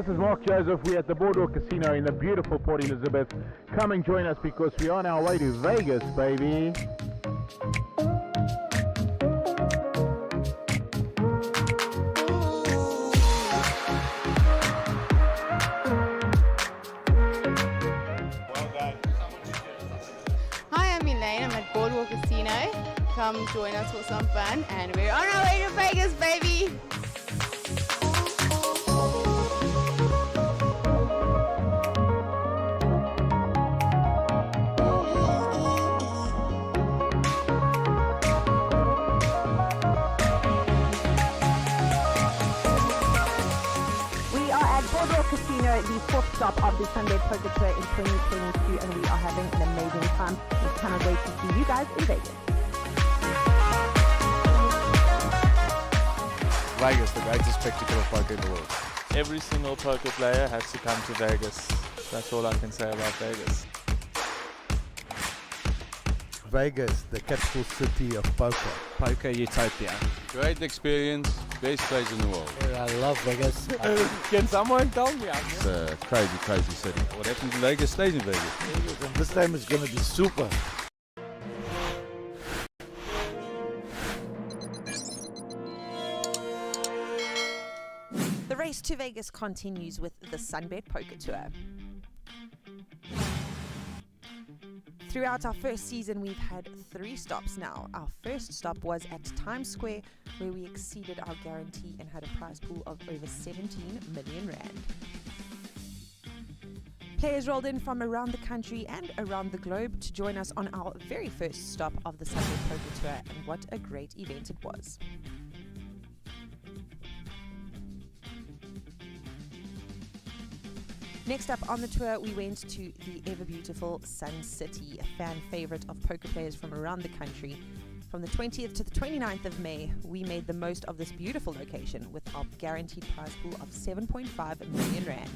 This is Mark Joseph. We're at the Boardwalk Casino in the beautiful Port Elizabeth. Come and join us because we're on our way to Vegas, baby. Hi, I'm Elaine. I'm at Boardwalk Casino. Come join us for some fun, and we're on our way to Vegas, baby. Boardwalk Casino, the fourth stop of the Sunbet Poker Tour in 2022, and we are having an amazing time. We cannot wait to see you guys in Vegas. Vegas, the greatest spectacle of poker in the world. Every single poker player has to come to Vegas. That's all I can say about Vegas. Vegas, the capital city of poker. Poker utopia. Great experience, best place in the world. I love Vegas. Can someone tell me? It's a crazy, crazy city. What happens in Vegas stays in Vegas. And this time is going to be super. The race to Vegas continues with the Sunbet Poker Tour. Throughout our first season, we've had 3 stops now. Our first stop was at Times Square, where we exceeded our guarantee and had a prize pool of over 17 million rand. Players rolled in from around the country and around the globe to join us on our very first stop of the Sunbet Poker Tour, and what a great event it was. Next up on the tour, we went to the ever-beautiful Sun City, a fan favorite of poker players from around the country. From the 20th to the 29th of May, we made the most of this beautiful location with our guaranteed prize pool of 7.5 million rand.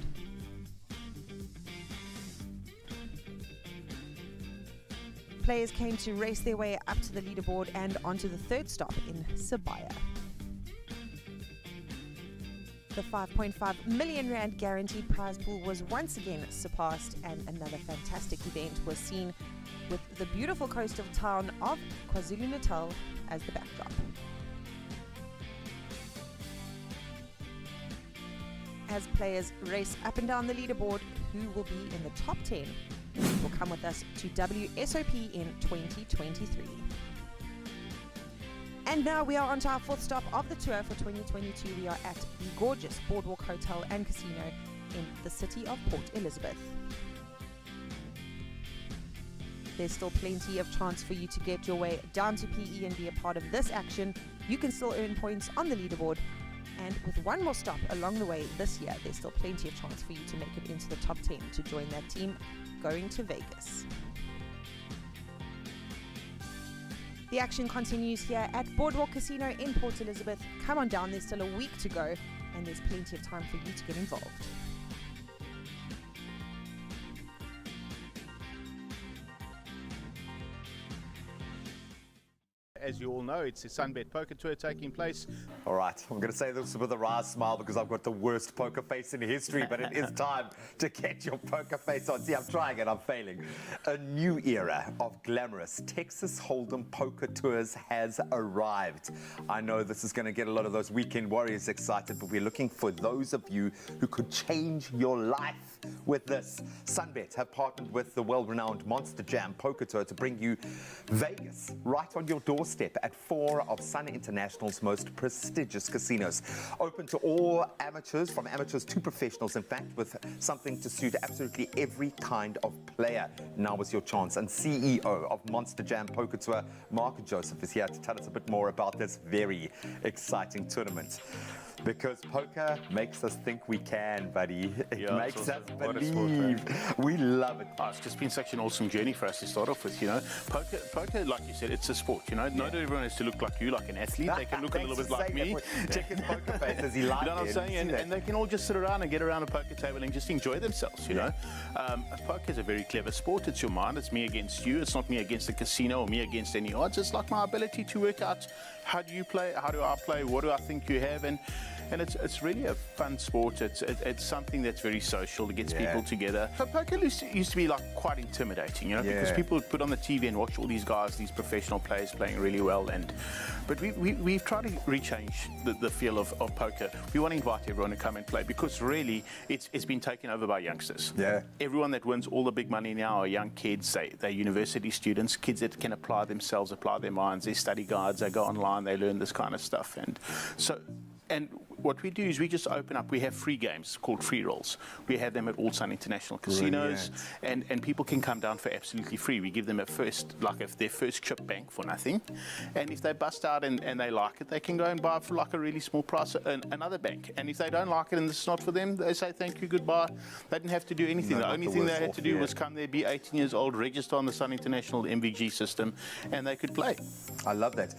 Players came to race their way up to the leaderboard and onto the third stop in Sibaya. The 5.5 million rand guaranteed prize pool was once again surpassed, and another fantastic event was seen with the beautiful coastal town of KwaZulu-Natal as the backdrop. As players race up and down the leaderboard, who will be in the top 10 will come with us to WSOP in 2023. And now we are on to our fourth stop of the tour for 2022. We are at the gorgeous Boardwalk Hotel and Casino in the city of Port Elizabeth. There's still plenty of chance for you to get your way down to PE and be a part of this action. You can still earn points on the leaderboard. And with one more stop along the way this year, there's still plenty of chance for you to make it into the top 10 to join that team going to Vegas. The action continues here at Boardwalk Casino in Port Elizabeth. Come on down, there's still a week to go, and there's plenty of time for you to get involved. As you all know, it's the Sunbet Poker Tour taking place. All right, I'm going to say this with a wry smile because I've got the worst poker face in history, but it is time to get your poker face on. See, I'm trying and I'm failing. A new era of glamorous Texas Hold'em poker tours has arrived. I know this is going to get a lot of those weekend warriors excited, but we're looking for those of you who could change your life with this. Sunbet have partnered with the well-renowned Monster Jam Poker Tour to bring you Vegas right on your doorstep at 4 of Sun International's most prestigious casinos. Open to all amateurs, from amateurs to professionals, in fact, with something to suit absolutely every kind of player. Now is your chance. And CEO of Monster Jam Poker Tour, Mark Joseph, is here to tell us a bit more about this very exciting tournament. Because poker makes us think we can, buddy. It makes us believe. We love it. It's just been such an awesome journey for us to start off with, you know. Poker, like you said, it's a sport, you know. Not everyone has to look like you, like an athlete. They can look a little bit like me. Check his poker face as he likes. You know what I'm saying? And they can all just sit around and get around a poker table and just enjoy themselves, you know. Poker is a very clever sport. It's your mind. It's me against you. It's not me against the casino or me against any odds. It's like my ability to work out how do you play, how do I play, what do I think you have, and and it's really a fun sport. It's something that's very social. It gets people together. So poker used to be like quite intimidating, you know, because people would put on the TV and watch all these guys, these professional players playing really well. But we've tried to rechange the feel of poker. We want to invite everyone to come and play because really it's been taken over by youngsters. Yeah. Everyone that wins all the big money now are young kids. They're university students, kids that can apply themselves, apply their minds. They study guides, they go online, they learn this kind of stuff. And what we do is we just open up. We have free games called free rolls. We have them at all Sun International casinos, and people can come down for absolutely free. We give them their first chip bank for nothing, and if they bust out and they like it, they can go and buy for like a really small price another bank. And if they don't like it and it's not for them, they say thank you, goodbye. They didn't have to do anything. The only thing they had to do was come there, be 18 years old, register on the Sun International MVG system, and they could play. I love that.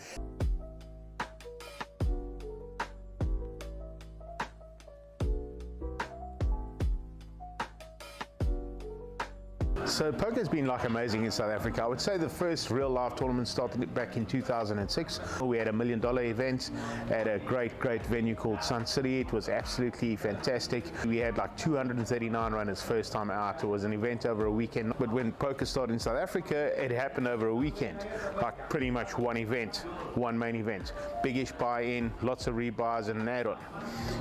So poker's been like amazing in South Africa. I would say the first real live tournament started back in 2006. We had $1 million event at a great venue called Sun City. It was absolutely fantastic. We had like 239 runners first time out. It was an event over a weekend. But when poker started in South Africa, it happened over a weekend. Like pretty much one event, one main event. Biggish buy-in, lots of rebuys and an add-on.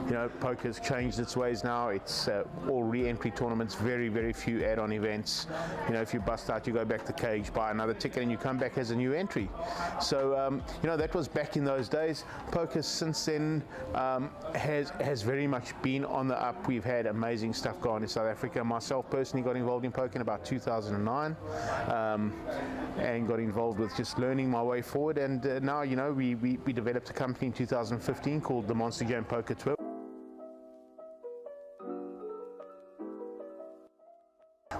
You know, poker's changed its ways now. It's all re-entry tournaments, very few add-on events. You know, if you bust out, you go back to cage, buy another ticket, and you come back as a new entry. So, you know, that was back in those days. Poker since then has very much been on the up. We've had amazing stuff going in South Africa. Myself personally got involved in poker in about 2009 and got involved with just learning my way forward. And now, you know, we developed a company in 2015 called the Monster Jam Poker Tour.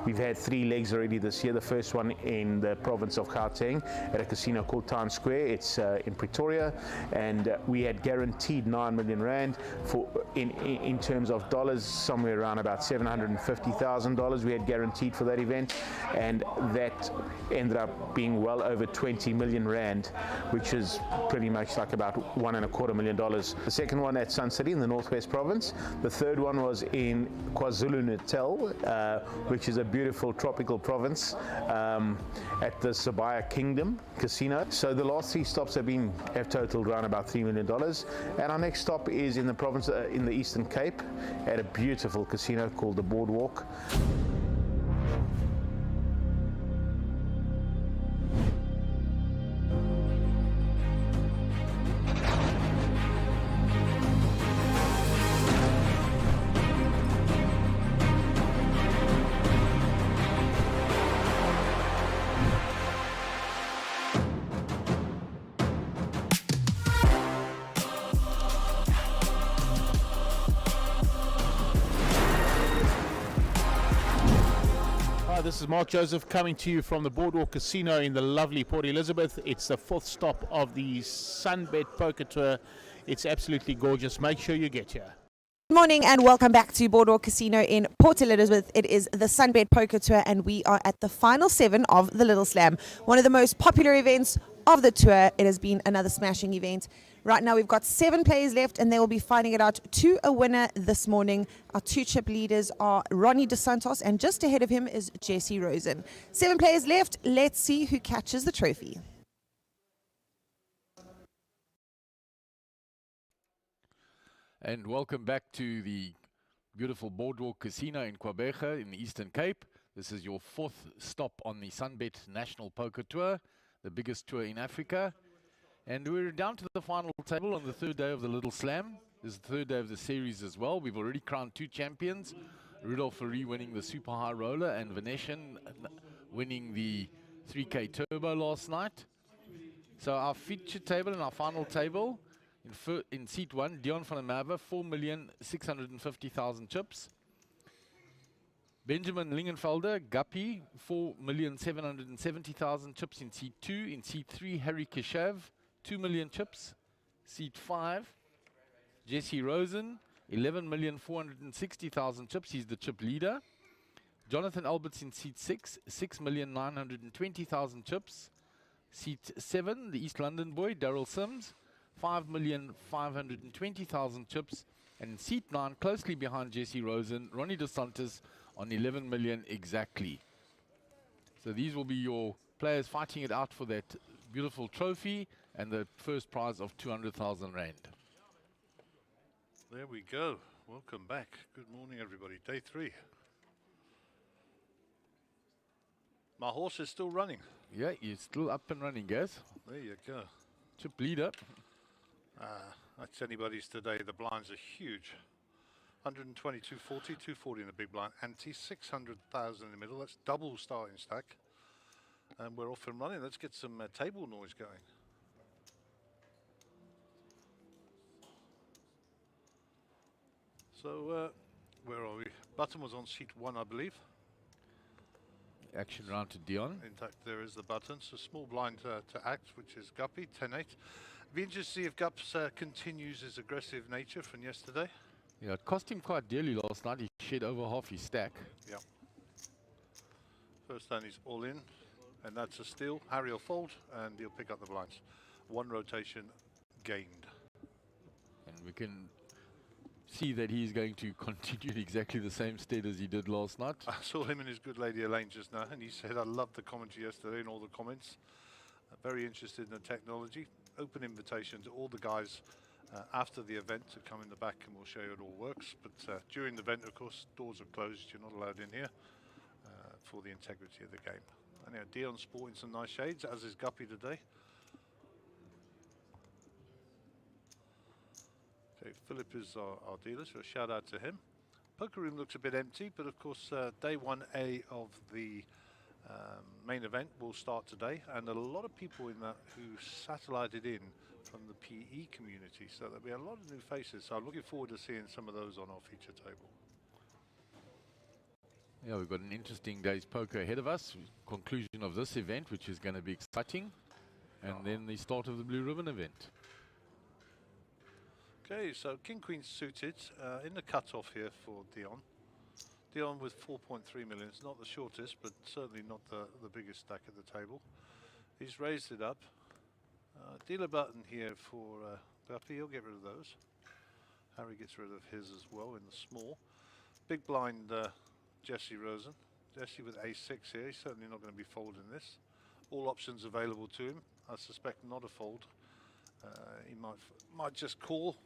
We've had 3 legs already this year. The first one in the province of Gauteng at a casino called Times Square. It's in Pretoria, and we had guaranteed 9 million rand for in terms of dollars, somewhere around about $750,000 we had guaranteed for that event, and that ended up being well over 20 million rand, which is pretty much like about $1.25 million. The second one at Sun City in the Northwest Province. The third one was in KwaZulu-Natal, which is a beautiful tropical province, at the Sabaya Kingdom Casino. So the last 3 stops have totaled around about $3 million. And our next stop is in the province, in the Eastern Cape, at a beautiful casino called the Boardwalk. This is Mark Joseph coming to you from the Boardwalk Casino in the lovely Port Elizabeth. It's the 4th stop of the Sunbet Poker Tour. It's absolutely gorgeous. Make sure you get here. Good morning and welcome back to Boardwalk Casino in Port Elizabeth. It is the Sunbet Poker Tour and we are at the final 7 of the Little Slam, one of the most popular events of the tour. It has been another smashing event. Right now we've got 7 players left and they will be finding it out to a winner this morning. Our 2 chip leaders are Ronnie DeSantos and just ahead of him is Jesse Rosen. 7 players left. Let's see who catches the trophy. And welcome back to the beautiful Boardwalk Casino in Quebeja in the Eastern Cape. This is your 4th stop on the Sunbet National Poker Tour, the biggest tour in Africa. And we're down to the final table on the 3rd day of the Little Slam. This is the 3rd day of the series as well. We've already crowned 2 champions. Rudolph Fourie winning the Super High Roller and Venetian winning the 3K Turbo last night. So our feature table and our final table, in seat 1, Dion van der Merwe, 4,650,000 chips. Benjamin Lingenfelder, Guppy, 4,770,000 chips in seat 2. In seat 3, Harry Keshav, 2 million chips. Seat 5, Jesse Rosen, 11,460,000 chips. He's the chip leader. Jonathan Alberts in seat 6, 6,920,000 chips. Seat 7, the East London boy, Daryl Sims, 5,520,000 chips. And in seat 9, closely behind Jesse Rosen, Ronnie DeSantis on 11 million exactly. So these will be your players fighting it out for that beautiful trophy and the first prize of 200,000 Rand. There we go. Welcome back. Good morning, everybody. Day 3. My horse is still running. Yeah, he's still up and running, Gaz. There you go. Chip leader. That's anybody's today. The blinds are huge. 120, 240, 240 in the big blind. Ante, 600,000 in the middle. That's double starting stack. And we're off and running. Let's get some table noise going. So, where are we? Button was on seat 1, I believe. Action round to Dion. In fact, there is the button. So small blind to act, which is Guppy, 10-8. Be interested to see if Gups continues his aggressive nature from yesterday. Yeah, it cost him quite dearly last night. He shed over half his stack. Yeah. First hand he's all in, and that's a steal. Harry will fold, and he'll pick up the blinds. 1 rotation gained. And we can see that he's going to continue in exactly the same state as he did last night. I saw him and his good lady Elaine just now, and he said, I loved the commentary yesterday and all the comments. Very interested in the technology. Open invitation to all the guys after the event to come in the back, and we'll show you it all works. But during the event, of course, doors are closed. You're not allowed in here for the integrity of the game. And Dion's sporting some nice shades, as is Guppy today. Okay, Philip is our dealer, so a shout out to him. Poker room looks a bit empty, but of course day 1A of the main event will start today, and a lot of people in that who satellited in from the PE community, so there'll be a lot of new faces. So I'm looking forward to seeing some of those on our feature table. Yeah, we've got an interesting day's poker ahead of us. Conclusion of this event, which is going to be exciting, and then the start of the Blue Ribbon event. Okay, so King Queen suited in the cutoff here for Dion. Dion with 4.3 million. It's not the shortest, but certainly not the biggest stack at the table. He's raised it up. Dealer button here for Guppy. He'll get rid of those. Harry gets rid of his as well in the small. Big blind Jesse Rosen. Jesse with A6 here. He's certainly not going to be folding this. All options available to him. I suspect not a fold. He might just call,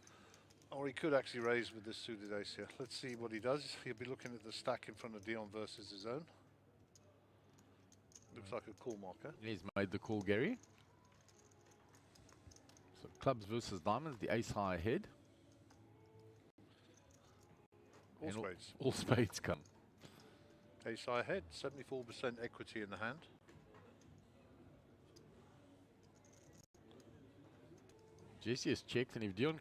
or he could actually raise with this suited ace here. Let's see what he does. He'll be looking at the stack in front of Dion versus his own. Looks like a call marker. He's made the call, Gary. So clubs versus diamonds, the ace high ahead. All spades. All spades come. Ace high ahead, 74% equity in the hand. Jesse has checked, and if Dion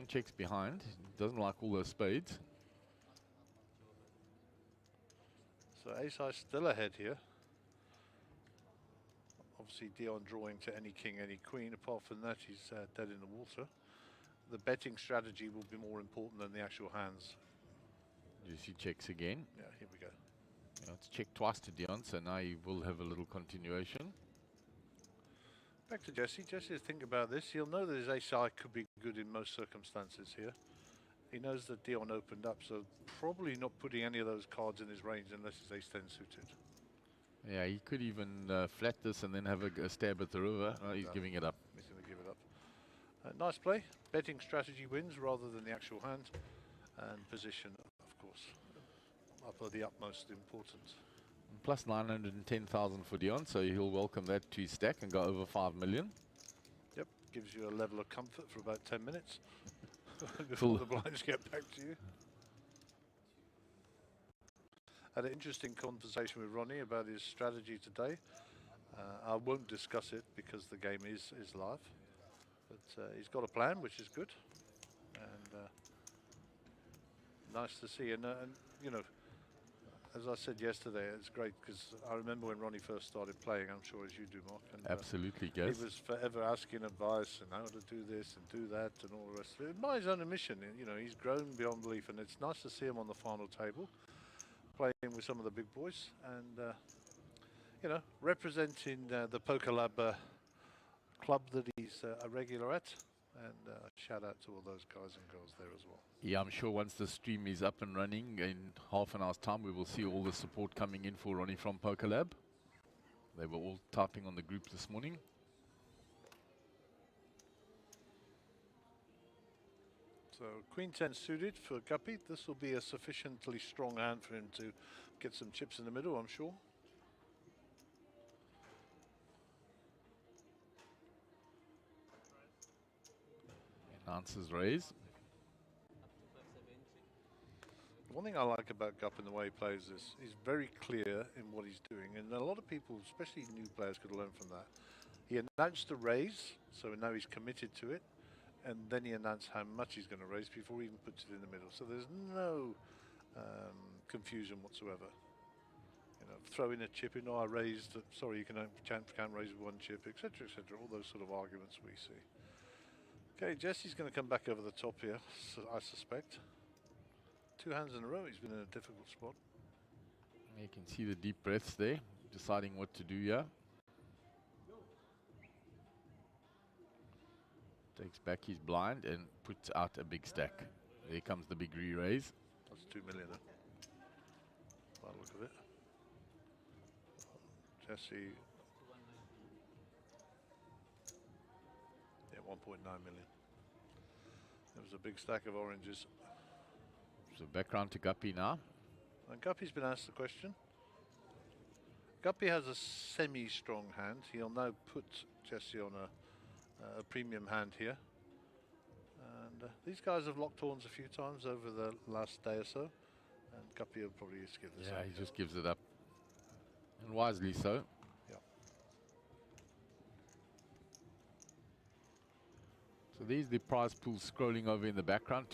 checks behind, he doesn't like all those spades. So ace high still ahead here. Obviously Dion drawing to any king, any queen. Apart from that, he's dead in the water. The betting strategy will be more important than the actual hands. Jesse checks again. Yeah, here we go. Yeah, it's checked twice to Dion, so now he will have a little continuation. Back to Jesse. Jesse, think about this. He'll know that his ace high could be good in most circumstances here. He knows that Dion opened up, so probably not putting any of those cards in his range unless his ace 10 suited. Yeah, he could even flat this and then have a stab at the river. No, he's giving it up. He's going to give it up. Nice play. Betting strategy wins rather than the actual hand. And position, of course, up are the utmost importance. Plus 910,000 for Dion, so he'll welcome that to his stack and go over 5 million. Yep, gives you a level of comfort for about 10 minutes before the blinds get back to you. Had an interesting conversation with Ronnie about his strategy today. I won't discuss it because the game is live, but he's got a plan, which is good, and nice to see. And you know, as I said yesterday, it's great because I remember when Ronnie first started playing, I'm sure as you do, Mark. And, absolutely, Gaz. he was forever asking advice and how to do this and do that and all the rest of it. By his own admission, you know, he's grown beyond belief, and it's nice to see him on the final table, playing with some of the big boys, and you know, representing the Poker Lab club that he's a regular at. And shout out to all those guys and girls there as well. Yeah, I'm sure once the stream is up and running in half an hour's time, we will see all the support coming in for Ronnie from Poker Lab. They were all typing on the group this morning. So Queen 10 suited for Guppy. This will be a sufficiently strong hand for him to get some chips in the middle, I'm sure. Answers raise. One thing I like about Gupp and the way he plays is he's very clear in what he's doing, and a lot of people, especially new players, could learn from that. He announced a raise, so now he's committed to it, and then he announced how much he's going to raise before he even puts it in the middle. So there's no confusion whatsoever. You know, throw in a chip in, oh, I raised, sorry, you can't raise with one chip, etc., etc. All those sort of arguments we see. Okay, Jesse's going to come back over the top here, so I suspect. 2 hands in a row, he's been in a difficult spot. You can see the deep breaths there, deciding what to do here. Takes back his blind and puts out a big stack. There comes the big re-raise. That's 2 million, huh? By the look of it. Jesse. Yeah, 1.9 million. There was a big stack of oranges. So background to Guppy now. And Guppy's been asked the question. Guppy has a semi-strong hand. He'll now put Jesse on a premium hand here. And these guys have locked horns a few times over the last day or so. And Guppy will probably just give this up. Yeah, he just gives it up. And wisely so. Yeah. So there's the prize pool scrolling over in the background.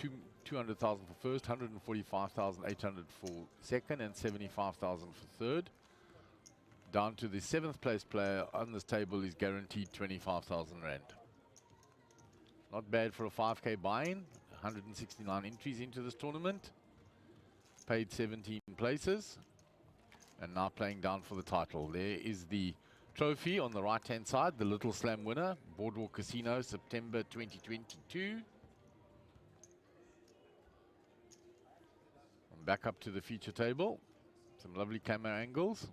200,000 for first, 145,800 for second, and 75,000 for third. Down to the 7th place player on this table is guaranteed 25,000 Rand. Not bad for a 5K buy-in. 169 entries into this tournament. Paid 17 places. And now playing down for the title. There is the trophy on the right-hand side, the Little Slam winner, Boardwalk Casino, September 2022. And back up to the feature table. Some lovely camera angles.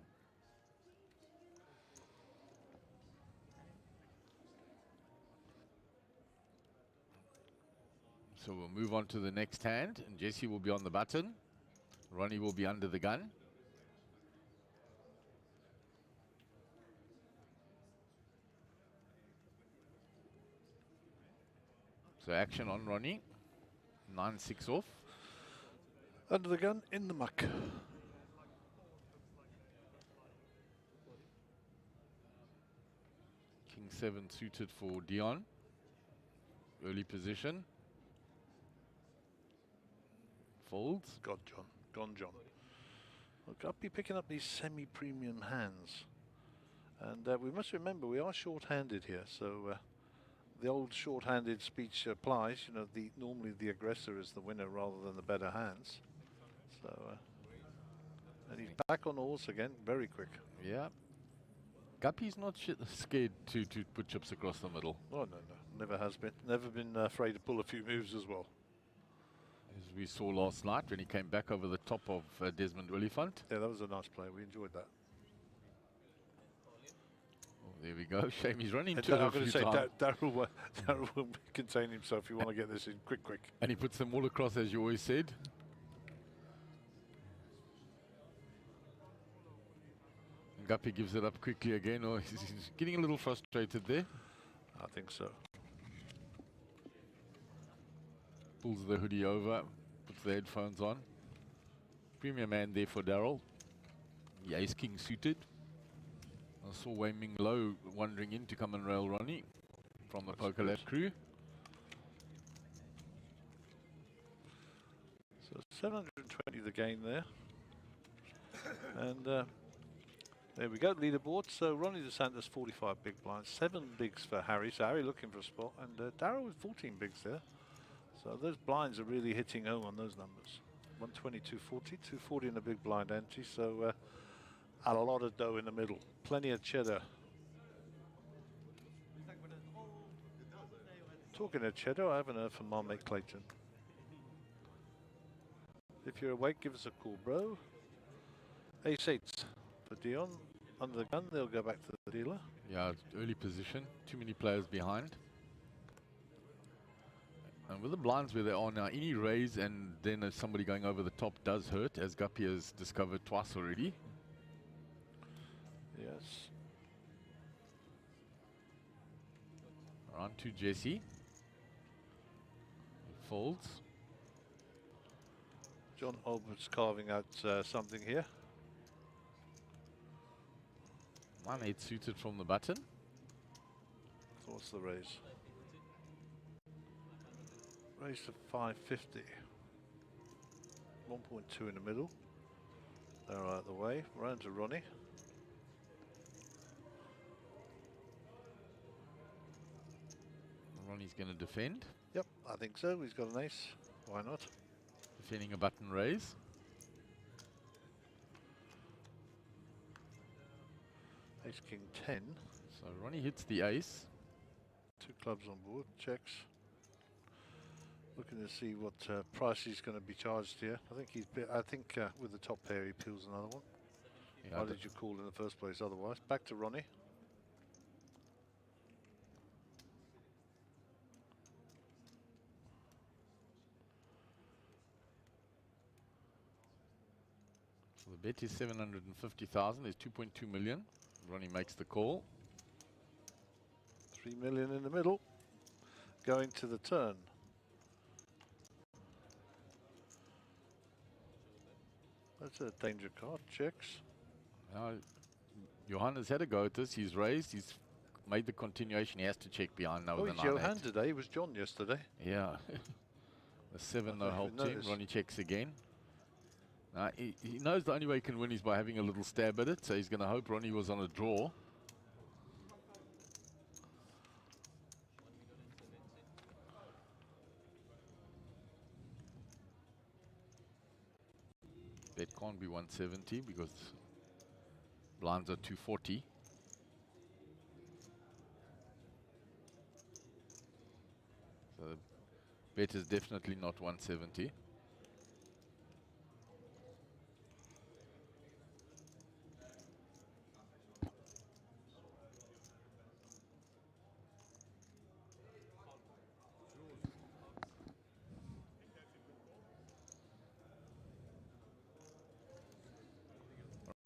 So we'll move on to the next hand, and Jesse will be on the button. Ronnie will be under the gun. So action on Ronnie. 9-6 off. Under the gun, in the muck. King 7 suited for Dion. Early position. Folds. God, John. Gone, John. Look, I'll be picking up these semi-premium hands. And we must remember, we are short-handed here, so the old short-handed speech applies. You know, normally the aggressor is the winner rather than the better hands. So, and he's back on the horse again, very quick. Yeah. Guppy's not scared to put chips across the middle. Oh, no, never has been. Never been afraid to pull a few moves as well. As we saw last night when he came back over the top of Desmond Oliphant. Yeah, that was a nice play. We enjoyed that. Oh, there we go. Shame he's running And to it a I'm going few to say, times. Darryl will contain himself. You want to get this in quick. And he puts them all across, as you always said. And Guppy gives it up quickly again. Oh, he's getting a little frustrated there. I think so. Pulls the hoodie over, puts the headphones on. Premium man there for Darryl. The Ace King suited. I saw Wei Ming Lo wandering in to come and rail Ronnie from the Poker Lab crew. So 720 the gain there. And there we go, leaderboard. So Ronnie DeSantis 45 big blinds, 7 bigs for Harry. So Harry looking for a spot, and Darryl with 14 bigs there. So those blinds are really hitting home on those numbers. 120, 240, 240 in the big blind entry. So a lot of dough in the middle. Plenty of cheddar. Talking of cheddar, I haven't heard from Marmite Clayton. If you're awake, give us a call, bro. Ace-8 for Dion. Under the gun, they'll go back to the dealer. Yeah, early position. Too many players behind. And with the blinds where they are now, any raise and then somebody going over the top does hurt, as Guppy has discovered twice already. Yes. Around to Jesse. Folds. John Albert's carving out something here. 1-8 suited from the button. So what's the raise? Raise to 550. 1.2 in the middle. They're out of the way. Round to Ronnie. Ronnie's going to defend. Yep, I think so. He's got an ace. Why not? Defending a button raise. Ace King 10. So Ronnie hits the ace. 2 clubs on board. Checks. Looking to see what price he's going to be charged here. I think with the top pair he peels another one. Yeah, Why did you call in the first place otherwise? Back to Ronnie. So the bet is 750,000. There's 2.2 million. Ronnie makes the call. 3 million in the middle. Going to the turn. That's a danger card. Checks. Now, Johan has had a go at this. He's raised. He's made the continuation. He has to check behind now Oh, with he's the 9-8. Johan today. He was John yesterday. Yeah. The 7 no help team. Ronnie checks again. Now, he knows the only way he can win is by having a little stab at it, so he's going to hope Ronnie was on a draw. Bet can't be 170 because blinds are 240. So the bet is definitely not 170.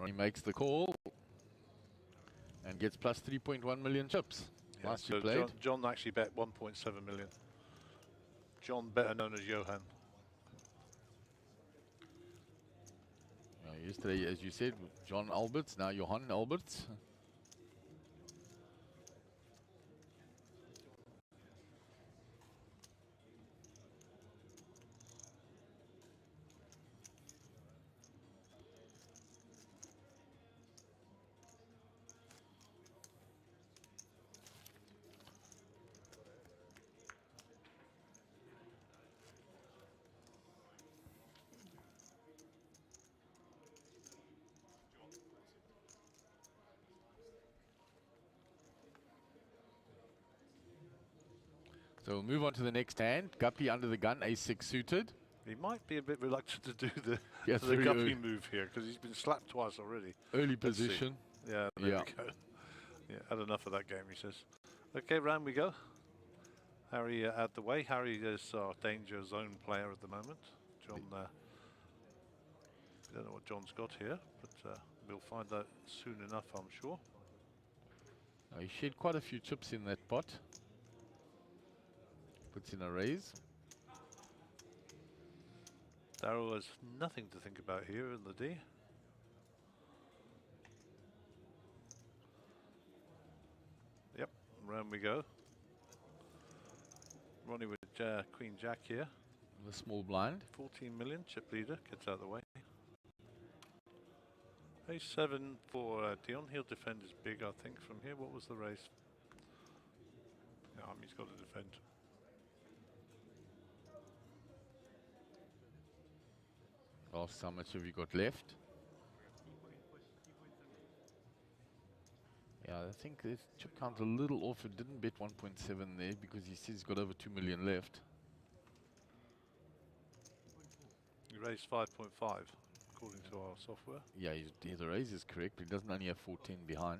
He makes the call and gets plus 3.1 million chips. Yeah, Nicely so played. John actually bet 1.7 million. John, better known as Johan. Yesterday, as you said, John Alberts, now Johan Alberts. So we'll move on to the next hand. Guppy under the gun, ace-6 suited. He might be a bit reluctant to do the, Yeah, the very guppy early. move here because he's been slapped twice already. Early Let's see. position. Yeah, there Yeah. we go. Yeah, had enough of that game, he says. Okay, round we go. Harry out the way. Harry is our danger zone player at the moment. John, don't know what John's got here, but we'll find out soon enough, I'm sure. He shed quite a few chips in that pot. Puts in a raise. Darryl has nothing to think about here in the D. Yep, round we go. Ronnie with Queen Jack here. The small blind. 14 million, chip leader, gets out of the way. Ace-7 for Dion. He'll defend his big, I think, from here. What was the race? Yeah, he's got to defend. Asks how much have you got left? Yeah, I think the chip count a little off. It didn't bet 1.7 there because he says he's got over 2 million left. He raised 5.5 according to our software. Yeah, the raise is correct, but he doesn't only have 14 behind.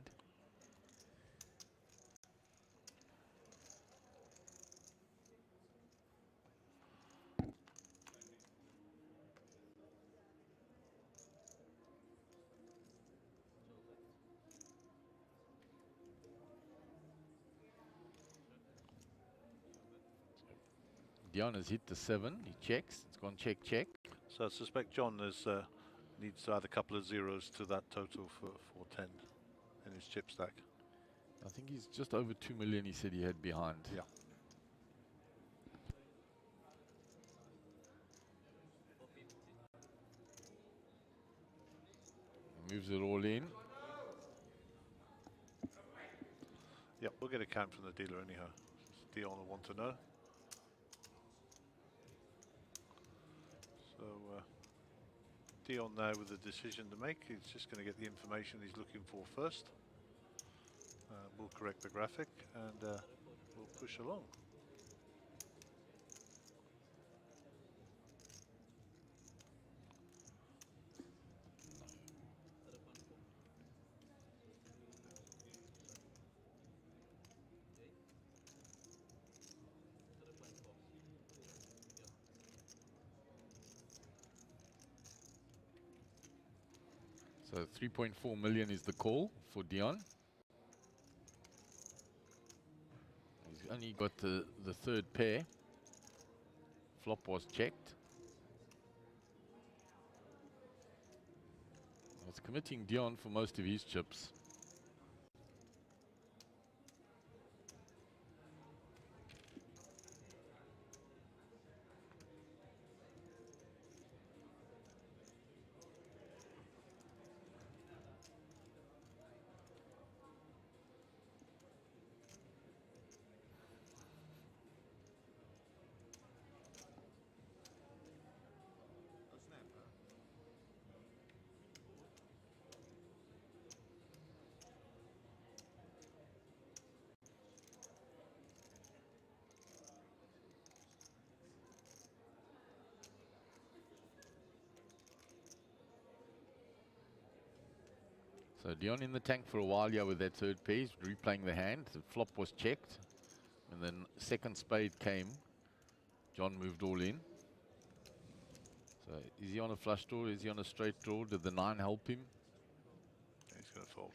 Dion has hit the 7. He checks. It's gone check, check. So I suspect John needs to add a couple of zeros to that total for 10 in his chip stack. I think he's just over 2 million he said he had behind. Yeah. He moves it all in. Yep, we'll get a count from the dealer anyhow. Dion will want to know. So Dion now with a decision to make. He's just going to get the information he's looking for first. We'll correct the graphic and we'll push along. So 3.4 million is the call for Dion. He's only got the third pair. Flop was checked. It's committing Dion for most of his chips. So Dion in the tank for a while here with that third pair. He's replaying the hand. The flop was checked. And then second spade came. John moved all in. So is he on a flush draw? Is he on a straight draw? Did the 9 help him? He's going to fold.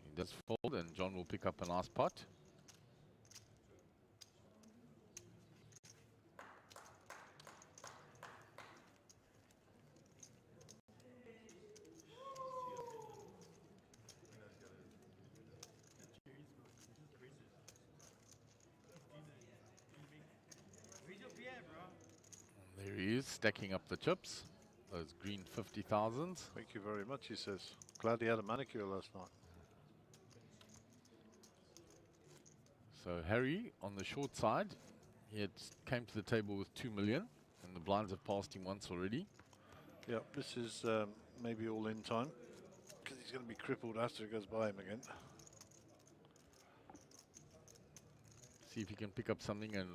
He does fold and John will pick up a nice pot. There he is, stacking up the chips. Those green 50,000s. Thank you very much, he says. Glad he had a manicure last night. So Harry on the short side, he had came to the table with 2 million, and the blinds have passed him once already. Yeah, this is maybe all in time because he's going to be crippled after it goes by him again. See if he can pick up something and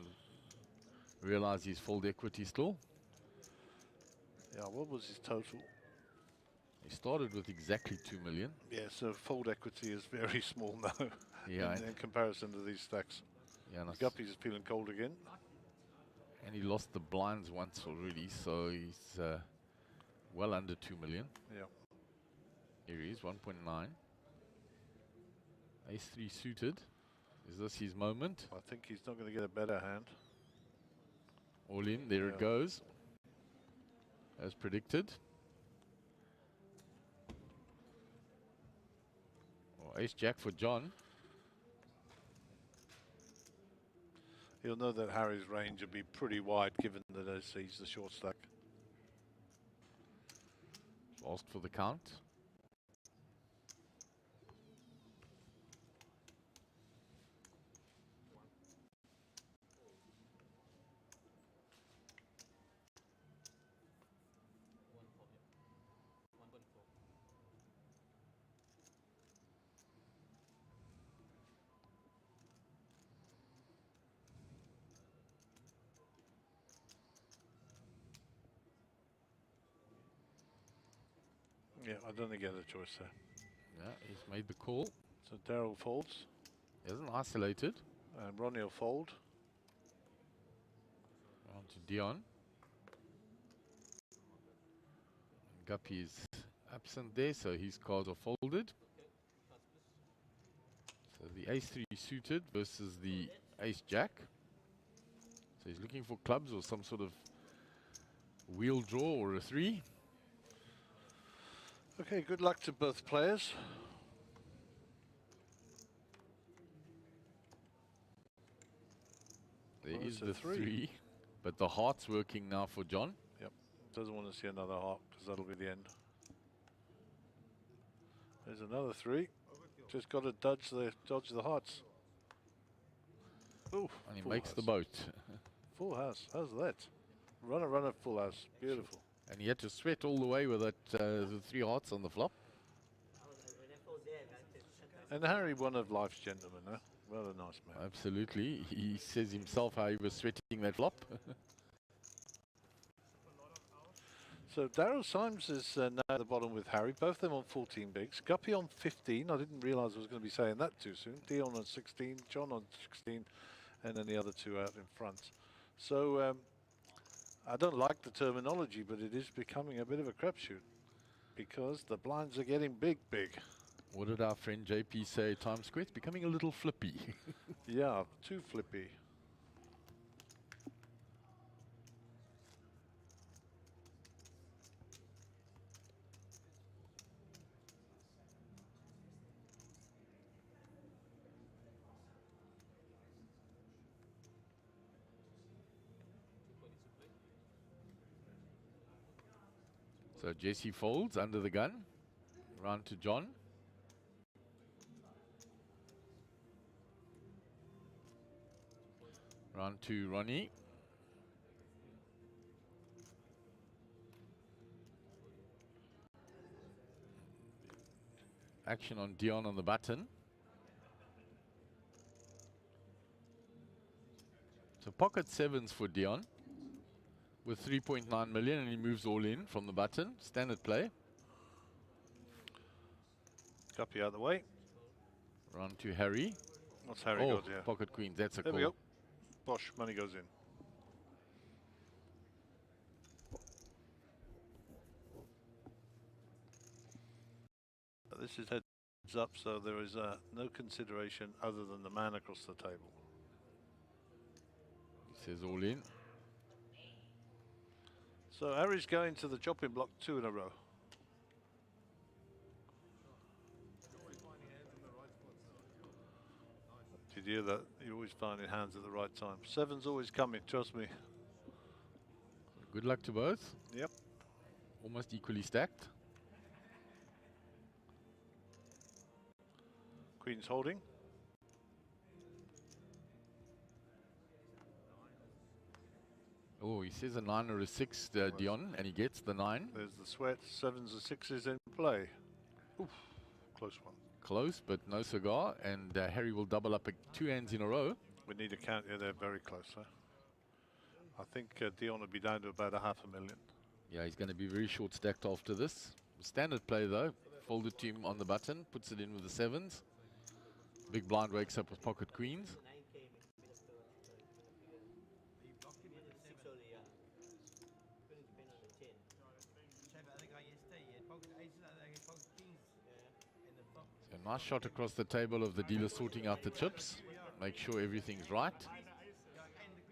realize he's fold equity still. Yeah, what was his total? He started with exactly 2 million. Yeah, so fold equity is very small now Yeah, in comparison to these stacks. Yeah, and The guppies is feeling cold again. And he lost the blinds once already, so he's well under 2 million. Yeah. Here he is, 1.9. Ace-3 suited. Is this his moment? I think he's not going to get a better hand. All in, there it goes. As predicted. Oh, Ace-Jack for John. He'll know that Harry's range will be pretty wide given that he's the short stack. Asked for the count. Yeah, I don't think he had a choice there. Yeah, he's made the call. So Daryl folds. He hasn't isolated. And Ronnie will fold. On to Dion. Guppy is absent there, so his cards are folded. So the ace-3 suited versus the ace-jack. So he's looking for clubs or some sort of wheel draw or a 3. Okay, good luck to both players. There Oh, is it's a the 3, but the heart's working now for John. Yep, doesn't want to see another heart because that'll be the end. There's another 3. Just got to dodge the hearts. Ooh, And he full makes house. the boat. Full house, how's that? Runner, full house, beautiful. And he had to sweat all the way with that the 3 hearts on the flop. And Harry, one of life's gentlemen, huh? What a nice man. Absolutely. He says himself how he was sweating that flop. So Daryl Symes is now at the bottom with Harry, both of them on 14 bigs. Guppy on 15, I didn't realise I was going to be saying that too soon. Dion on 16, John on 16, and then the other 2 out in front. So I don't like the terminology, but it is becoming a bit of a crapshoot because the blinds are getting big. What did our friend JP say? Times Square, it's becoming a little flippy. Yeah, too flippy. So Jesse folds under the gun. Round to John. Round to Ronnie. Action on Dion on the button. So pocket 7s for Dion with 3.9 million, and he moves all in from the button. Standard play. Guppy out the way. Round to Harry. What's Harry Oh, got here? pocket queens. That's a There call. we go. Bosh, money goes in. This is heads up, so there is no consideration other than the man across the table. He says all in. So Harry's going to the chopping block 2 in a row. Did you hear that? You're always finding hands at the right time. 7's always coming, trust me. Good luck to both. Yep. Almost equally stacked. Queen's holding. Oh, he says a 9 or a 6, Dion, and he gets the 9. There's the sweat. 7s and 6s in play. Oof, close one. Close, but no cigar, and Harry will double up 2 hands in a row. We need to count. Yeah, they're very close. Huh? I think Dion will be down to about $500,000. Yeah, he's going to be very short stacked after this. Standard play though. Folded to him on the button, puts it in with the 7s. Big blind wakes up with pocket queens. So nice shot across the table of the dealer sorting out the chips. Make sure everything's right.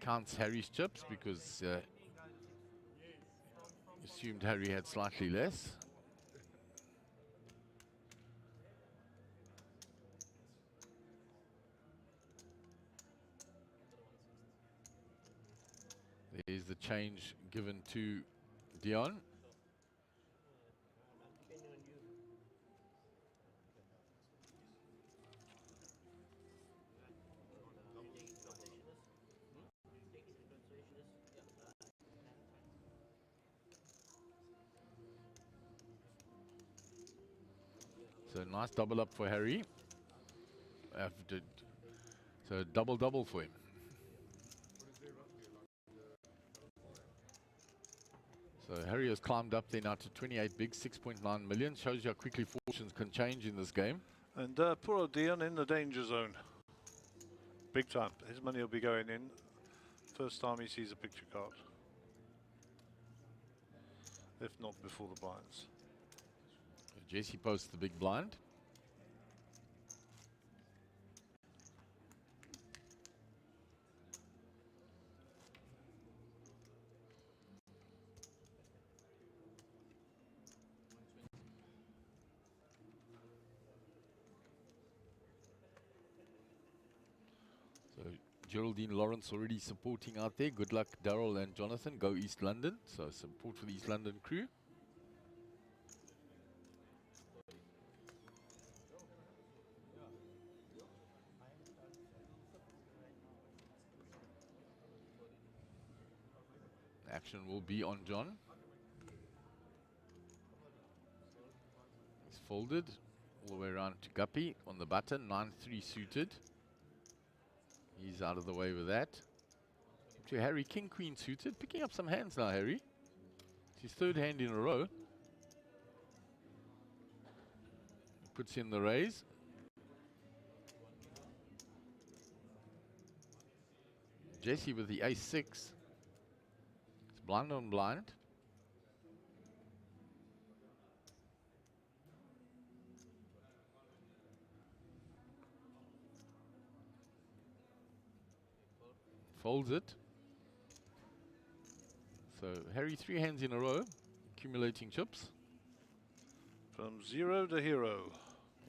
Counts Harry's chips because assumed Harry had slightly less. There's the change given to Dion. So nice double up for Harry. So double for him. So So Harry has climbed up there now to 28 big, 6.9 million. Shows you how quickly fortunes can change in this game. And poor old Dion in the danger zone. Big time. His money will be going in. First time he sees a picture card. If not before the blinds. Jesse posts the big blind. So Geraldine Lawrence already supporting out there. Good luck, Daryl and Jonathan. Go East London. So support for the East London crew. Action will be on John. He's folded all the way around to Guppy on the button. 9-3 suited. He's out of the way with that. To Harry, King Queen suited. Picking up some hands now, Harry. It's his third hand in a row. Puts in the raise. Jesse with the ace-6. It's blind on blind. Folds it. So Harry, 3 hands in a row, accumulating chips. From 0 to hero.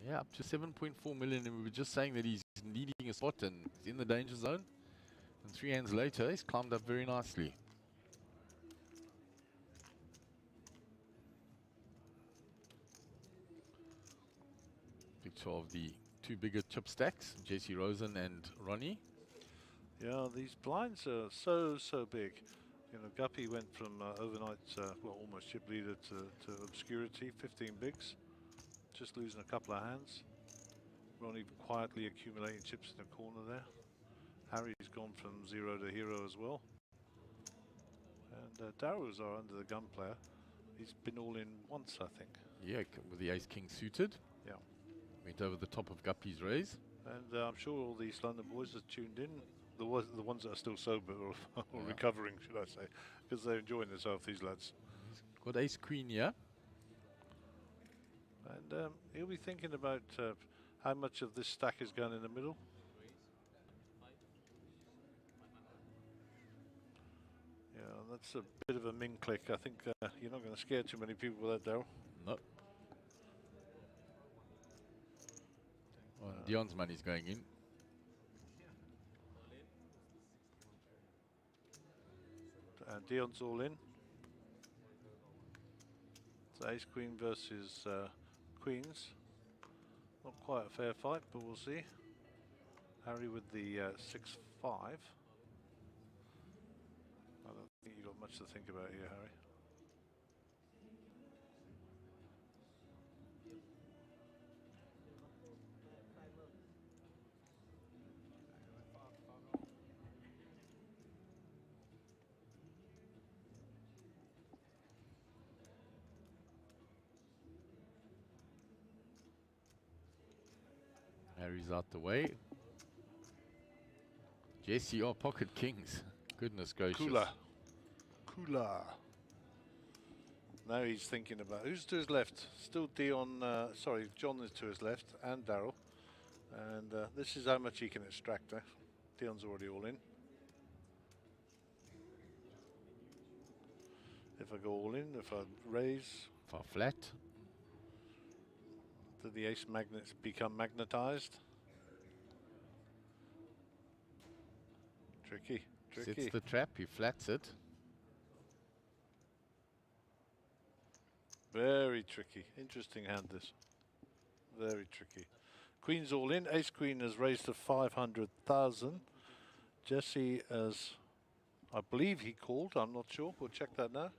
Yeah, up to 7.4 million, and we were just saying that he's needing a spot and he's in the danger zone. And 3 hands later, he's climbed up very nicely. Picture of the 2 bigger chip stacks, JC Rosen and Ronnie. Yeah, these blinds are so big. You know, Guppy went from overnight, well, almost chip leader to obscurity, 15 bigs, just losing a couple of hands. Ronnie quietly accumulating chips in the corner there. Harry's gone from 0 to hero as well. And Darrow's our under the gun player. He's been all in once, I think. Yeah, with the ace-king suited. Yeah. Went over the top of Guppy's raise. And I'm sure all these London boys are tuned in. The ones that are still sober or recovering, should I say, because they're enjoying themselves, these lads. Got ace-queen, yeah. And he'll be thinking about how much of this stack is going in the middle. Yeah, that's a bit of a min click. I think you're not going to scare too many people with that, Daryl. No. Well, Dion's money's going in. And Dion's all in. It's ace queen versus queens. Not quite a fair fight, but we'll see. Harry with the 6-5. I don't think you've got much to think about here, Harry. Harry's out the way. Jesse, oh, pocket kings. Goodness gracious. Cooler. Now he's thinking about who's to his left. Still Dion, sorry, John is to his left, and Daryl. And this is how much he can extract. Dion's already all in. If I go all in, if I raise. Far flat. Do the ace magnets become magnetized? Tricky. Sets the trap, he flats it. Very tricky. Interesting hand this. Very tricky. Queen's all in. Ace Queen has raised to 500,000. Jesse has, I believe he called. I'm not sure. We'll check that now.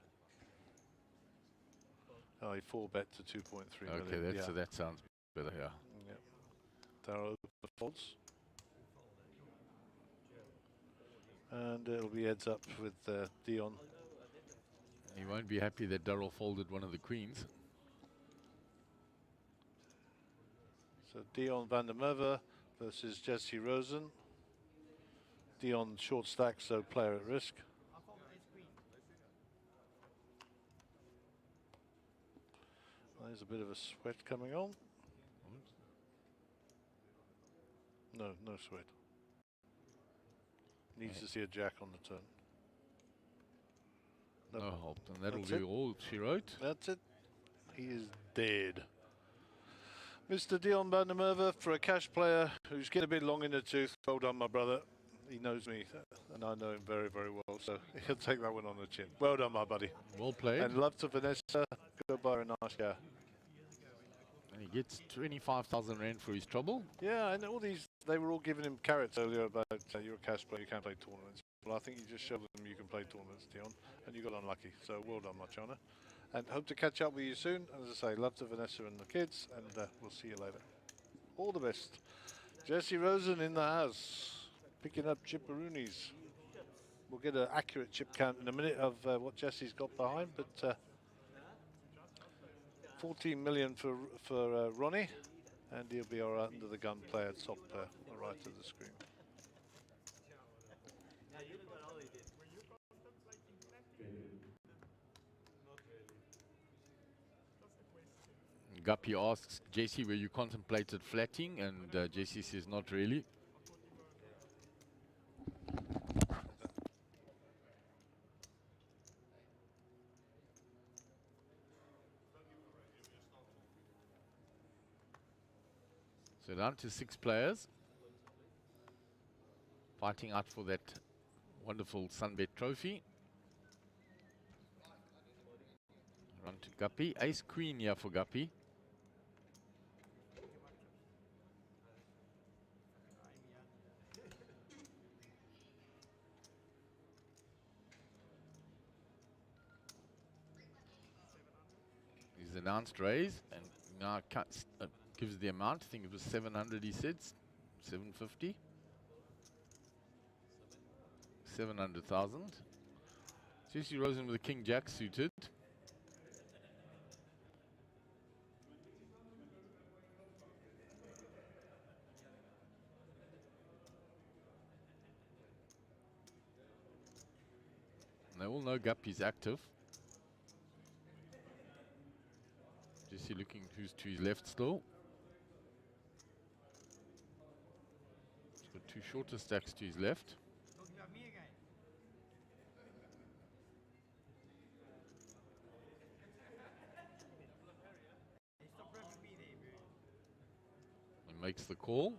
Oh, he 4-bet to 2.3 million. Okay, that sounds better, yeah. Yep. Darrow folds. And it'll be heads up with Dion. He won't be happy that Darrell folded one of the queens. So Dion van der Merwe versus Jesse Rosen. Dion short stack, so player at risk. There's a bit of a sweat coming on. No, no sweat. Needs to see a jack on the turn. No help, and that'll That's be it. all she wrote. That's it. He is dead. Mr. Dion van der Merwe, for a cash player who's getting a bit long in the tooth, well done, my brother. He knows me, and I know him very, very well, so he'll take that one on the chin. Well done, my buddy. Well played. And love to Vanessa. Goodbye, a nice guy. And he gets 25,000 rand for his trouble. Yeah, and all these, they were all giving him carrots earlier about you're a cash player, you can't play tournaments. Well, I think you just showed them you can play tournaments, Dion, and you got unlucky. So well done, my China. And hope to catch up with you soon. As I say, love to Vanessa and the kids, and we'll see you later. All the best. Jesse Rosen in the house, picking up chipperoonies. We'll get an accurate chip count in a minute of what Jesse's got behind, but 14 million for Ronnie, and he'll be all right under the gun player top right of the screen. Guppy asks Jesse where you contemplated flatting, and Jesse says not really. So down to 6 players, fighting out for that wonderful Sunbet trophy. Run to Guppy. Ace Queen here for Guppy. He's announced raise, and now gives the amount. I think it was 700, he said. 750. 700,000. Jesse Rosen with the King Jack suited. And they all know Guppy's active. Jesse looking who's to his left still. He's got 2 shorter stacks to his left. He makes the call.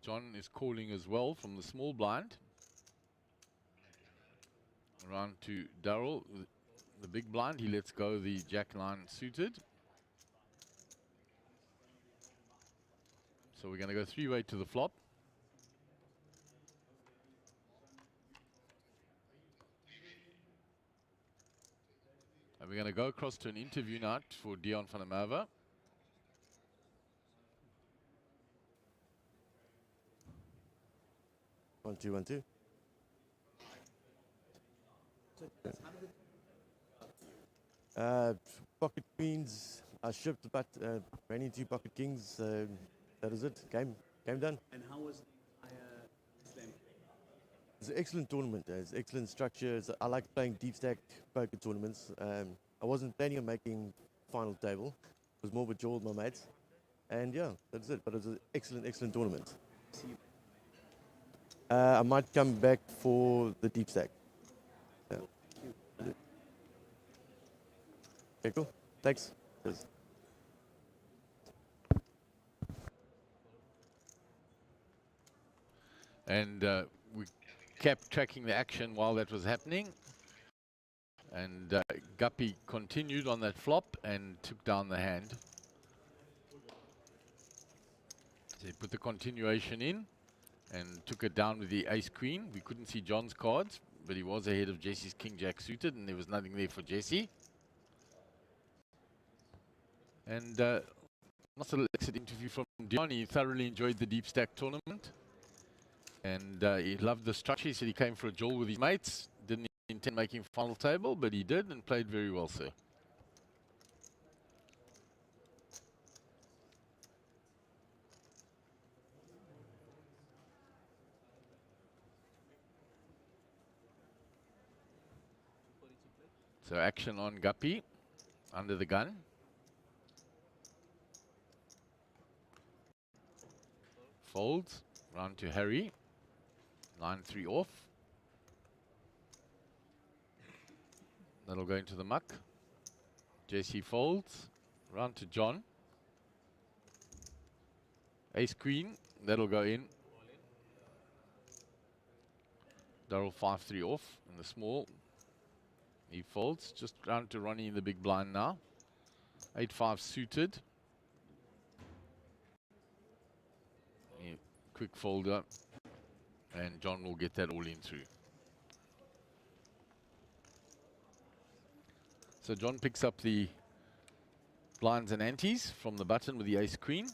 John is calling as well from the small blind. Around to Darrell, the big blind. He lets go the jack line suited. So we're going to go 3-way to the flop. And we're going to go across to an interview now for Dion van der Merwe. One, two, 1, 2. Pocket queens. I shipped, but ran into pocket kings. That is it. Game done. And how was Slam? It's an excellent tournament. It's excellent structure. I like playing deep stack poker tournaments. I wasn't planning on making final table. It was more of a jaw with my mates. And yeah, that's it. But it was an excellent tournament. I might come back for the deep stack. Yeah. Okay, cool. Thanks. Cheers. And we kept tracking the action while that was happening. And Guppy continued on that flop and took down the hand. So he put the continuation in and took it down with the ace queen. We couldn't see John's cards, but he was ahead of Jesse's king jack suited, and there was nothing there for Jesse. And Nice little exit interview from Dion. He thoroughly enjoyed the deep stack tournament. And he loved the structure. He said he came for a jol with his mates. Didn't intend making final table, but he did and played very well, sir. So action on Guppy, under the gun. Folds, round to Harry. 9-3 off. That'll go into the muck. Jesse folds, round to John. Ace Queen, that'll go in. Darryl 5-3 off in the small. He folds, just round to Ronnie in the big blind now. 8-5 suited. Quick folder, and John will get that all in through. So John picks up the blinds and antes from the button with the ace queen.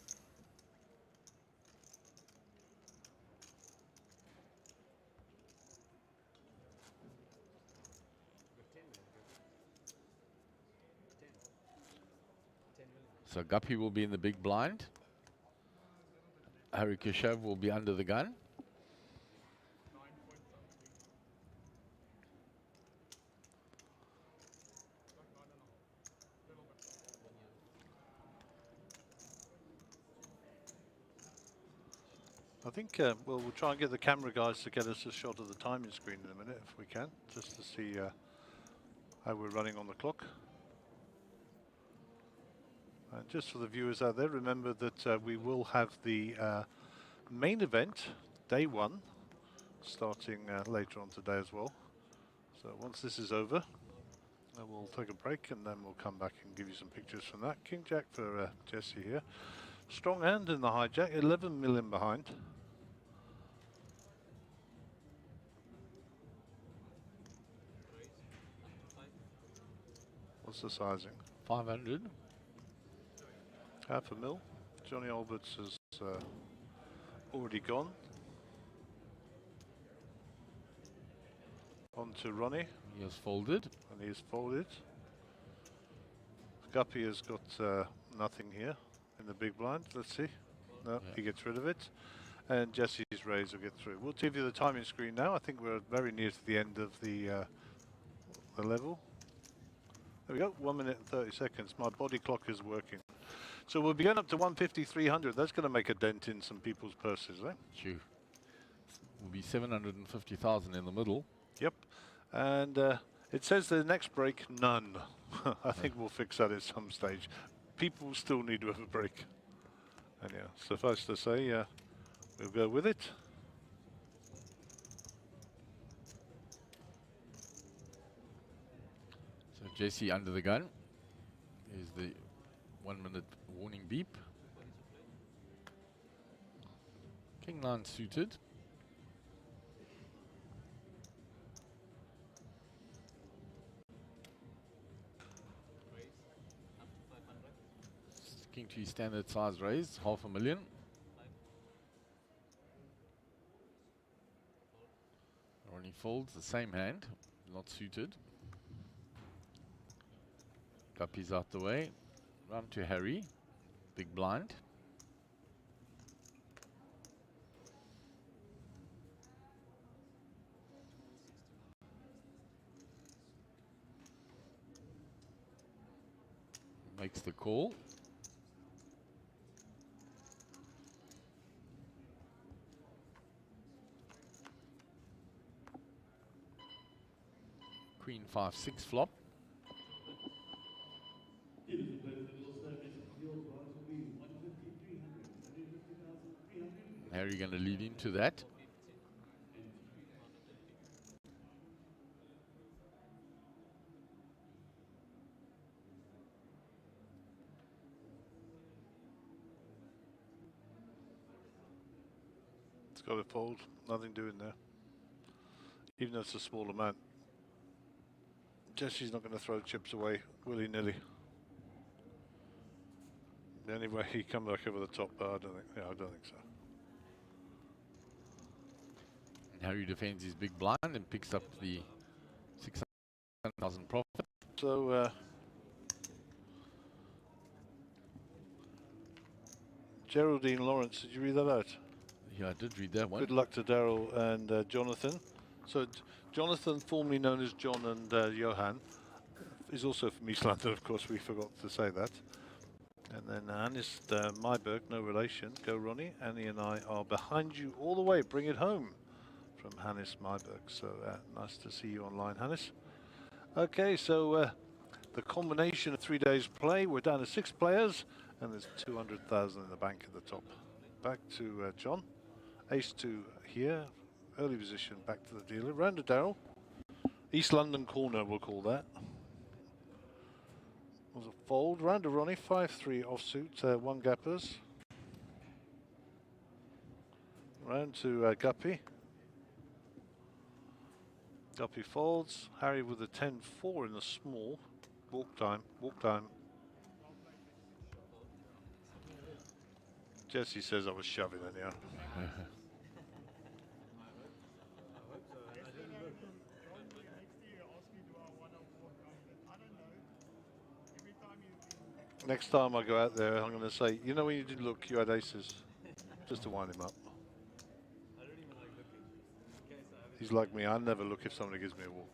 So Guppy will be in the big blind. Harry Keshav will be under the gun. I think we'll try and get the camera guys to get us a shot of the timing screen in a minute, if we can, just to see how we're running on the clock. And just for the viewers out there, remember that we will have the main event, day one, starting later on today as well. So once this is over, we'll take a break and then we'll come back and give you some pictures from that. King Jack for Jesse here. Strong hand in the hijack, 11 million behind. What's the sizing? 500. Half a mil. Johnny Alberts has already gone. On to Ronnie. He has folded. And he has folded. Guppy has got nothing here in the big blind. Let's see. No, yeah. He gets rid of it. And Jesse's raise will get through. We'll give you the timing screen now. I think we're very near to the end of the level. There we go. 1 minute and 30 seconds. My body clock is working. So we'll be going up to 150, 300. That's going to make a dent in some people's purses, eh? Sure. Will be 750,000 in the middle. Yep. And it says the next break, none. I think we'll fix that at some stage. People still need to have a break. And yeah, suffice to say, we'll go with it. So Jesse under the gun is the 1 minute warning beep. King 9 suited. Sticking to his standard size raise, 500,000. Ronnie folds the same hand, not suited. Guppy's out the way. Round to Harry, big blind. Makes the call. Queen 5-6 flop. Harry going to lead into that. It's got to fold. Nothing doing there. Even though it's a small amount. Jesse's not going to throw chips away willy-nilly. Anyway, he come back over the top, but I don't think. Yeah, I don't think so. And Harry defends his big blind and picks up the 600,000 profit. So Geraldine Lawrence, did you read that out? Yeah, I did read that one. Good luck to Daryl and Jonathan. So Jonathan, formerly known as John and Johan, is also from East London, of course, we forgot to say that. And then Hannes Myberg, no relation. Go Ronnie. Annie and I are behind you all the way. Bring it home from Hannes Myberg. So nice to see you online, Hannes. Okay, so the combination of 3 days play, we're down to 6 players, and there's 200,000 in the bank at the top. Back to John. Ace 2 here. Early position, back to the dealer. Round to Daryl. East London corner, we'll call that. Was a fold. Round to Ronnie. 5-3 offsuit, 1 gappers. Round to Guppy. Guppy folds. Harry with a 10-4 in the small. Walk time, walk time. Jesse says I was shoving it, yeah. Next time I go out there, I'm going to say, you know when you did look, you had aces. Just to wind him up. He's like me, I never look if somebody gives me a walk.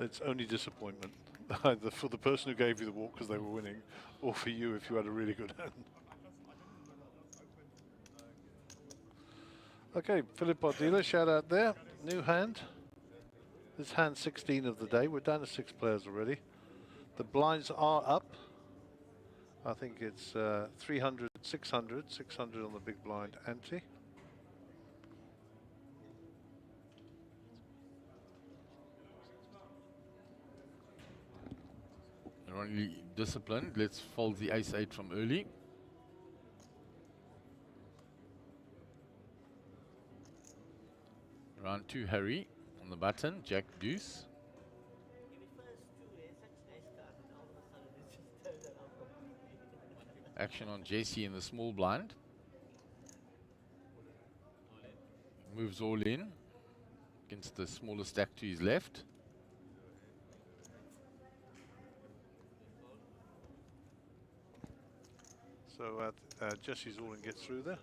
It's only disappointment. Either for the person who gave you the walk because they were winning, or for you if you had a really good hand. Okay, Philip our dealer, shout out there. New hand. This hand 16 of the day. We're down to 6 players already. The blinds are up. I think it's 300, 600, 600 on the big blind ante. Ronnie disciplined. Let's fold the ace-8 from early. Round 2, Harry on the button. Jack deuce. Action on Jesse in the small blind. Moves all in against the smaller stack to his left. So Jesse's all in, gets through there.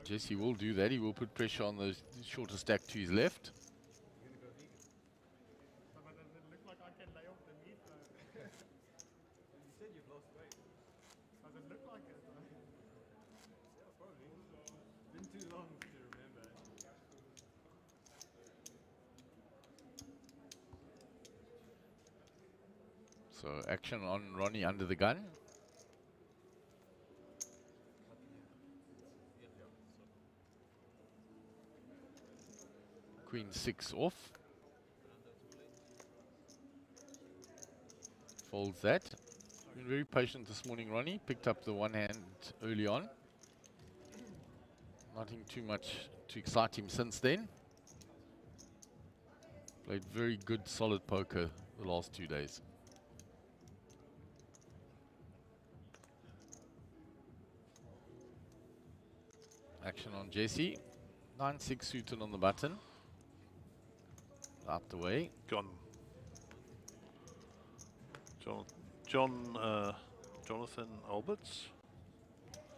Jesse will do that. He will put pressure on the shorter stack to his left. So action on Ronnie under the gun. Queen 6 off. Folds that. Been very patient this morning, Ronnie. Picked up the one hand early on. Nothing too much to excite him since then. Played very good, solid poker the last 2 days. Action on Jesse. 9-6 suited on the button. Out the way. Gone. Jonathan Alberts.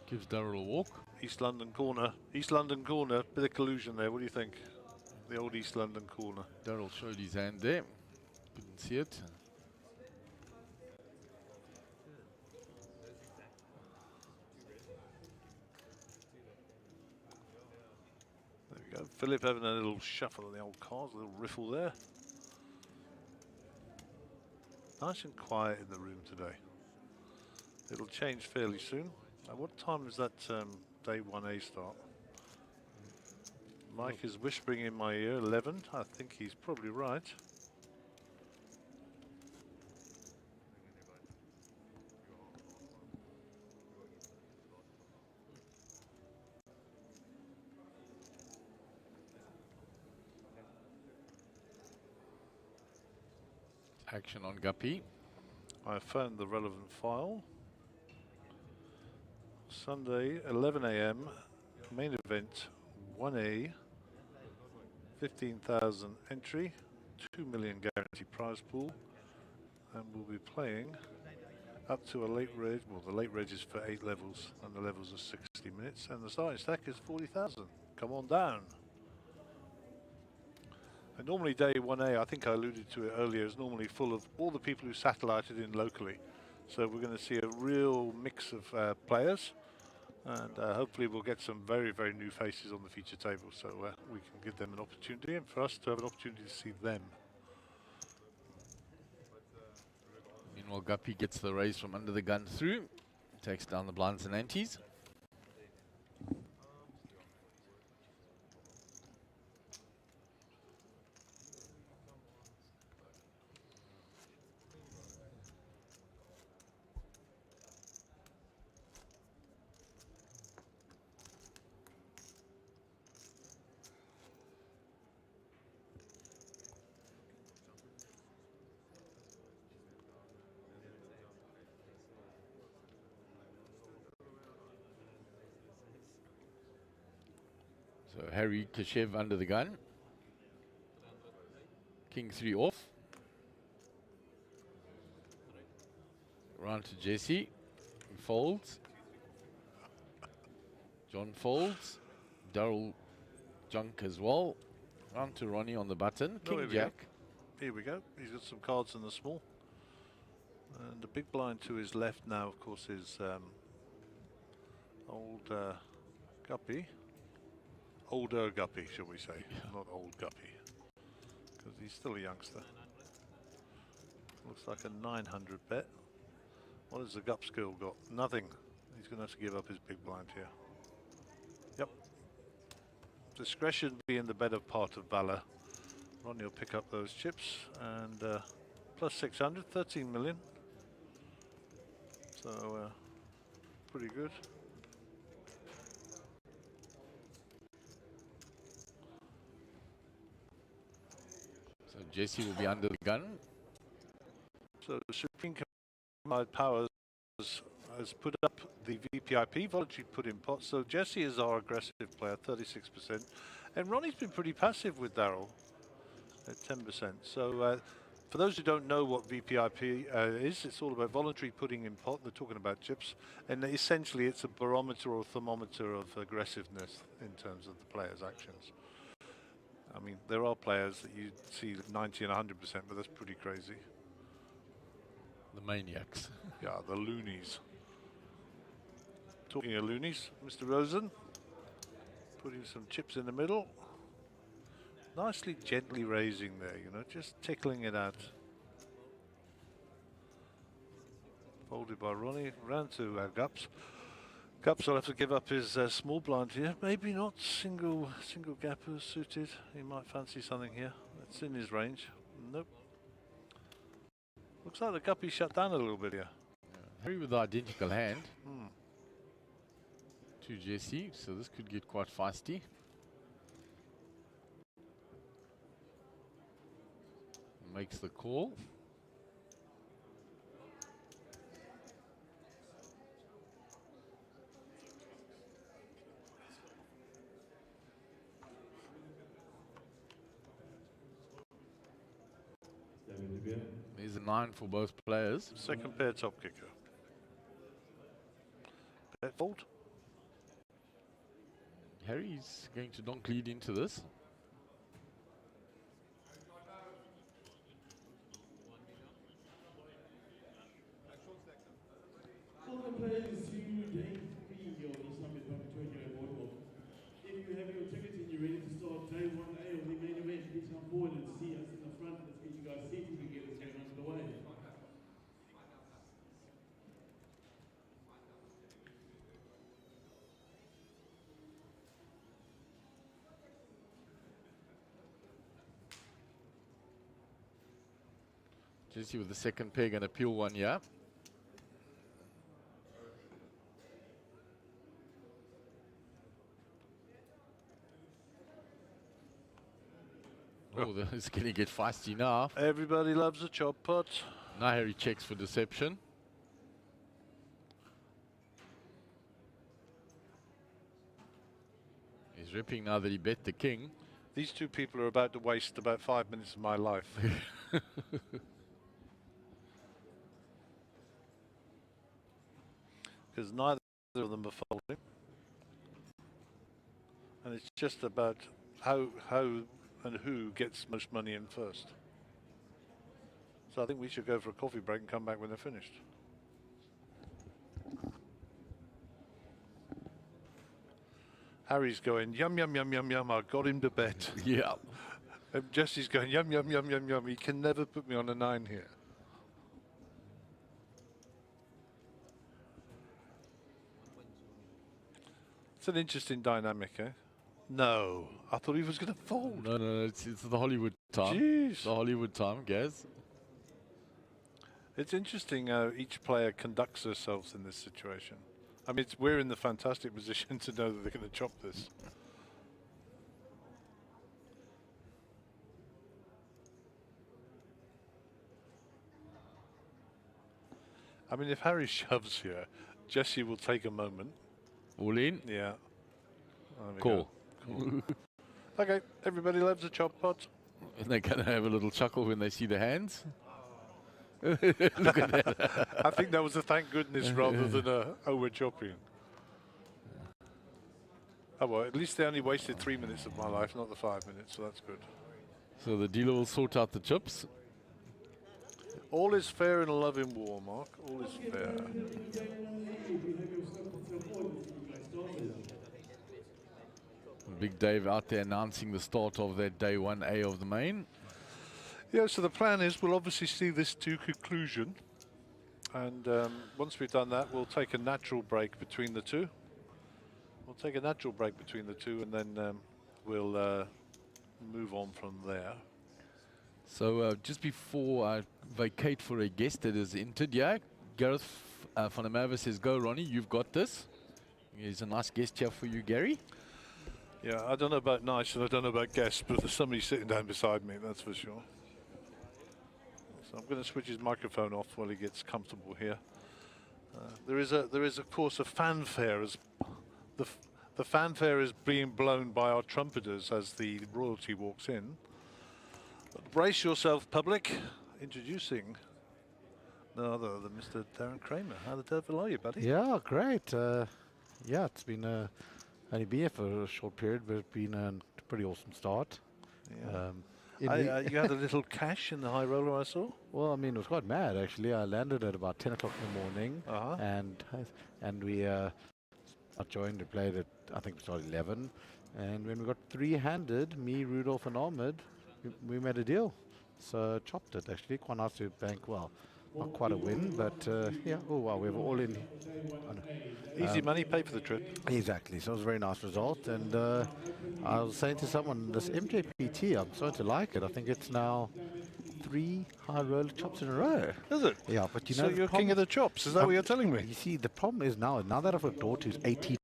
Gives Daryl a walk. East London corner. East London corner. Bit of collusion there. What do you think? The old East London corner. Daryl showed his hand there. Couldn't see it. There we go. Philip having a little shuffle of the old cards, a little riffle there. Nice and quiet in the room today. It'll change fairly soon. At what time does that day 1A start? Mike is whispering in my ear, 11. I think he's probably right. Action on Guppy. I found the relevant file. Sunday, 11 a.m. Main event, 1A, 15,000 entry, 2 million guaranteed prize pool, and we'll be playing up to a late reg. Well, the late reg is for 8 levels, and the levels are 60 minutes, and the starting stack is 40,000. Come on down. And normally day 1A, I think I alluded to it earlier, is normally full of all the people who satellited in locally. So we're going to see a real mix of players, and hopefully we'll get some very, very new faces on the feature table, so we can give them an opportunity, and for us to have an opportunity to see them. Meanwhile, Guppy gets the raise from under the gun through, takes down the blinds and antes. So Harry Kashev under the gun. King 3 off. Round to Jesse. He folds. John folds. Darryl junk as well. Round to Ronnie on the button. Oh, King Jack. Here we go. He's got some cards in the small. And the big blind to his left now, of course, is old Guppy. Older Guppy, shall we say, not old Guppy, because he's still a youngster. Looks like a 900 bet. What has the Gups girl got? Nothing. He's going to have to give up his big blind here. Yep. Discretion being the better part of valor. Ronnie will pick up those chips, and plus 600, 13 million. So pretty good. So Jesse will be under the gun. So Supreme Combined Powers has put up the VPIP, voluntary put in pot. So Jesse is our aggressive player, 36%. And Ronnie's been pretty passive with Darryl at 10%. So for those who don't know what VPIP is, it's all about voluntary putting in pot. They're talking about chips. And essentially it's a barometer or thermometer of aggressiveness in terms of the player's actions. I mean, there are players that you see 90 and 100%, but that's pretty crazy. The maniacs. Yeah, the loonies. Talking of loonies, Mr. Rosen, putting some chips in the middle. Nicely, gently raising there, you know, just tickling it out. Folded by Ronnie, round to Gups. Gups will have to give up his small blind here. Maybe not single gapper suited. He might fancy something here. That's in his range. Nope. Looks like the Guppy shut down a little bit here. Harry with the identical hand to Jesse, so this could get quite feisty. Makes the call. There's a 9 for both players. Second pair top kicker. Bet fold. Harry's going to donk lead into this. Welcome players to day 3 of the Sunbet Poker Tour here at Boardwalk. If you have your ticket and you're ready to start day 1A of the main event, please come forward and see us in the front. Let's get you guys seated and get this game underway. Jesse with the second pair going to peel one, yeah. Oh, it's going to get feisty now. Everybody loves a chop pot. Now Harry checks for deception. He's ripping now that he bet the king. These two people are about to waste about 5 minutes of my life. Because neither of them are folding. And it's just about how and who gets most money in first. So I think we should go for a coffee break and come back when they're finished. Harry's going, yum, yum, yum, yum, yum, I got him to bet. Yeah. And Jesse's going, yum, yum, yum, yum, yum, he can never put me on a 9 here. It's an interesting dynamic, eh? No, I thought he was going to fold. No, it's the Hollywood time. Jeez. The Hollywood time, Gaz. It's interesting how each player conducts themselves in this situation. I mean, we're in the fantastic position to know that they're going to chop this. I mean, if Harry shoves here, Jesse will take a moment. All in? Yeah. Cool. Cool. Okay, everybody loves a chop pot. And they're going to have a little chuckle when they see the hands. Look at that. I think that was a thank goodness rather than a, oh, we're chopping. Oh, well, at least they only wasted 3 minutes of my life, not the 5 minutes, so that's good. So the dealer will sort out the chips. All is fair in love in war, Mark. All is fair. Big Dave out there announcing the start of that day 1A of the main. Yeah, so the plan is we'll obviously see this to conclusion. And once we've done that, we'll take a natural break between the two. We'll take a natural break between the two, and then we'll move on from there. So just before I vacate for a guest that is entered, yeah, Gareth van der Merwe says, go Ronnie, you've got this. Here's a nice guest here for you, Gary. Yeah, I don't know about nice and I don't know about guests, but there's somebody sitting down beside me, that's for sure. So I'm going to switch his microphone off while he gets comfortable here. There is of course a fanfare as the fanfare is being blown by our trumpeters as the royalty walks in. But brace yourself, public. Introducing no other than Mr. Darren Kramer. How the devil are you, buddy? Yeah, great. Yeah, it's been only been here for a short period, but it's been a pretty awesome start. Yeah. You had a little cash in the high roller, I saw. Well, I mean, it was quite mad actually. I landed at about 10 o'clock in the morning, and we I joined. We played at, I think it started 11, and when we got three-handed, me, Rudolph, and Ahmed, we made a deal. So chopped it actually. Quite nice to bank well. Not quite a win, but yeah. Oh wow, we were all in. Easy money, pay for the trip. Exactly. So it was a very nice result. And I was saying to someone, this MJPT, I'm starting to like it. I think it's now 3 high roller chops in a row. Is it? Yeah, but you know, so you're king of the chops. Is that what you're telling me? You see, the problem is now that I've got a daughter who's 18.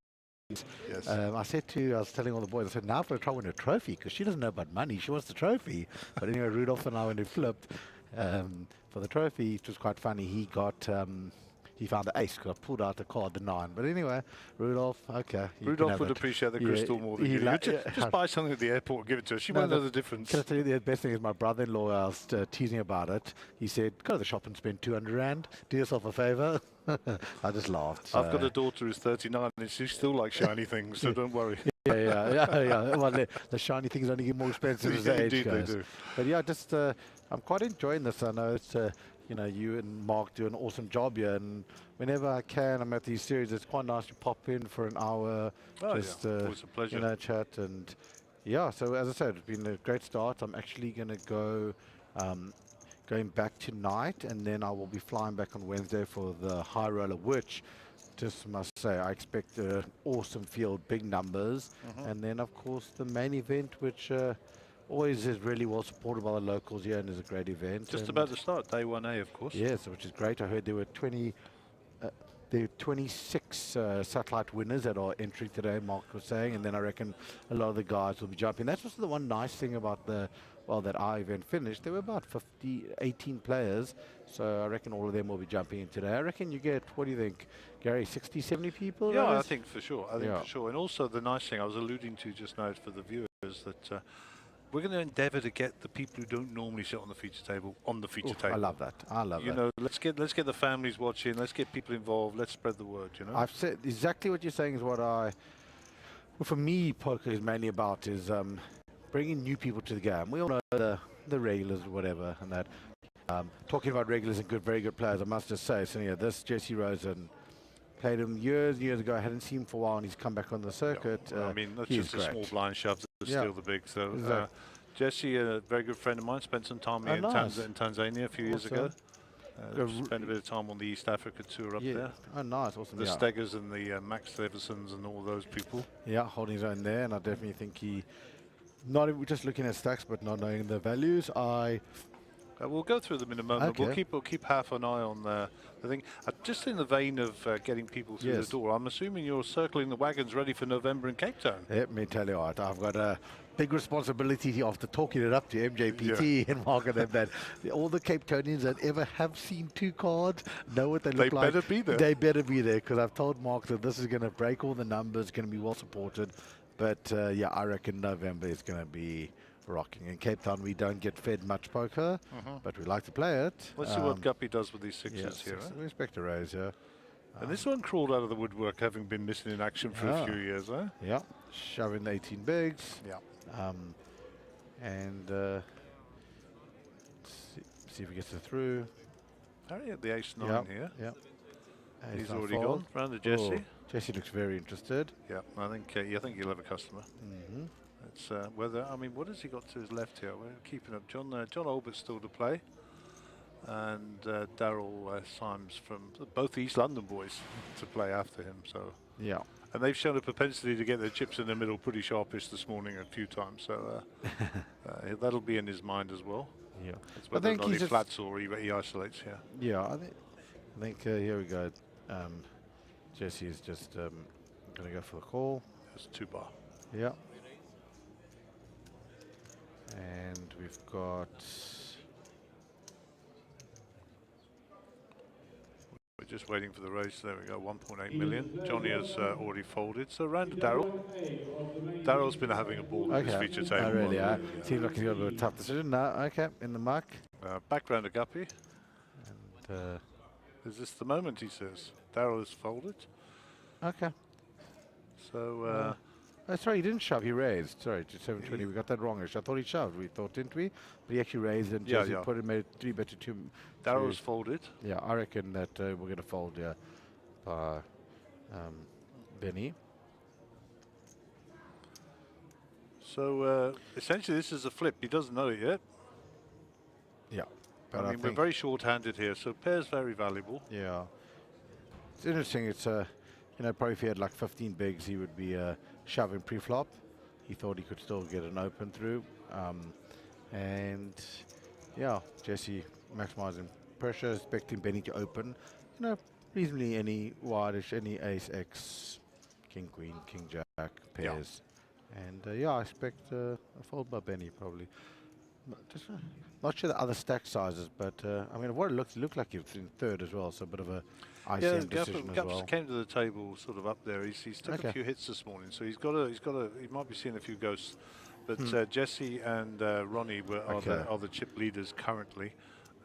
Yes. I was telling all the boys, I said, now for a try win a trophy, because she doesn't know about money. She wants the trophy. But anyway, Rudolph and I, when we flipped for the trophy, it was quite funny. He got, he found the ace because I pulled out the card, the 9. But anyway, Rudolph, okay. Rudolph would appreciate the crystal more than you. Just buy something at the airport and give it to her. She won't know the difference. Can I tell you the best thing is my brother-in-law, I was teasing about it. He said, go to the shop and spend 200 Rand. Do yourself a favor. I just laughed. I've got a daughter who's 39 and she still likes shiny things, so don't worry. Yeah. Well, the shiny things only get more expensive as age Indeed goes. they do. But yeah, just I'm quite enjoying this. I know it's you know, you and Mark do an awesome job here, and whenever I can, I'm at these series. It's quite nice to pop in for an hour, Always a pleasure. you know, chat and yeah. So as I said, it's been a great start. I'm actually going to go. Going back tonight, and then I will be flying back on Wednesday for the high roller, which just must say I expect an awesome field, big numbers, and then of course the main event, which always is really well supported by the locals here and is a great event. Just about to start, day 1A, of course. Yes, which is great. I heard there were 26 satellite winners that are entering today, Mark was saying, and then I reckon a lot of the guys will be jumping. That's also the one nice thing about the well, that our event finished, there were about 18 players. So I reckon all of them will be jumping in today. I reckon you get, what do you think, Gary, 60, 70 people? Yeah, I Rose? think for sure. I think for sure. And also the nice thing I was alluding to just now for the viewers that we're going to endeavour to get the people who don't normally sit on the feature table on the feature table. I love that. I love that. You know, let's get the families watching. Let's get people involved. Let's spread the word. You know. I've said exactly what you're saying is what well, for me, poker is mainly about is bringing new people to the game. We all know the regulars or whatever, and that. Talking about regulars and very good players, I must just say, so yeah, this Jesse Rosen played him years ago. I hadn't seen him for a while, and he's come back on the circuit. I mean, that's he's just a small blind shove that's still the big. So exactly. Jesse, a very good friend of mine, spent some time in Tanzania a few years ago. Spent a bit of time on the East Africa tour up there. Oh, nice, awesome. The Steggers and the Max Leversons and all those people. Yeah, holding his own there, and I definitely think he, not just looking at stacks, but not knowing the values. We'll go through them in a moment. Okay. We'll keep half an eye on the thing. Just in the vein of getting people through the door, I'm assuming you're circling the wagons ready for November in Cape Town. Let me tell you what, I've got a big responsibility after talking it up to MJPT and Mark and them that all the Cape Townians that ever have seen 2 cards know what they look like. They better be there. They better be there, because I've told Mark that this is going to break all the numbers, going to be well supported. But yeah, I reckon November is going to be rocking. In Cape Town, we don't get fed much poker, but we like to play it. Let's see what Guppy does with these sixes here. We expect a raise, yeah. And this one crawled out of the woodwork, having been missing in action for a few years, eh? Yeah, shoving 18 bigs. Yeah. And see if he gets it through. Harry at the ace-9 here. Yeah. He's already gone. Round to Jesse. Jesse looks very interested. Yeah, I think he'll have a customer. It's whether, I mean, what has he got to his left here? We're keeping up. John Albert's still to play, and Daryl Symes from both East London boys to play after him. So yeah, and they've shown a propensity to get their chips in the middle pretty sharpish this morning a few times. So that'll be in his mind as well. Yeah, it's whether or not he flats or he isolates here. Yeah, I think here we go. Jesse is just going to go for the call. It's 2-bar. Yeah. And we've got... We're just waiting for the race. There we go, 1.8 million. Johnny has already folded. So round to Daryl. Daryl's been having a ball at this feature table. Oh, really? Seems like he's got a bit of a tough decision. No, okay, in the muck. Back round to Guppy. And, is this the moment, he says? Daryl has folded. Okay. So... oh, sorry, he didn't shove, he raised. Sorry, to 720, we got that wrongish. I thought he shoved, we thought, didn't we? But he actually raised and Jesse put it, made it 3-bet to 2. Darrow's folded. Yeah, I reckon that we're going to fold, by Benny. So, essentially, this is a flip. He doesn't know it yet. Yeah. But I mean, we're very short-handed here, so pair's very valuable. Yeah. It's interesting, it's you know, probably if he had like 15 bigs, he would be shoving pre-flop. He thought he could still get an open through. And yeah, Jesse maximizing pressure, expecting Benny to open. You know, reasonably any wide-ish, any ace, X, king, queen, king, jack, pairs. And yeah, I expect a fold by Benny probably. Just, not sure the other stack sizes, but I mean, what it looked like he was in third as well, so a bit of a ICM decision as well. Came to the table sort of up there. He's took a few hits this morning, so he might be seeing a few ghosts. But Jesse and Ronnie are the chip leaders currently,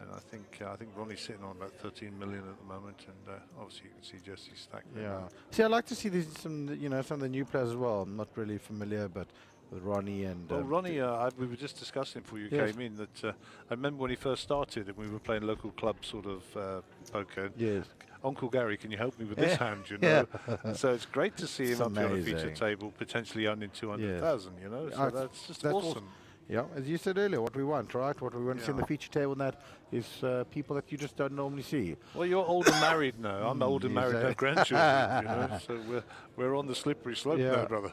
and I think Ronnie's sitting on about 13 million at the moment, and obviously you can see Jesse stacked. Yeah. See, I'd like to see some of the new players as well. I'm not really familiar, but with Ronnie and... Well, Ronnie, we were just discussing before you came in that I remember when he first started and we were playing local club sort of poker. Yes. Uncle Gary, can you help me with this hand, you know? So it's great to see him up here on a feature table, potentially earning 200,000, you know? So that's just awesome. Yeah, as you said earlier, what we want, right? What we want to see on the feature table and that is people that you just don't normally see. Well, you're old and married now. I'm old and married, have grandchildren, you know? So we're on the slippery slope now, brother.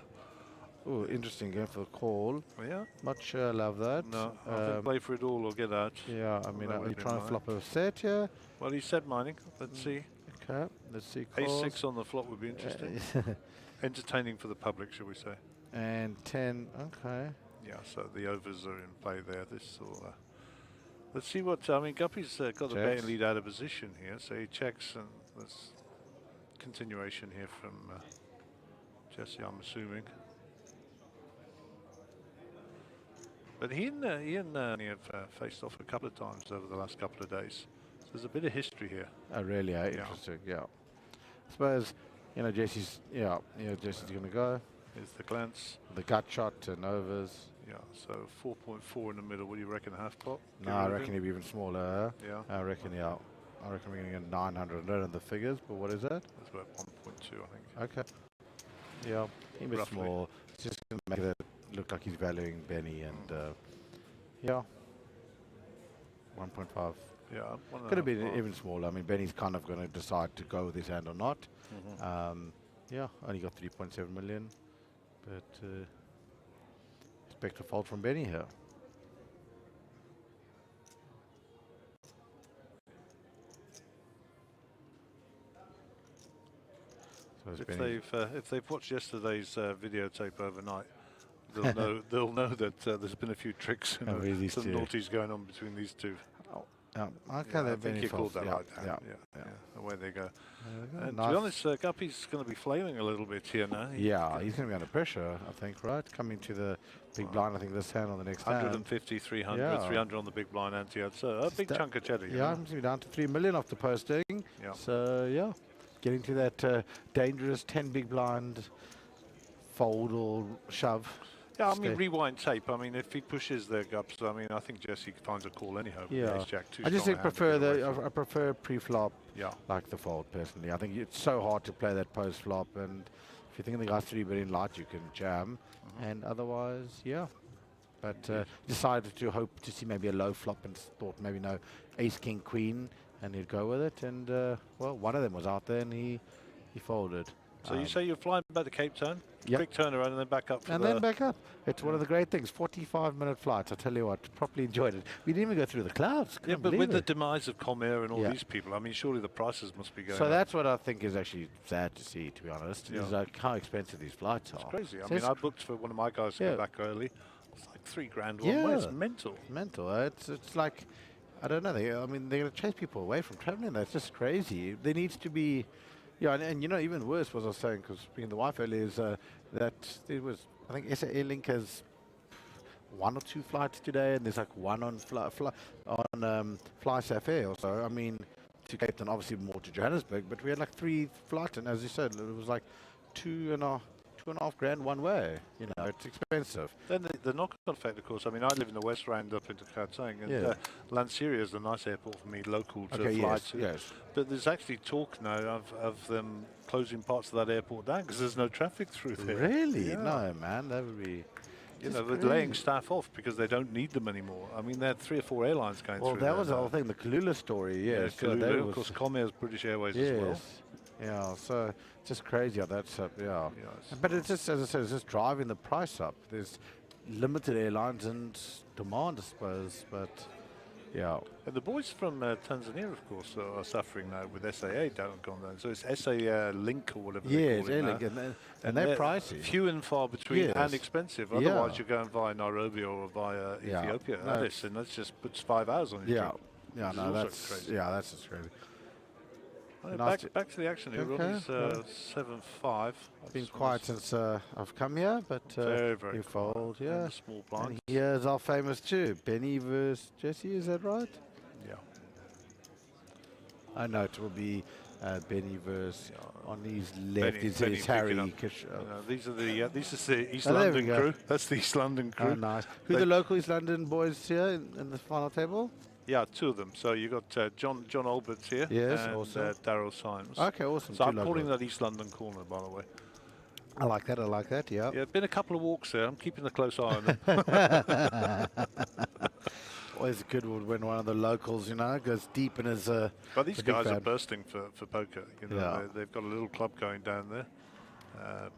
Oh, interesting game for the call. Yeah. Not sure I love that. No, I think play for it all or get out. Yeah, I mean, are you trying to flop a set here? Well, he said mining. Let's see. Okay, let's see. Calls. Ace-6 on the flop would be interesting. Entertaining for the public, shall we say. And 10, okay. Yeah, so the overs are in play there. This will. Let's see what. I mean, Guppy's got the betting lead out of position here, so he checks, and there's continuation here from Jesse, I'm assuming. But he and have faced off a couple of times over the last couple of days. So there's a bit of history here. Oh, really? Interesting. Yeah. I suppose, Jesse's. Jesse's going to go. Here's the glance. The gut shot and overs. Yeah. So 4.4 in the middle. What do you reckon, half pot? No, I reckon he'll be even smaller. Yeah. I reckon we're going to get 900 in the figures. But what is that? That's about 1.2, I think. Okay. Yeah. He was Roughly. small. It's just going to make it look like he's valuing Benny and. Yeah. 1.5. Yeah. Could have been even smaller. I mean, Benny's kind of going to decide to go with his hand or not. Yeah, only got 3.7 million. But expect a fold from Benny here. So if they've watched yesterday's videotape overnight, they'll know that there's been a few tricks and some naughties going on between these two. Okay, I think you called that right down. Yeah. Away they go. And nice. to be honest, Guppy's going to be flailing a little bit here now. He's going to be under pressure, I think, right? Coming to the big blind, I think this hand on the next 150, hand. 300, 300 on the big blind anti-ad. So a big chunk of cheddar. Yeah, I'm down to 3 million after posting. Yeah. So, yeah, getting to that dangerous 10 big blind fold or shove. Yeah, I mean, rewind tape. I mean, if he pushes their gups, I mean, I think Jesse finds a call anyhow. Yeah, Jack, I just think I prefer pre-flop, yeah, like the fold personally. I think it's so hard to play that post-flop, and if you think the guy's 3 billion light, you can jam, and otherwise, yeah. But decided to hope to see maybe a low flop and thought maybe no ace, king, queen, and he'd go with it. And well, one of them was out there, and he folded. So you say you're flying back to Cape Town? Yep. Quick turnaround and then back up. Then back up. It's one of the great things. 45-minute flights. I tell you what, properly enjoyed it. We didn't even go through the clouds. Yeah, but with the demise of Comair and all these people, I mean, surely the prices must be going So up. that's what I think is actually sad to see, to be honest, is like how expensive these flights are. It's crazy. I mean, I booked for one of my guys to go back early. It's like $3,000 one way. It's mental. It's mental. It's like, I don't know. They're going to chase people away from traveling. That's just crazy. There needs to be... Yeah, and even worse was I was saying, because being the wife earlier, is that there was, I think SA Airlink has 1 or 2 flights today, and there's like 1 on Fly Safair or so. I mean, to Cape Town, obviously more to Johannesburg, but we had like 3 flights, and as you said, it was like $2.5 one way. It's expensive. Then the knock-on effect, of course. I mean, I live in the West Rand up into Gauteng, and Lanseria is a nice airport for me, local to fly to. Yes. But there's actually talk now of them closing parts of that airport down because there's no traffic through there. Really? Yeah. No, man, that would be. They're laying staff off because they don't need them anymore. I mean, they had 3 or 4 airlines going through. Well, that was the whole thing, the Kalula story, yes. Yeah, Kalula, of course, Comair's British Airways as well. Yeah, so it's just crazy how that's up, but it's just, as I said, it's just driving the price up. There's limited airlines and demand, I suppose, but yeah. And the boys from Tanzania, of course, are suffering now with SAA gone down. So it's SA Link or whatever they call it Link, and they're pricey. Few and far between and expensive. Otherwise, you're going via Nairobi or via Ethiopia. Addis, and that just puts 5 hours on your trip. Yeah, no, that's crazy. Yeah, that's just crazy. Back to the action here. Robbie's 7-5. It's been quiet since I've come here, but very fold, and small blind. And here's our famous two, Benny versus Jesse. Is that right? Yeah. I know it will be Benny versus on his left. It's Harry. These are the this is the East London crew. That's the East London crew. Oh, nice. Who are the local East London boys here in the final table? Yeah, 2 of them. So you got John Albert's here, and awesome. Daryl Symes. Okay, awesome. So I'm calling that East London corner, by the way. I like that. Yeah. Yeah, been a couple of walks there. I'm keeping a close eye on them. Always good when one of the locals, goes deep in his. But these guys are bursting for poker. They've got a little club going down there,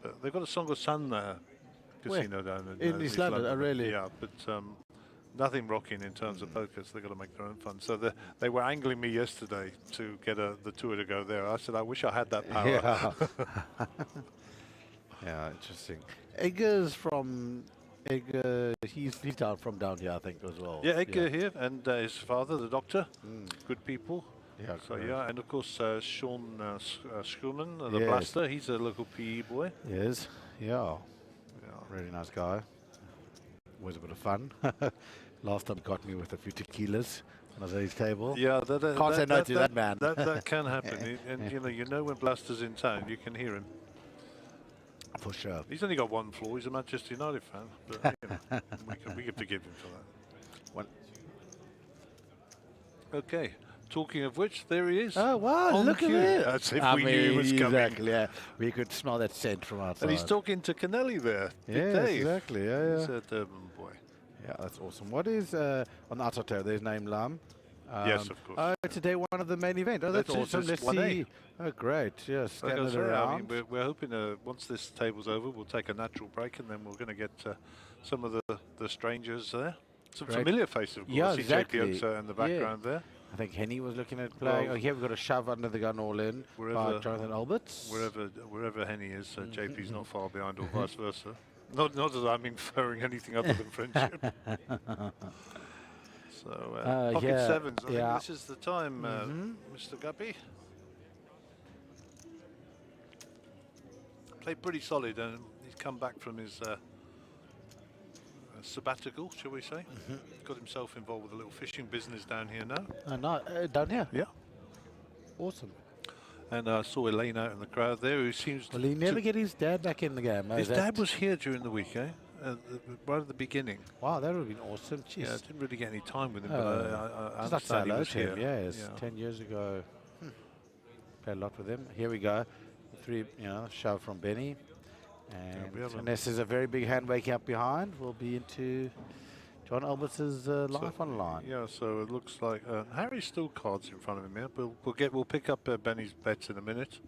but they've got a Songo Sun casino down in East London. Oh, really? Yeah, but. Nothing rocking in terms of poker, so they've got to make their own fun. So they were angling me yesterday to get the tour to go there. I said, I wish I had that power. Yeah, yeah, interesting. Eggers from Edgar, he's down from down here, I think, as well. Yeah, Edgar here, and his father, the doctor, good people. Yeah, so correct. yeah, and of course Sean Schumann, the Yes. blaster, he's a local PE boy. Yes, yeah. Really nice guy. Always a bit of fun. Last time he got me with a few tequilas when I was at his table. Yeah, Can't say no to that, man. That can happen, and you know when Blaster's in town, you can hear him. For sure. He's only got one flaw. He's a Manchester United fan, but we can forgive him for that. Okay. Talking of which, there he is. Oh, wow, on look cue. at it. As if we knew he was coming. Exactly, yeah. We could smell that scent from outside. And he's talking to Kennelly there. Big Yes, Dave. exactly, yeah. He's a Durban boy. Yeah, that's awesome. What is on the outside tail? There's name Lam. Yes, of course. Oh, today one of the main event. Oh, that's That's it, awesome. it's Let's 1A. see. Oh, great. Yes, Like scan I it say, around. I mean, we're hoping once this table's over, we'll take a natural break, and then we're going to get some of the strangers there. Some Great. familiar faces, of course. Yeah, See exactly. JP Oakes in the background there. I think Henny was looking at playing. Well, oh, here we've got a shove under the gun all in by Jonathan Alberts. Wherever Henny is, JP's not far behind, or vice versa. Not that I'm inferring anything other than friendship. So, pocket yeah, sevens. I yeah. think this is the time, Mr. Guppy. Played pretty solid, and he's come back from his sabbatical, shall we say. Got himself involved with a little fishing business down here now. No, down here? Yeah. Awesome. And I saw Elaine out in the crowd there, who seems Will he never get his dad back in the game? His dad was here during the week, right at the beginning. Wow, that would have been awesome. Jeez. Yeah, I didn't really get any time with him, but I Just like to say understand he hello was to him, here. yes. 10 years ago. Played a lot with him. Here we go. Shove from Benny. And unless there's a very big hand waking up behind, we'll be into John Alberts' life on the line. Yeah, so it looks like Harry's still cards in front of him here, but we'll pick up Benny's bets in a minute.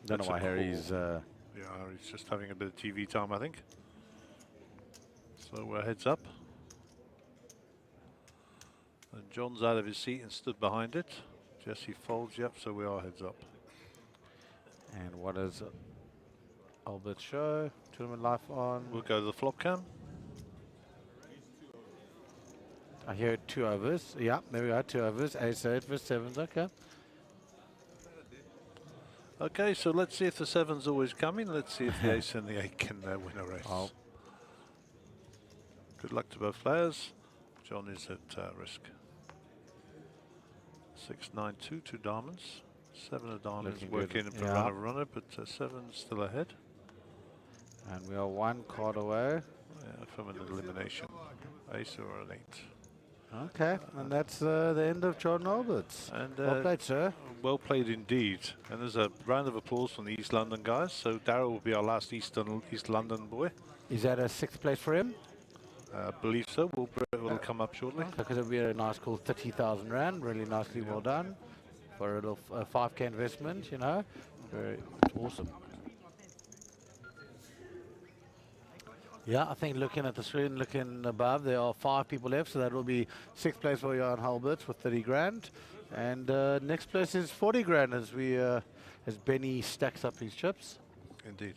Don't know why Harry's... yeah, Harry's just having a bit of TV time, I think. So heads up. And John's out of his seat and stood behind it. Jesse folds, yep, so we are heads up. And what does Albert show? Tournament life on. We'll go to the flop cam. I hear 2 overs. Yeah, there we go, 2 overs. Ace 8 for 7s, okay. Okay, so let's see if the 7's always coming. Let's see if the ace and the 8 can win a race. Oh. Good luck to both players. John is at risk. 6, 9, 2, 2 diamonds. 7 of diamonds Looking working good. for runner, but 7 still ahead. And we are 1 card away. Yeah, from an elimination. Ace or an 8. Okay, and that's the end of John Alberts. And well played, sir. Well played indeed. And there's a round of applause from the East London guys. So Darryl will be our last East London boy. Is that a 6th place for him? I believe so. It'll come up shortly. Because it'll be a nice, cool 30,000 rand. Really nicely well done for a little 5K investment. Very awesome. Yeah, I think looking at the screen, looking above, there are 5 people left, so that will be 6th place for Johan Halberts with 30 grand, and next place is 40 grand as as Benny stacks up his chips. Indeed.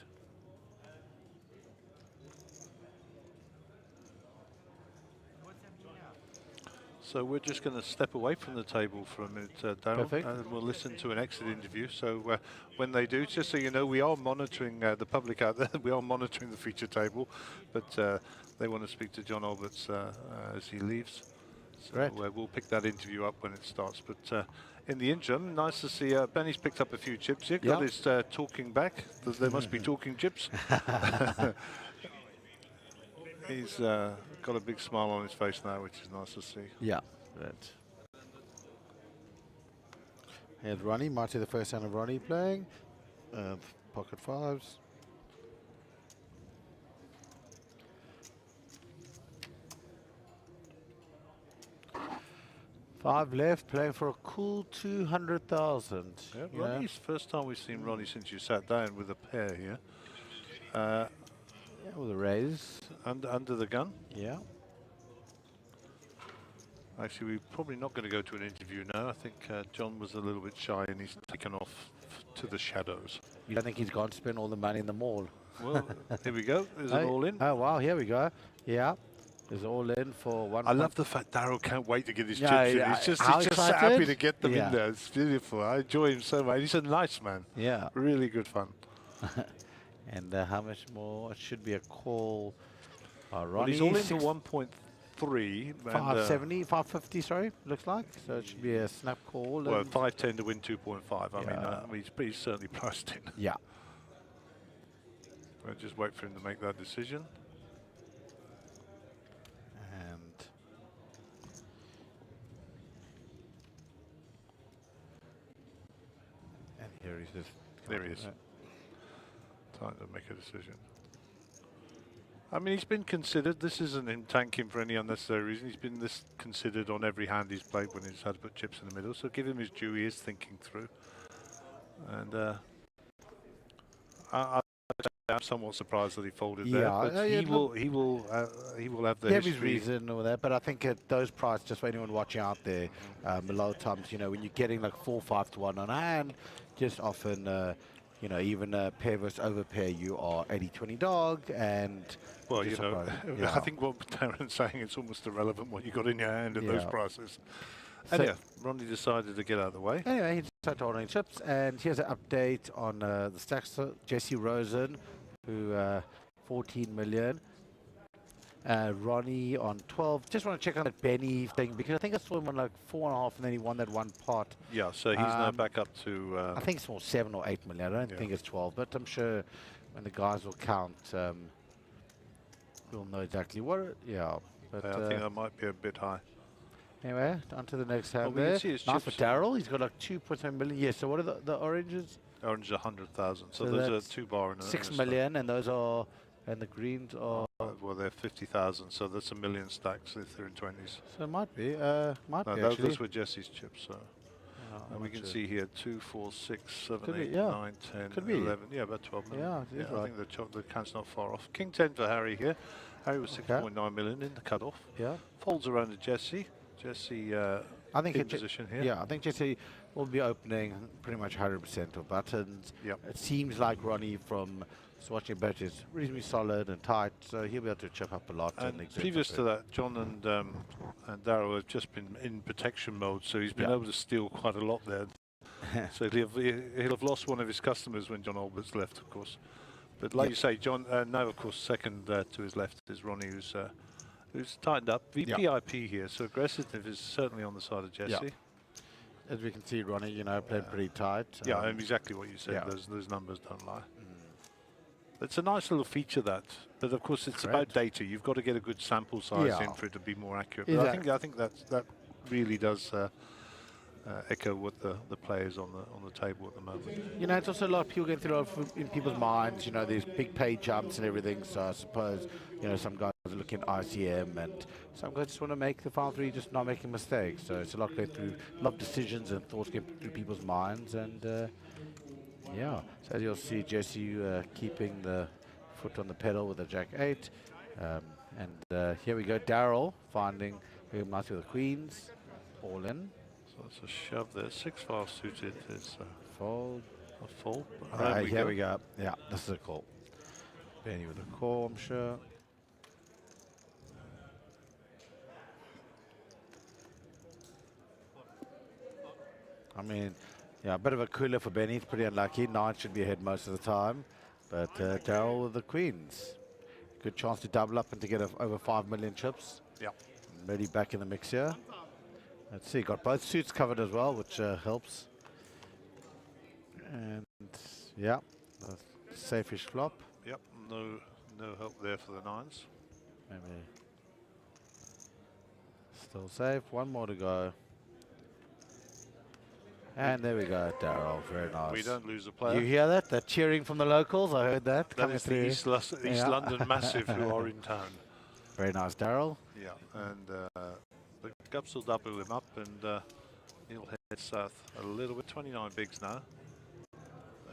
So we're just going to step away from the table for a minute, Darryl, and we'll listen to an exit interview. So when they do, just so you know, we are monitoring the public out there. We are monitoring the feature table, but they want to speak to John Alberts as he leaves. So we'll pick that interview up when it starts. But in the interim, nice to see Benny's picked up a few chips here. Got his talking back. There must be talking chips. He's got a big smile on his face now, which is nice to see. Yeah, great. Here's Ronnie, might see the first hand of Ronnie playing. Pocket 5s. Five left, playing for a cool 200,000. Yeah, Ronnie's first time we've seen Ronnie since you sat down with a pair here. Yeah, with a raise. Under the gun? Yeah. Actually, we're probably not going to go to an interview now. I think John was a little bit shy and he's taken off to the shadows. You don't think he's gone to spend all the money in the mall? Well, here we go. There's an all in. Oh, wow, here we go. Yeah. There's all in for one. I love the fact Darryl can't wait to get his Yeah, chips in. yeah, He's just how so excited? happy to get them Yeah. in there. It's beautiful. I enjoy him so much. He's a nice man. Yeah. Really good fun. And how much more? It should be a call. Well, Ronnie, he's all into 1.3. 570, 550, sorry, looks like. So it should be a snap call. Well, and 510 to win 2.5. I Yeah. mean, he's certainly priced in. Yeah. We'll just wait for him to make that decision. And here he is. There he is. Time to make a decision. I mean, he's been considered. This isn't him tanking for any unnecessary reason. He's been this considered on every hand he's played when he's had to put chips in the middle. So give him his due. He is thinking through. And I'm somewhat surprised that he folded there. But he will have the He have his history. reason or that, but I think at those prices, just for anyone watching out there, a lot of times, you know, when you're getting like 4-5 to 1 on hand, just often, you know, even a pair versus over pair, you are 80-20 dog, and Well, you know, yeah. I think what Darren's saying, it's almost irrelevant what you got in your hand at those Yeah. prices. So- And yeah, Ronnie decided to get out of the way. Anyway, he decided to hold on chips, and here's an update on the stacks. Jesse Rosen, who 14 million. Ronnie on 12. Just want to check on that Benny thing, because I think I saw him on like 4.5, and then he won that one pot. Yeah, so he's now back up to... I think it's more 7 or 8 million. I don't think it's 12, but I'm sure when the guys will count, we'll know exactly what. But I think that might be a bit high. anyway, on to the next hand we can there. see his Nice for chips. Darryl. He's got like 2.7 million. Yeah, so what are the oranges? Orange is 100,000. So, So those that's are 2 bar and 6 a million, and those are, and the greens are. well, they're 50,000, so that's 1 million stacks if they're in 20s. So it might be, No, actually. those were Jesse's chips. So. And we can see here 2, 4, 6, 7, Could be, 8, yeah. 9, 10, Could be. 11. Yeah, about 12 million. Yeah, it is I right. think the count's not far off. King 10 for Harry here. Harry was 6.9 million in the cutoff. Yeah. Folds around to Jesse. Jesse I think in it- position here. Yeah, I think Jesse will be opening pretty much 100% of buttons. Yep. It seems like Ronnie from watching bet is reasonably solid and tight, so he'll be able to chip up a lot. And exert previous to effort. that, John and Darryl have just been in protection mode, so he's been Yeah. able to steal quite a lot there. So he'll have lost one of his customers when John Albert's left, of course. But like you say, John, now of course second to his left is Ronnie, who's tightened up. VPIP here, so aggressiveness is certainly on the side of Jesse. Yeah. As we can see, Ronnie, you know, played pretty tight. Yeah, exactly what you said. yeah. Those numbers don't lie. It's a nice little feature that, but of course it's about data. You've got to get a good sample size Yeah. in for it to be more accurate. But I think that really does echo what the players on the table at the moment. You know, it's also a lot of people going through in people's minds, you know, these big pay jumps and everything. So I suppose, you know, some guys are looking at ICM and some guys just want to make the final three, just not making mistakes. So it's a lot going through, a lot of decisions and thoughts going through people's minds. And yeah, so as you'll see, Jesse keeping the foot on the pedal with the Jack 8. And here we go, Darryl finding very nice with the queens, all in. So it's a shove there. 6-5 suited is fold. A fold. Here we go. Yeah, this is a call. Benny with a call, I'm sure. I mean, yeah, a bit of a cooler for Benny. It's pretty unlucky. 9 should be ahead most of the time. But Darryl with the queens. Good chance to double up and to get over 5 million chips. Yeah. Really back in the mix here. Let's see, got both suits covered as well, which helps. And yeah, a safe-ish flop. Yep, no help there for the 9s. Maybe still safe. One more to go. And there we go, Darryl. Very nice. We don't lose a player. You hear that? That cheering from the locals. I heard that. That coming is the through. East London Massive who are in town. Very nice, Darryl. Yeah, and the Gups will double him up, and he'll head south a little bit. 29 bigs now.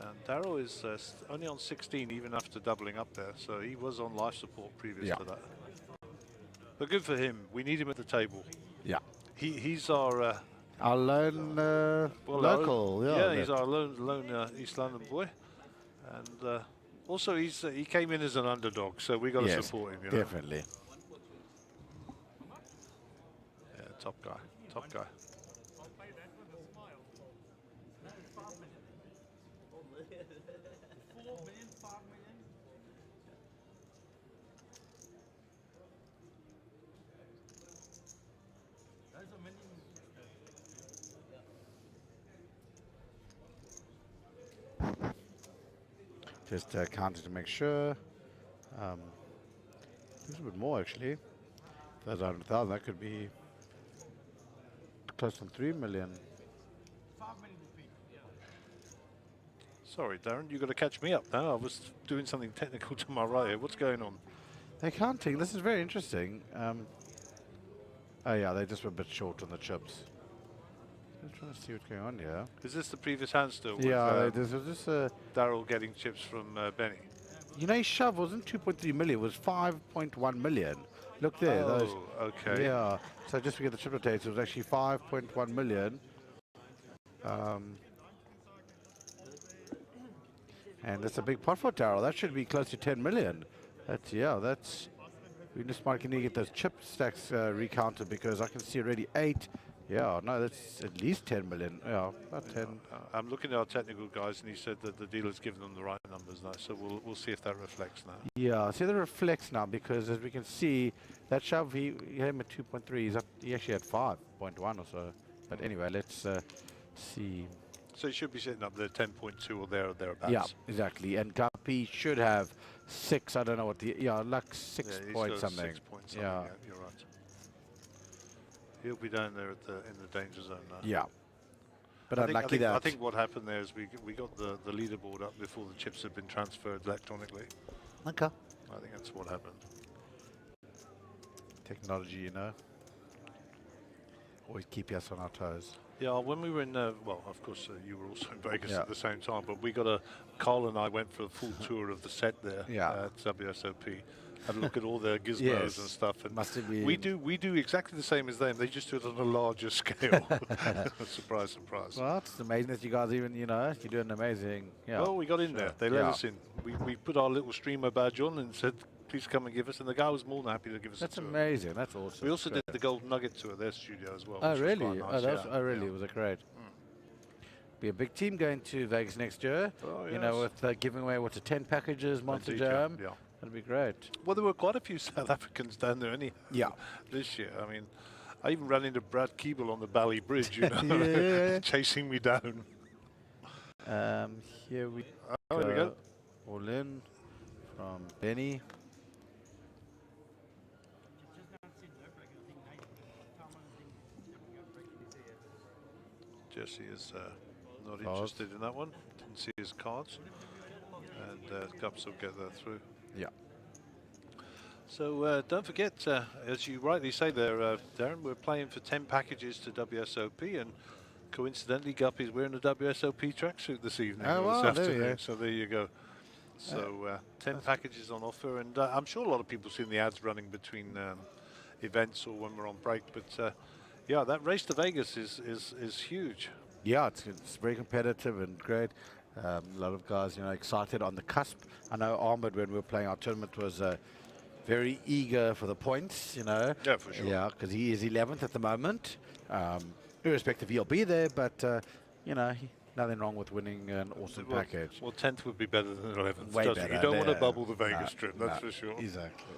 And Darryl is only on 16 even after doubling up there, so he was on life support previous to that. But good for him. We need him at the table. Yeah. He's our lone local. Yeah, he's our lone East London boy. And Also, he came in as an underdog, so we got to support him. You know? Definitely. Yeah, top guy. Top guy. Just counting to make sure. A little bit more actually. That's 100,000. That could be close to 3 million. Sorry, Darren, you've got to catch me up now. I was doing something technical to my right here. What's going on? They're counting. This is very interesting. Oh yeah, they just were a bit short on the chips. I'm trying to see what's going on here. Is this the previous hand still? Yeah, with, this was just Daryl getting chips from Benny. You know, his shove wasn't 2.3 million, it was 5.1 million. Look there. Oh, those, okay. Yeah. So just to get the chip rotates, it was actually 5.1 million. And that's a big pot for Daryl. That should be close to 10 million. That's. We just might need to get those chip stacks recounted because I can see already 8. Yeah, no, that's at least 10 million. Yeah, about 10. I'm looking at our technical guys, and he said that the dealer's given them the right numbers now. So we'll see if that reflects now. Yeah, see that reflects now because as we can see, that shove he had him at 2.3. He's up. He actually had 5.1 or so. But anyway, let's see. So he should be sitting up there 10.2 or thereabouts. Yeah, exactly. And Guppy should have 6. I don't know what the like 6 point something. 6 point something. Yeah, you're right. He'll be down there in the danger zone now. Yeah. But I I think what happened there is we got the leaderboard up before the chips had been transferred electronically. Okay. I think that's what happened. Technology, you know. Always keep us on our toes. Yeah, when we were in, well, of course, you were also in Vegas Yeah. at the same time, but we got Carl and I went for a full tour of the set there at WSOP. Had a look at all the gizmos and stuff. And Must have been. we do exactly the same as them. They just do it on a larger scale. Surprise, surprise. Well, it's amazing that you guys even, you know, you're doing amazing. Yeah. Well, we got in there. They let us in. We put our little streamer badge on and said, please come and give us. And the guy was more than happy to give us That's a tour. amazing. That's awesome. We also did the Golden Nugget tour, their studio as well. Oh, which was really? quite nice. Really? Was it great? Be a big team going to Vegas next year. Oh, you know, with giving away 10 packages, Monster Indeed, Jam. yeah. That'd be great. Well, there were quite a few South Africans down there this year. I mean, I even ran into Brad Keeble on the Bally Bridge, you know, chasing me down. Here we go. There we go. All in from Benny. Jesse is not interested in that one. Didn't see his cards. And Gups will get that through. Yeah. So don't forget, as you rightly say there, Darren, we're playing for 10 packages to WSOP, and coincidentally, Guppy's wearing a WSOP tracksuit this evening. Oh, wow, this there afternoon. you go. So there you go. So 10 packages on offer, and I'm sure a lot of people seen the ads running between events or when we're on break. But yeah, that race to Vegas is huge. Yeah, it's very competitive and great. A lot of guys, you know, excited on the cusp. I know Ahmed, when we were playing our tournament, was very eager for the points, you know. Yeah, for sure. Yeah, because he is 11th at the moment. Irrespective, he'll be there, but, you know, nothing wrong with winning an awesome package. Well, 10th would be better than 11th. Way doesn't it? better. You don't want to Yeah. bubble the Vegas trip, that's for sure. Exactly.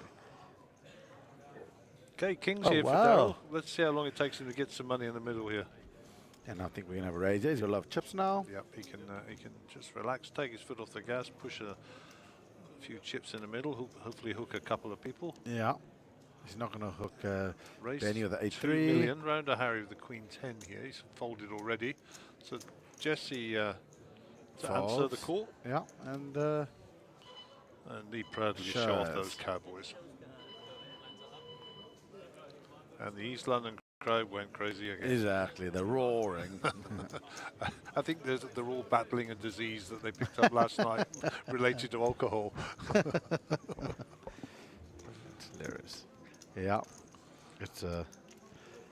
Okay, King's Oh, here for wow. Daryl. Let's see how long it takes him to get some money in the middle here. And I think we're going to have a raise there. He's got a lot of chips now. Yep, he can just relax, take his foot off the gas, push a few chips in the middle, hopefully hook a couple of people. Yeah. He's not going to hook Race Benny with the 2 8-3. million, round to Harry with the Queen 10 here. He's folded already. So Jesse to answer the call. Yeah, and he proudly show off those Cowboys. And the East London crowd went crazy again. Exactly, the roaring. I think they're all battling a disease that they picked up last night related to alcohol. It's hilarious. Yeah, it's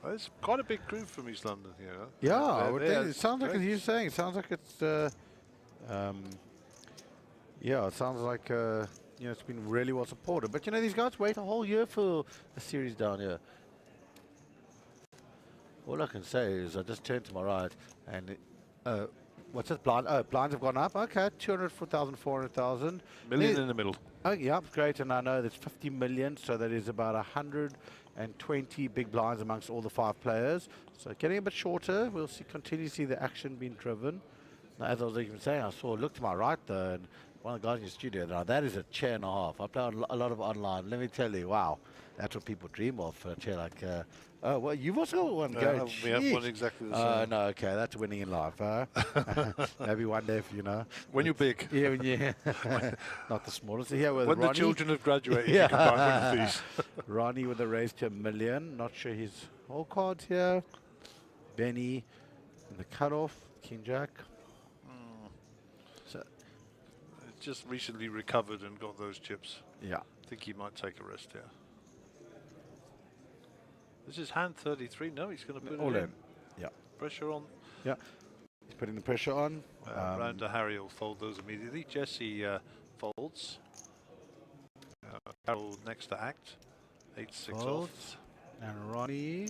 It's quite a big crew from East London here. Huh? yeah. I would think it sounds like he's saying. It sounds like it's Yeah, it sounds like it's been really well supported. But these guys wait a whole year for a series down here. All I can say is I just turned to my right and what's it? Blind? Oh, blinds have gone up. Okay, 200,000, 400,000. Million in the middle. Oh, yeah, great. And I know there's 50 million, so that is about 120 big blinds amongst all the 5 players. So getting a bit shorter. We'll continue to see the action being driven. Now, as I was even saying, look to my right though, and one of the guys in the studio, now that is a chair and a half. I've played a lot of online. Let me tell you, wow, that's what people dream of for a chair like. Oh, well, you've also got one going. We have one exactly the same. No, okay, that's winning in life. Maybe one day, when you're big. Yeah, not the smallest. Here with when Ronnie. The children have graduated, you can buy one of these. Ronnie with a raise to $1 million. Not sure his whole cards here. Benny in the cutoff. King Jack. So just recently recovered and got those chips. Yeah. I think he might take a rest here. This is hand 33. No, he's going to put all it in. Yeah. Pressure on. Yeah. He's putting the pressure on. Round to Harry will fold those immediately. Jesse folds. Carol next to act. 8-6 off. And Ronnie.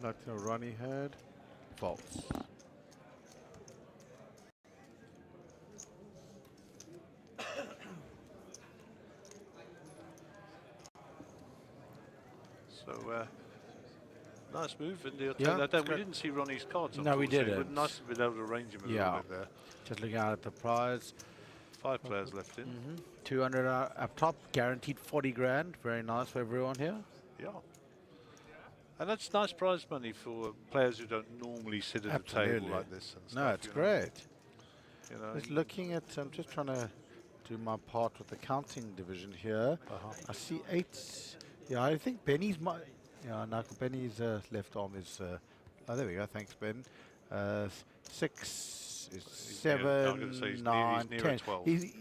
Like Ronnie had. Folds. So, nice move, and we didn't see Ronnie's cards. No, we didn't. But nice to be able to arrange him a little bit there. Just looking out at the prize. 5 players left in. 200 up top, guaranteed 40 grand. Very nice for everyone here. Yeah. And that's nice prize money for players who don't normally sit at a table like this. And stuff, no, it's great. Just looking at, I'm just trying to do my part with the counting division here. I see 8. Yeah, I think Benny's Benny's left arm is. Oh, there we go. Thanks, Ben. 6 is 7, 9, 10. He's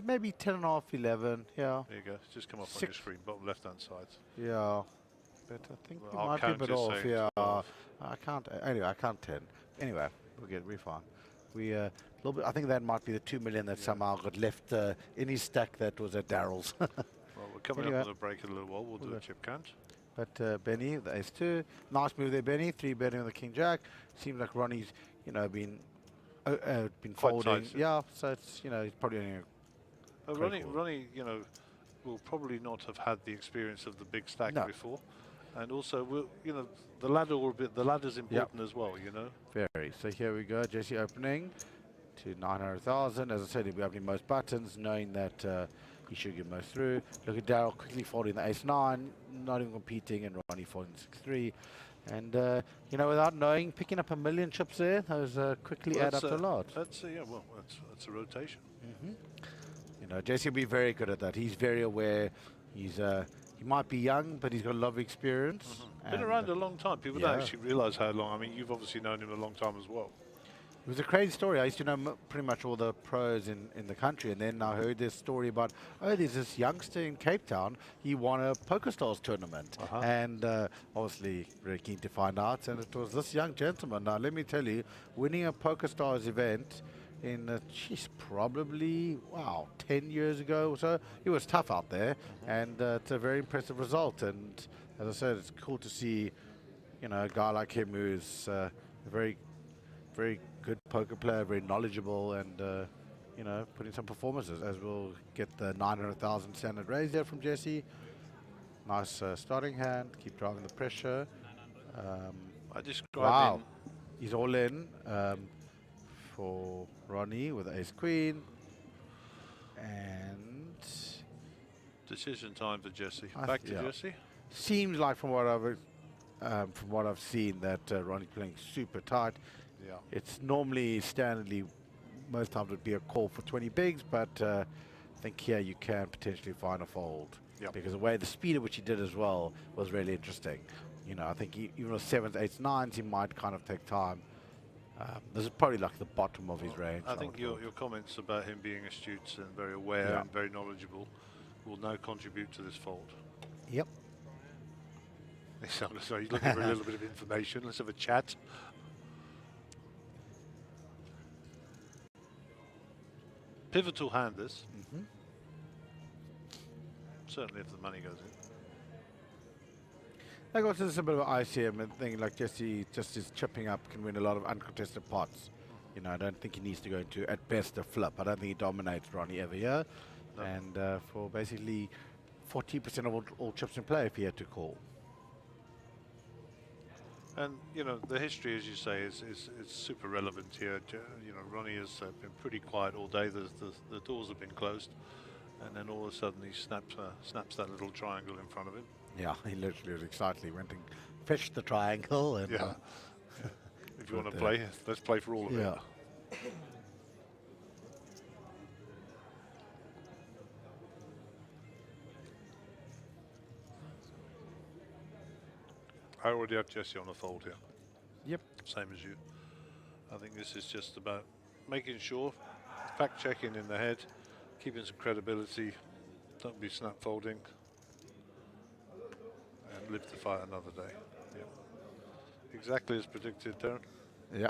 maybe 10 and a half, 11. Yeah. There you go. It's just come up on your screen, bottom left-hand side. Yeah. But I think we might be a bit off. Yeah. I can't. Anyway, I can't 10. Anyway, we're fine. We a little bit. I think that might be the 2 million that somehow got left in his stack. That was at Daryl's. Well, we're coming up on the break in a little while. We'll do a chip count. But Benny, the ace-2, nice move there, Benny. 3 betting on the King Jack. Seems like Ronnie's, been folding. Yeah, so it's he's probably only Ronnie, will probably not have had the experience of the big stack before, and also the ladder's important as well. Very. So here we go, Jesse opening to 900,000. As I said, he'll be opening most buttons, knowing that. He should get most through. Look at Daryl quickly folding the ace-9, not even competing, and Ronnie folding 6-3. And, without knowing, picking up 1 million chips there, those quickly add up to a lot. That's a rotation. Jesse will be very good at that. He's very aware. He might be young, but he's got a lot of experience. Been around a long time. People don't actually realise how long. I mean, you've obviously known him a long time as well. It was a crazy story. I used to know pretty much all the pros in the country, and then I heard this story about, there's this youngster in Cape Town. He won a PokerStars tournament, and obviously very keen to find out. And it was this young gentleman. Now, let me tell you, winning a PokerStars event in, probably, 10 years ago or so, it was tough out there, and it's a very impressive result. And as I said, it's cool to see, a guy like him who's a very, very good poker player, very knowledgeable, and putting some performances. As we'll get the 900,000 standard raise there from Jesse. Nice starting hand. Keep driving the pressure. I described he's all in for Ronnie with ace queen, and decision time for Jesse. Back to Jesse. Seems like from what I've seen that Ronnie's playing super tight. Yeah. It's normally standardly, most times would be a call for 20 bigs, but I think here you can potentially find a fold. Yep. Because the speed at which he did as well was really interesting. I think even with 7s, 8s, 9s, he might kind of take time. This is probably like the bottom of his range. I think your comments about him being astute and very aware and very knowledgeable will now contribute to this fold. Yep. So he's looking for a little bit of information. Let's have a chat. Pivotal hand, this. Mm-hmm. Certainly if the money goes in. I got this a bit of an ICM and thing like Jesse just is chipping up, can win a lot of uncontested pots. You know, I don't think he needs to go into, at best, a flip. I don't think he dominates Ronnie ever here. No. And for basically 40% of all chips in play if he had to call. And, you know, the history, as you say, is super relevant here. You know, Ronnie has been pretty quiet all day. The doors have been closed. And then all of a sudden he snaps that little triangle in front of him. Yeah, he literally was excited. He went and fetched the triangle. And, yeah. If you want to play, let's play for all of it. I already have Jesse on a fold here. Yep. Same as you. I think this is just about making sure, fact-checking in the head, keeping some credibility, don't be snap folding, and live to fight another day. Yeah. Exactly as predicted, Darren. Yeah.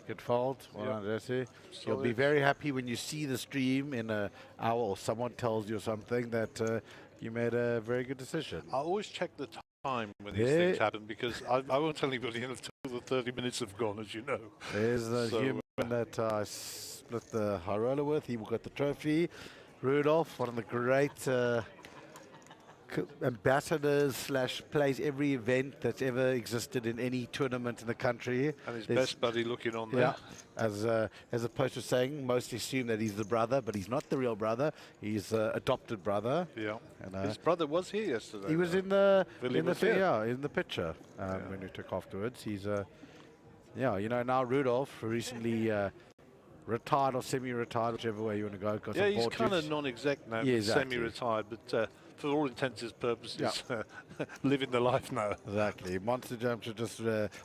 Good fold. Well done, Jesse. You'll be Solid. very happy when you see the stream in an hour or someone tells you something that you made a very good decision. I always check the time when these things happen because I won't tell anybody until the 30 minutes have gone, as you know. There's the human that I split the high roller with. He got the trophy. Rudolph, one of the great ambassadors / plays every event that's ever existed in any tournament in the country. And his best buddy looking on there. Yeah, as opposed to saying, most assume that he's the brother, but he's not the real brother. He's adopted brother. Yeah. And, his brother was here yesterday. he was in the in the picture when we took afterwards. He's yeah, you know, now Rudolph recently retired or semi-retired, whichever way you want to go. Got Yeah, some he's board kind of juice. non-exec now, Yeah, exactly. semi-retired, but for all intents and purposes, living the life now. Exactly. Monster Jump should just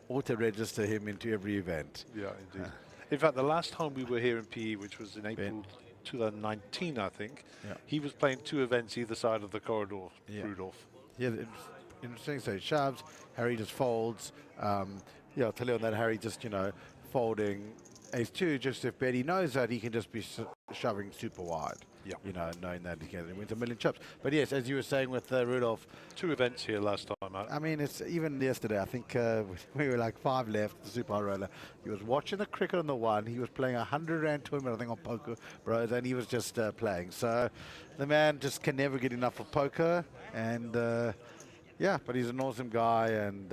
auto-register him into every event. Yeah, indeed. In fact, the last time we were here in PE, which was in April 2019, I think, he was playing 2 events either side of the corridor, Rudolph. Yeah, interesting. So he shoves, Harry just folds. Yeah, I'll tell you on that, Harry just, you know, folding ace-2, just if Betty knows that he can just be shoving super wide. Yeah. You know, knowing that he can win a million chips. But yes, as you were saying with Rudolph. 2 events here last time out. I mean, it's even yesterday, I think we were like 5 left, the super high roller. He was watching the cricket on the one. He was playing a 100 Rand tournament, I think, on Poker Bros, and he was just playing. So the man just can never get enough of poker. And yeah, but he's an awesome guy, and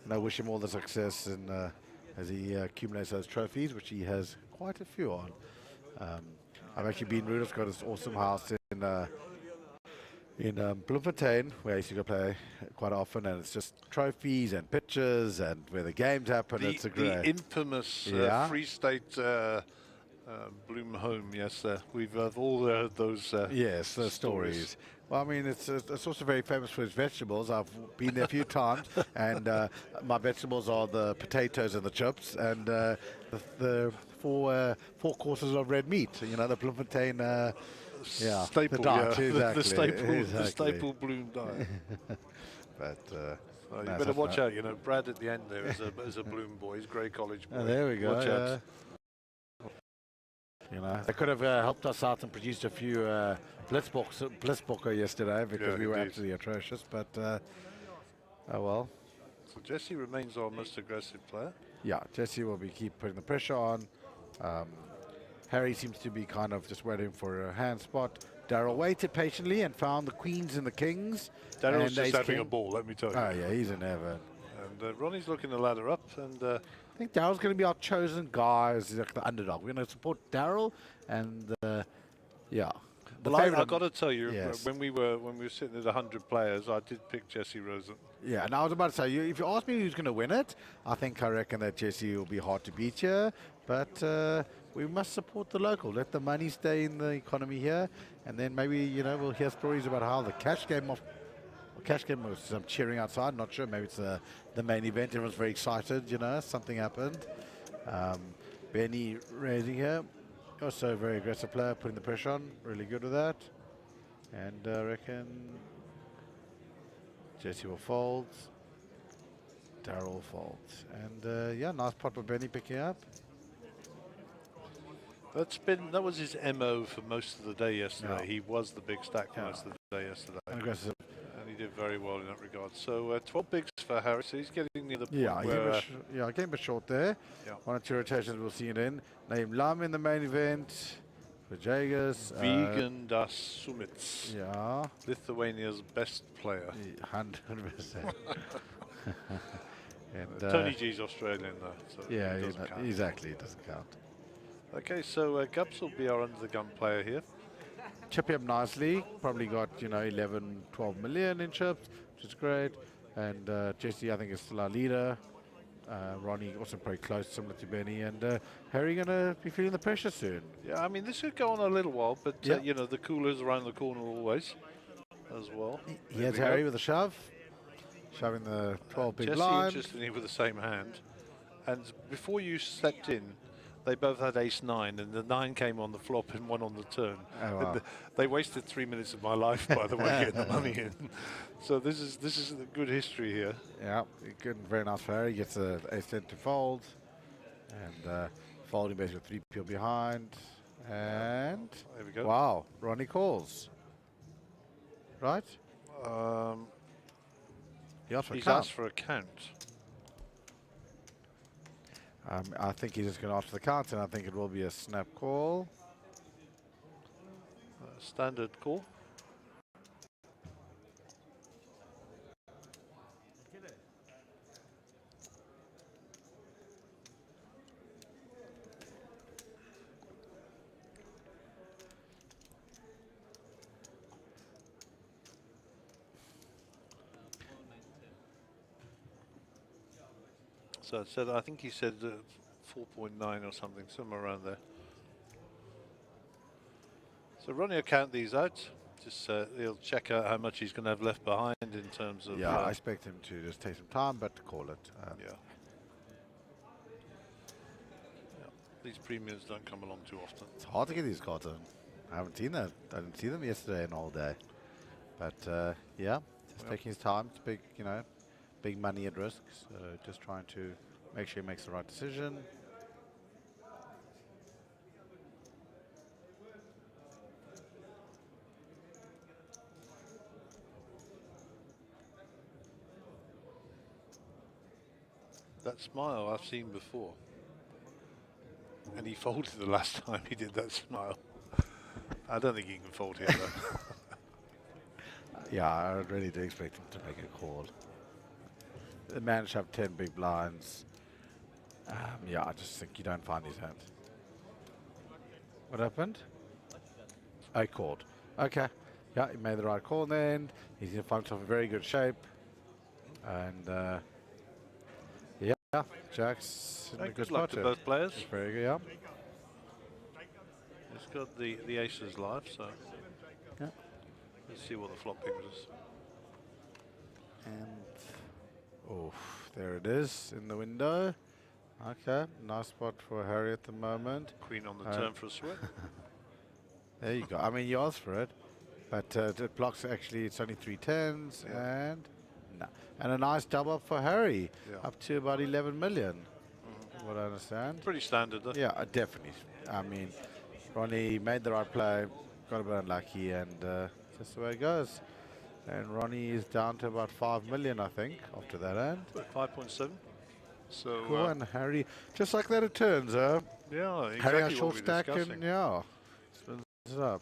I wish him all the success and as he accumulates those trophies, which he has quite a few on. I've actually been, Rudolph's got this awesome house in Bloemfontein, where I used to go play quite often, and it's just trophies and pictures and where the games happen. It's a great. The infamous Free State Bloom home, yes. We've all heard those yes, those stories. Well, I mean, it's also very famous for its vegetables. I've been there a few times, and my vegetables are the potatoes and the chips, and the four courses of red meat. You know, the Bloemfontein, staple, the diet, exactly. The staple Bloom diet. But you better watch out. You know, Brad at the end there is a Bloom boy. He's Grey College boy. Oh, there we go. Watch out. You know, they could have helped us out and produced a few Blitzboker yesterday because we were absolutely atrocious. But oh well. So Jesse remains our most aggressive player. Yeah, Jesse will keep putting the pressure on. Harry seems to be kind of just waiting for a hand spot. Daryl waited patiently and found the queens and the kings. Daryl's just having a ball, let me tell you. Oh yeah, he's in heaven. And Ronnie's looking the ladder up, and I think Daryl's going to be our chosen guy as like the underdog. We're going to support Daryl, and yeah. Well, I got to tell you, when we were sitting at 100 players, I did pick Jesse Rosen. Yeah, and I was about to say, if you ask me who's going to win it, I reckon that Jesse will be hard to beat here. But we must support the local. Let the money stay in the economy here, and then maybe, you know, we'll hear stories about how the cash game was some cheering outside. Not sure. Maybe it's the main event. Everyone's very excited. You know, something happened. Benny raising here. Also a very aggressive player, putting the pressure on. Really good with that. And I reckon Jesse will fold. Daryl will fold. And yeah, nice pot for Benny picking up. That was his MO for most of the day yesterday. Yeah. He was the big stack for most of the day yesterday. And aggressive. And he did very well in that regard. So 12 bigs for Harry. So he's getting near the point Yeah, where... I came a bit short there. Yeah. 1 or 2 rotations, we'll see it in. Naim Lam in the main event. For Jagas. Vegan das Summits. Yeah. Lithuania's best player. 100%. And, Tony G's Australian though. So yeah, it doesn't count. exactly, it doesn't count. Okay, so Gubbs will be our under the gun player here. Chipping up nicely, probably got 11, 12 million in chips, which is great. And Jesse, I think, is still our leader. Ronnie also pretty close, similar to Benny. And Harry gonna be feeling the pressure soon. Yeah, I mean this could go on a little while, but Yeah. the cooler's around the corner always, as well. Here's Harry with a shove, shoving the 12 big Jesse blind. interestingly with the same hand, and before you stepped in, they both had ace-9, and the 9 came on the flop and 1 on the turn. Oh, wow. They wasted 3 minutes of my life, by the way, getting the money in. So this is a good history here. Yeah, good, very nice for Harry. Gets a ace-10 to fold, and folding basically with 3 pure behind. And there we go. Wow, Ronnie calls. Right? He asked for a He's count. asked for a count. I think he's just going to ask for the count, and I think it will be a snap call. Standard call. So it said, I think he said 4.9 or something, somewhere around there. So Ronnie will count these out. Just he'll check out how much he's going to have left behind in terms of. Yeah, I expect him to just take some time, but call it. Yeah. These premiums don't come along too often. It's hard to get these cards on. I haven't seen that. I didn't see them yesterday and all day. But yeah, just taking his time. It's big, big money at risk. So just trying to make sure he makes the right decision. That smile I've seen before. And he folded the last time he did that smile. I don't think he can fold here though. Yeah, I really do expect him to make a call. The man should have 10 big blinds. Yeah, I just think you don't find his hand. What happened? I called. Okay. Yeah, he made the right call then. He's going to find himself in very good shape. And yeah, Jack's in a good luck spot. to both players. It's very good, yeah. He's got the aces live, so yeah. Let's see what the flop brings us. And there it is in the window. Okay, nice spot for Harry at the moment. Queen on the turn for a sweat. There you go. I mean, you asked for it, but it blocks. Actually, it's only 3 10s, and no. And a nice double up for Harry, up to about 11 million. What I understand. Pretty standard, though. Yeah, definitely. I mean, Ronnie made the right play, got a bit unlucky, and just the way it goes. And Ronnie is down to about 5 million, I think, after that end. 5.7. So Cool, and Harry, just like that it turns, yeah, exactly. Harry has what short we're stack discussing. and yeah, spins it up.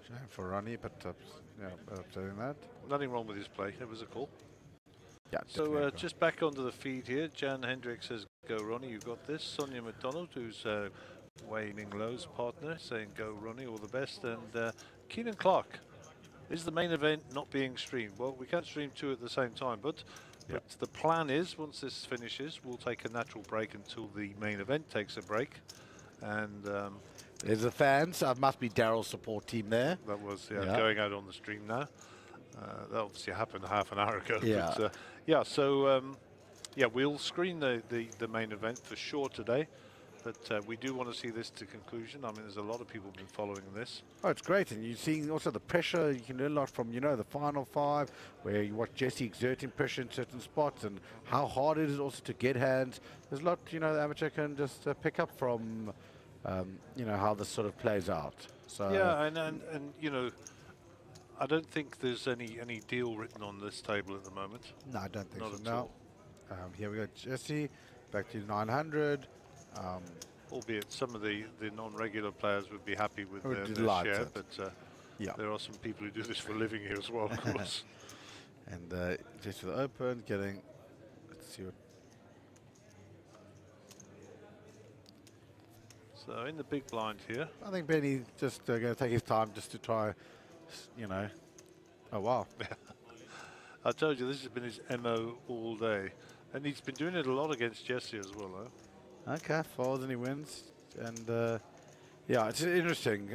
Shame for Ronnie, but upsetting that. Nothing wrong with his play. It was a call. Yeah. So just back onto the feed here. Jan Hendricks says, "Go Ronnie, you got this." Sonia McDonald, who's Wayne Low's partner, saying, "Go Ronnie, all the best." And Keenan Clark. Is the main event not being streamed? Well, we can't stream 2 at the same time, but the plan is, once this finishes, we'll take a natural break until the main event takes a break. And there's the fans. Must be Daryl's support team there. that was going out on the stream now. That obviously happened half an hour ago. Yeah. But, so we'll screen the main event for sure today. But we do want to see this to conclusion. I mean, there's a lot of people been following this. Oh, it's great. And you're seeing also the pressure. You can learn a lot from, the final 5, where you watch Jesse exerting pressure in certain spots and how hard it is also to get hands. There's a lot, the amateur can just pick up from you know, how this sort of plays out. So Yeah, and you know, I don't think there's any deal written on this table at the moment. no, I don't think Not so. at No. all. Here we go, Jesse, back to 900. Albeit some of the non-regular players would be happy with We're their share, delighted. but Yeah. there are some people who do this for a living here as well, of course. And just for the open, getting, let's see what. So in the big blind here. I think Benny just going to take his time just to try, you know. Oh, wow. I told you, this has been his MO all day. And he's been doing it a lot against Jesse as well, though. Okay, folds and he wins. And yeah, it's interesting.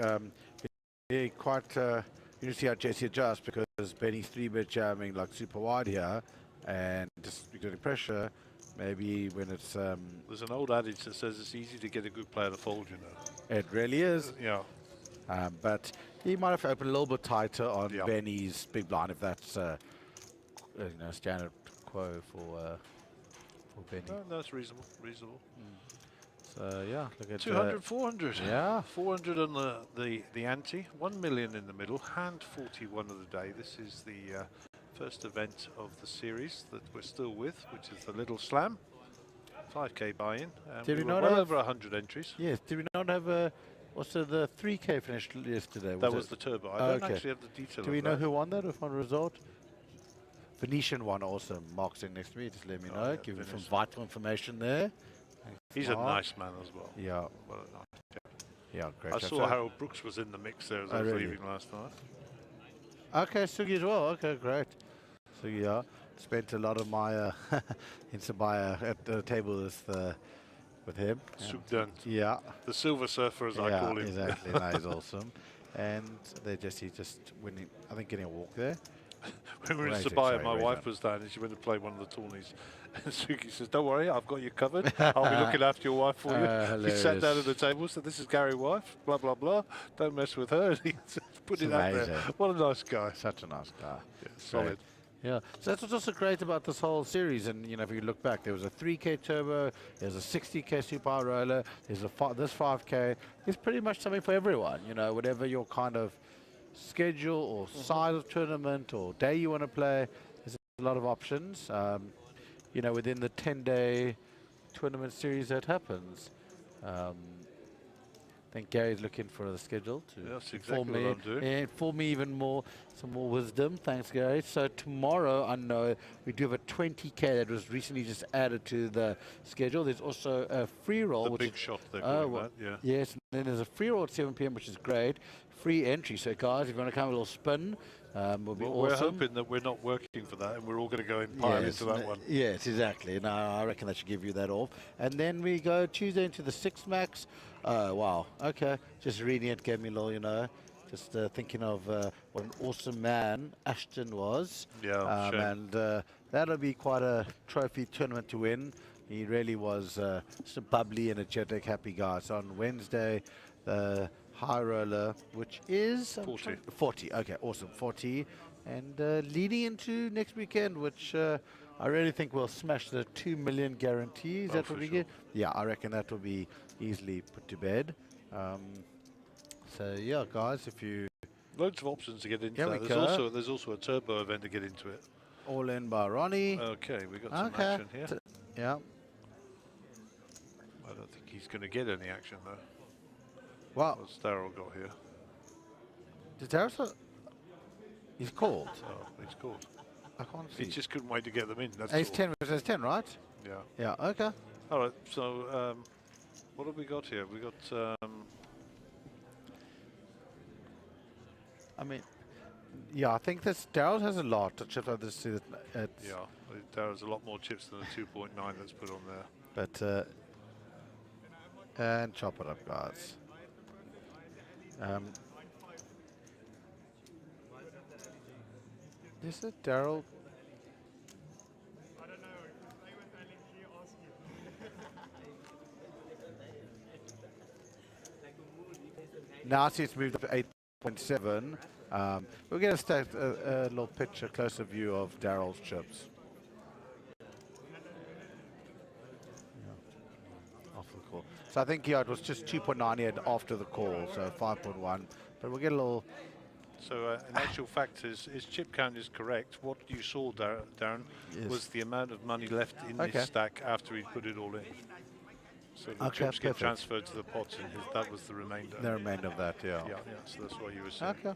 Quite interesting to see how Jesse adjusts, because Benny's 3-bet jamming like super wide here and just getting pressure. Maybe when it's... There's an old adage that says it's easy to get a good player to fold, you know. It really is. Yeah. But he might have to open a little bit tighter on Benny's big blind, if that's you know, standard quo for Benny. No, that's reasonable. Reasonable. So yeah, look at 200, 400. Yeah. 400 on the ante. 1 million in the middle. Hand 41 of the day. This is the first event of the series that we're still with, which is the Little Slam. 5k buy-in. Did we were not well have over 100 entries. Yes. Did we not have also the 3k finished yesterday? That was the turbo. I don't actually have the detail. Do we know who won that, or final result? Venetian won also. Mark's in next to me. Just let me know. Give me some vital information there. He's a nice man as well. Yeah. Well, a nice chap. Yeah, great. I saw Harold Brooks was in the mix there as I was leaving last night. Okay, Sugi as well. Okay, great. Sugi, yeah. Spent a lot of my in Sabaya at the table with him. Sugdant. Yeah. The Silver Surfer, as I call him. Exactly. No, he's awesome. And he's just winning, I think, getting a walk there. When we were in Sabaya, my wife was down and she went to play one of the tourneys. And Suki says, don't worry, I've got you covered. I'll be looking after your wife for you. He sat down at the table, said, this is Gary's wife, blah, blah, blah. Don't mess with her. And he put it out there. What a nice guy. Such a nice guy. Yeah, solid. Yeah, so that's what's also great about this whole series. And you know, if you look back, there was a 3k turbo, there's a 60k super high roller, there's this 5k. There's pretty much something for everyone. You know, whatever your kind of schedule or size of tournament or day you want to play, there's a lot of options. You know, within the 10-day tournament series that happens. I think Gary's looking for the schedule to inform me even more, some more wisdom. Thanks, Gary. So tomorrow, I know we do have a 20k that was recently just added to the schedule. There's also a free roll. The big shot they're calling that, yeah. Yes, and then there's a free roll at 7 p.m, which is great. Free entry. So guys, if you want to come a little spin, will be awesome. We're hoping that we're not working for that and we're all going to go and pile into that one. Yes, exactly. No, I reckon that should give you that off. And then we go Tuesday into the 6 max. Wow. Okay. Just reading it gave me a little, you know, just thinking of what an awesome man Ashton was. Yeah, and that'll be quite a trophy tournament to win. He really was just a bubbly, energetic, happy guy. So on Wednesday, the high roller, which is 40. Okay, awesome, 40. And leading into next weekend, which I really think will smash the 2 million guarantee. Is that what we get? Yeah, I reckon that will be easily put to bed. So yeah, guys, if you loads of options to get into that. There's also a turbo event to get into it. All in by Ronnie. Okay, we got some action here. Yeah. I don't think he's going to get any action though. Wow. What's Darryl got here? Did Darryl? He's called. Oh, he's called. I can't see. He just couldn't wait to get them in. That's Ace 10 was Ace 10, right? Yeah. Yeah. Okay. All right. So what have we got here? We got. I mean, yeah, I think this Darryl has a lot of chips. I just see that. Yeah, Darryl's a lot more chips than the 2.9 that's put on there. But and chop it up, guys. Is it Darryl? Now see it's moved up to 8.7. We'll get a little picture, closer view of Darryl's chips. I'll after the call. So I think, yeah, it was just 2.9 he had after the call, so 5.1. But we'll get a little... So in actual fact, his chip count is correct. What you saw, Darren, Yes. was the amount of money left in Okay. this stack after he put it all in. So the Okay, chips get perfect. transferred to the pots, and that was the remainder. The remainder of that, yeah. Yeah, so that's what you were saying. Okay.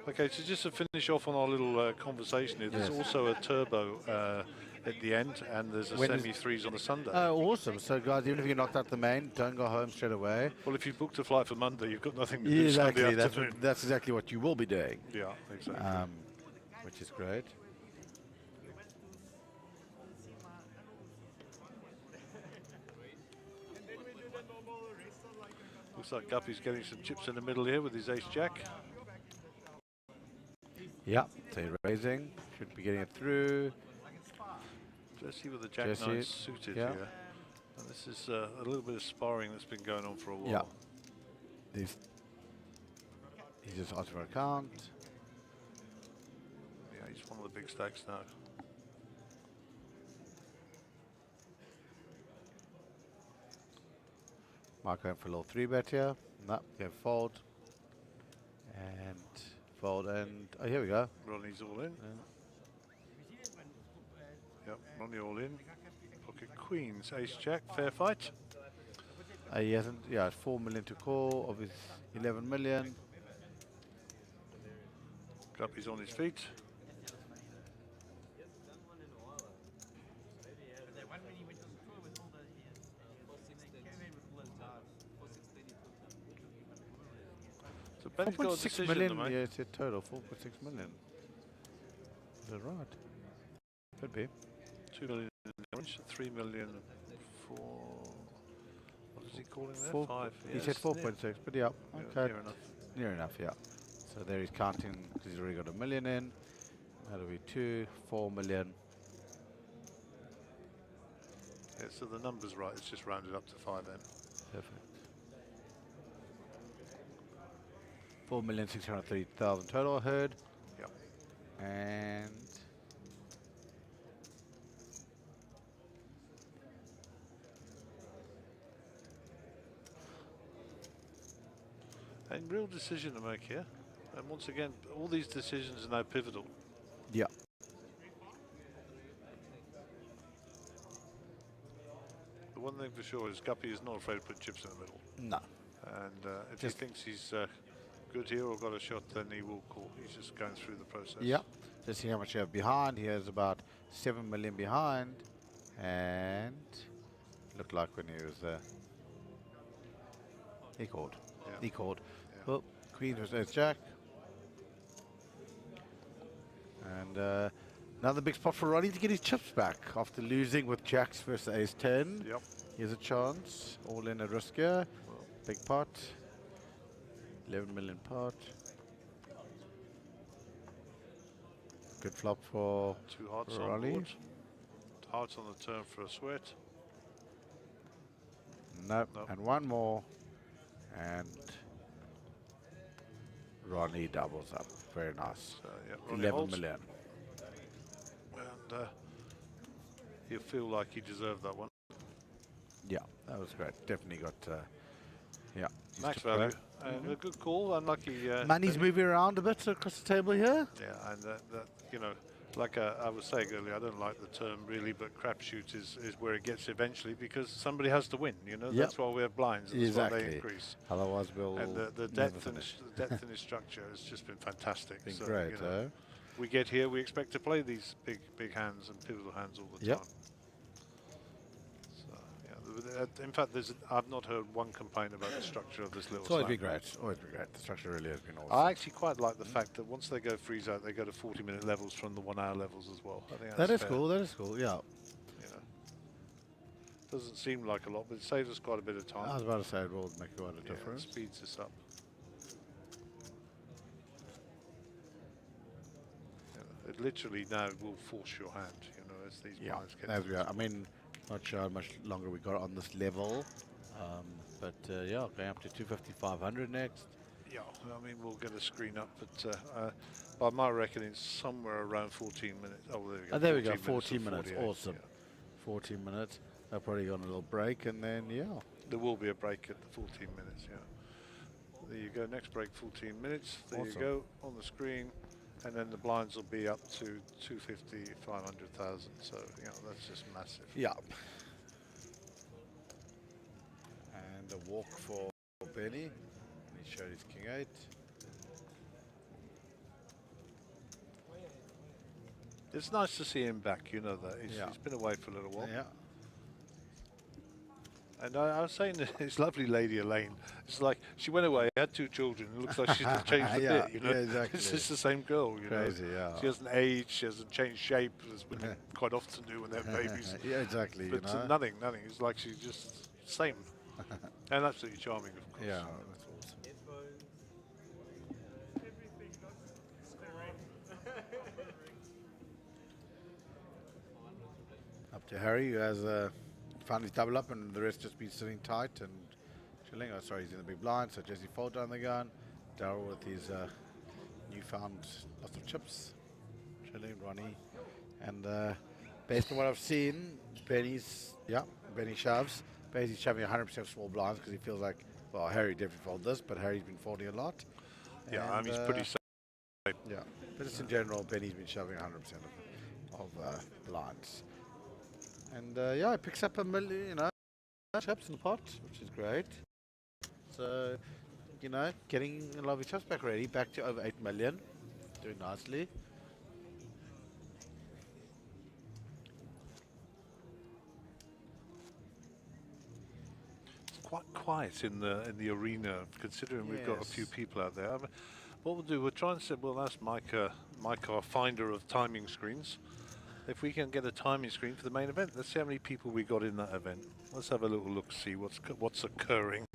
Okay, so just to finish off on our little conversation here, there's Yes. also a turbo at the end, and there's a When is- semi-threes on the Sunday. Oh, awesome. So, guys, even if you knocked out the main, don't go home straight away. Well, if you booked a flight for Monday, you've got nothing to do Exactly. Sunday That's, afternoon. that's exactly what you will be doing. Yeah, exactly. Which is great. Looks like Guppy's getting some chips in the middle here with his ace-jack. Yeah, so you're raising. Should be getting it through. Jesse with the jack Jesse, nine suited yeah. here. And this is a little bit of sparring that's been going on for a while. Yeah. He's just out of account. Yeah, he's one of the big stacks now. Mark going for a little 3-bet here. No, go fold. And fold and... Oh, here we go. Ronnie's all in. Yep, Ronnie all in. Pocket queens, ace-jack, fair fight. He hasn't... Yeah, 4 million to call of his 11 million. Guppy's on his feet. So Benny's got a 4.6 decision million. to make. Yeah, it's a total 4.6 million. Is that right? Could be. 2 million damage, 3 million for... What is he calling there? Four- 5. He yes, said 4.6, but yeah, okay. near enough. Near enough, yeah. So there he's counting because he's already got a million in. That'll be 4 million. Yeah, so the number's right, it's just rounded up to 5 then. Perfect. 4,630,000 total, I heard. Yep. And And real decision to make here. And once again, all these decisions are now pivotal. yeah. The one thing for sure is Guppy is not afraid to put chips in the middle. No. And if he thinks he's good here or got a shot, then he will call. He's just going through the process. Yeah. Just see how much you have behind. He has about 7 million behind. And looked like when he was there. He called. Yeah. He called. Well, Queen was ace jack. And another big spot for Ronnie to get his chips back after losing with jacks versus ace 10. Yep. Here's a chance. All in at risk here. Big pot. 11 million pot. Good flop for 2 hearts on Ronnie. board. Hearts on the turn for a sweat. Nope. Nope. And one more. And Ronnie doubles up. Very nice. Yeah, Ronnie 11 holds. million. And he'll feel like he deserved that one. Yeah, that was great. Definitely got, yeah. he's Max took value. that. And a good call. Unlucky. Money's moving around a bit across the table here. Yeah, and that you know, like I was saying earlier, I don't like the term really, but crapshoot is where it gets eventually because somebody has to win. You know, Yep. that's why we have blinds. And that's why they Exactly. increase. Otherwise, we'll And the never depth and finish. the depth in his structure has just been fantastic. Been So, great, you know, we get here, we expect to play these big hands and pivotal hands all the Yep. time. So, yeah, in fact, I've not heard one complaint about the structure of this little. It's always slam. been great. Always been great. The structure really has been awesome. I actually quite like the fact that once they go freeze out, they go to 40-minute levels from the 1-hour levels as well. I think That that's is fair. cool. That is cool. Yeah. You know, doesn't seem like a lot, but it saves us quite a bit of time. I was about to say it will make quite a Yeah, it difference. speeds us up. It literally now will force your hand, you know, as these Yeah, blinds get as to we the are. I mean, not sure how much longer we got on this level, but yeah, going up to 250, 500 next. Yeah, I mean, we'll get a screen up, but by my reckoning, somewhere around 14 minutes. Oh, there we go. Oh, there we go, 14 14 minutes. 48, Awesome. yeah. 14 minutes. They'll probably go on a little break, and then, yeah. There will be a break at the 14 minutes, yeah. There you go, next break, 14 minutes. There you Awesome. go, on the screen. And then the blinds will be up to 250, 500,000. So, you know, that's just massive. Yeah. And a walk for Benny. He showed his king 8. It's nice to see him back, you know that. He's been away for a little while. Yeah. And I was saying that his lovely lady Elaine, it's like she went away, had 2 children. It looks like she's just changed a bit, you know. Yeah, exactly. It's just the same girl, you Crazy, know. yeah. She hasn't aged, she hasn't changed shape, as women quite often do when they have babies. Yeah, exactly. But you know? nothing. It's like she's just same. And absolutely charming, of course. Yeah, that's awesome. Up to Harry, who has found his double up, and the rest just been sitting tight and chilling. Oh, sorry, he's in the big blind, so Jesse fold down the gun. Daryl with his newfound lots of chips. Chilling, Ronnie. And based on what I've seen, Benny shoves. Basically shoving 100% small blinds because he feels like, well, Harry definitely fold this, but Harry's been folding a lot. Yeah, and, I mean, he's pretty safe. Yeah, but just in general, Benny's been shoving 100% of blinds. And yeah, it picks up $1 million, you know, chips in the pot, which is great. So, you know, getting a lot of his chips back ready, back to over 8 million, doing nicely. It's quite quiet in the arena, considering we've got a few people out there. I mean, what we'll do, we'll try and say, we'll ask Mike, our finder of timing screens, if we can get a timing screen for the main event. Let's see how many people we got in that event. Let's have a little look, see what's occurring.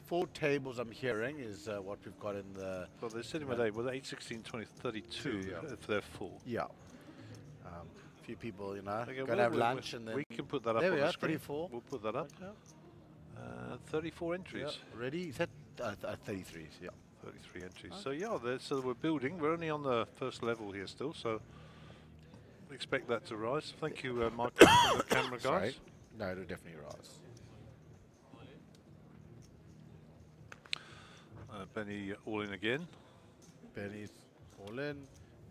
4 tables I'm hearing is what we've got in the... Well, they're sitting with 8, 16, 20, 32 if they're full. Yeah. A few people, you know, Okay, go to have lunch and then... We can put that up there on we the are, screen. 34. We'll put that up. 34 entries. Yeah. Ready? Is that 33s? Yeah. 33 entries. So yeah, so we're building. We're only on the first level here still, so expect that to rise. Thank you, Michael, for the camera guys. Sorry. No, it'll definitely rise. Benny all in again. Benny's all in.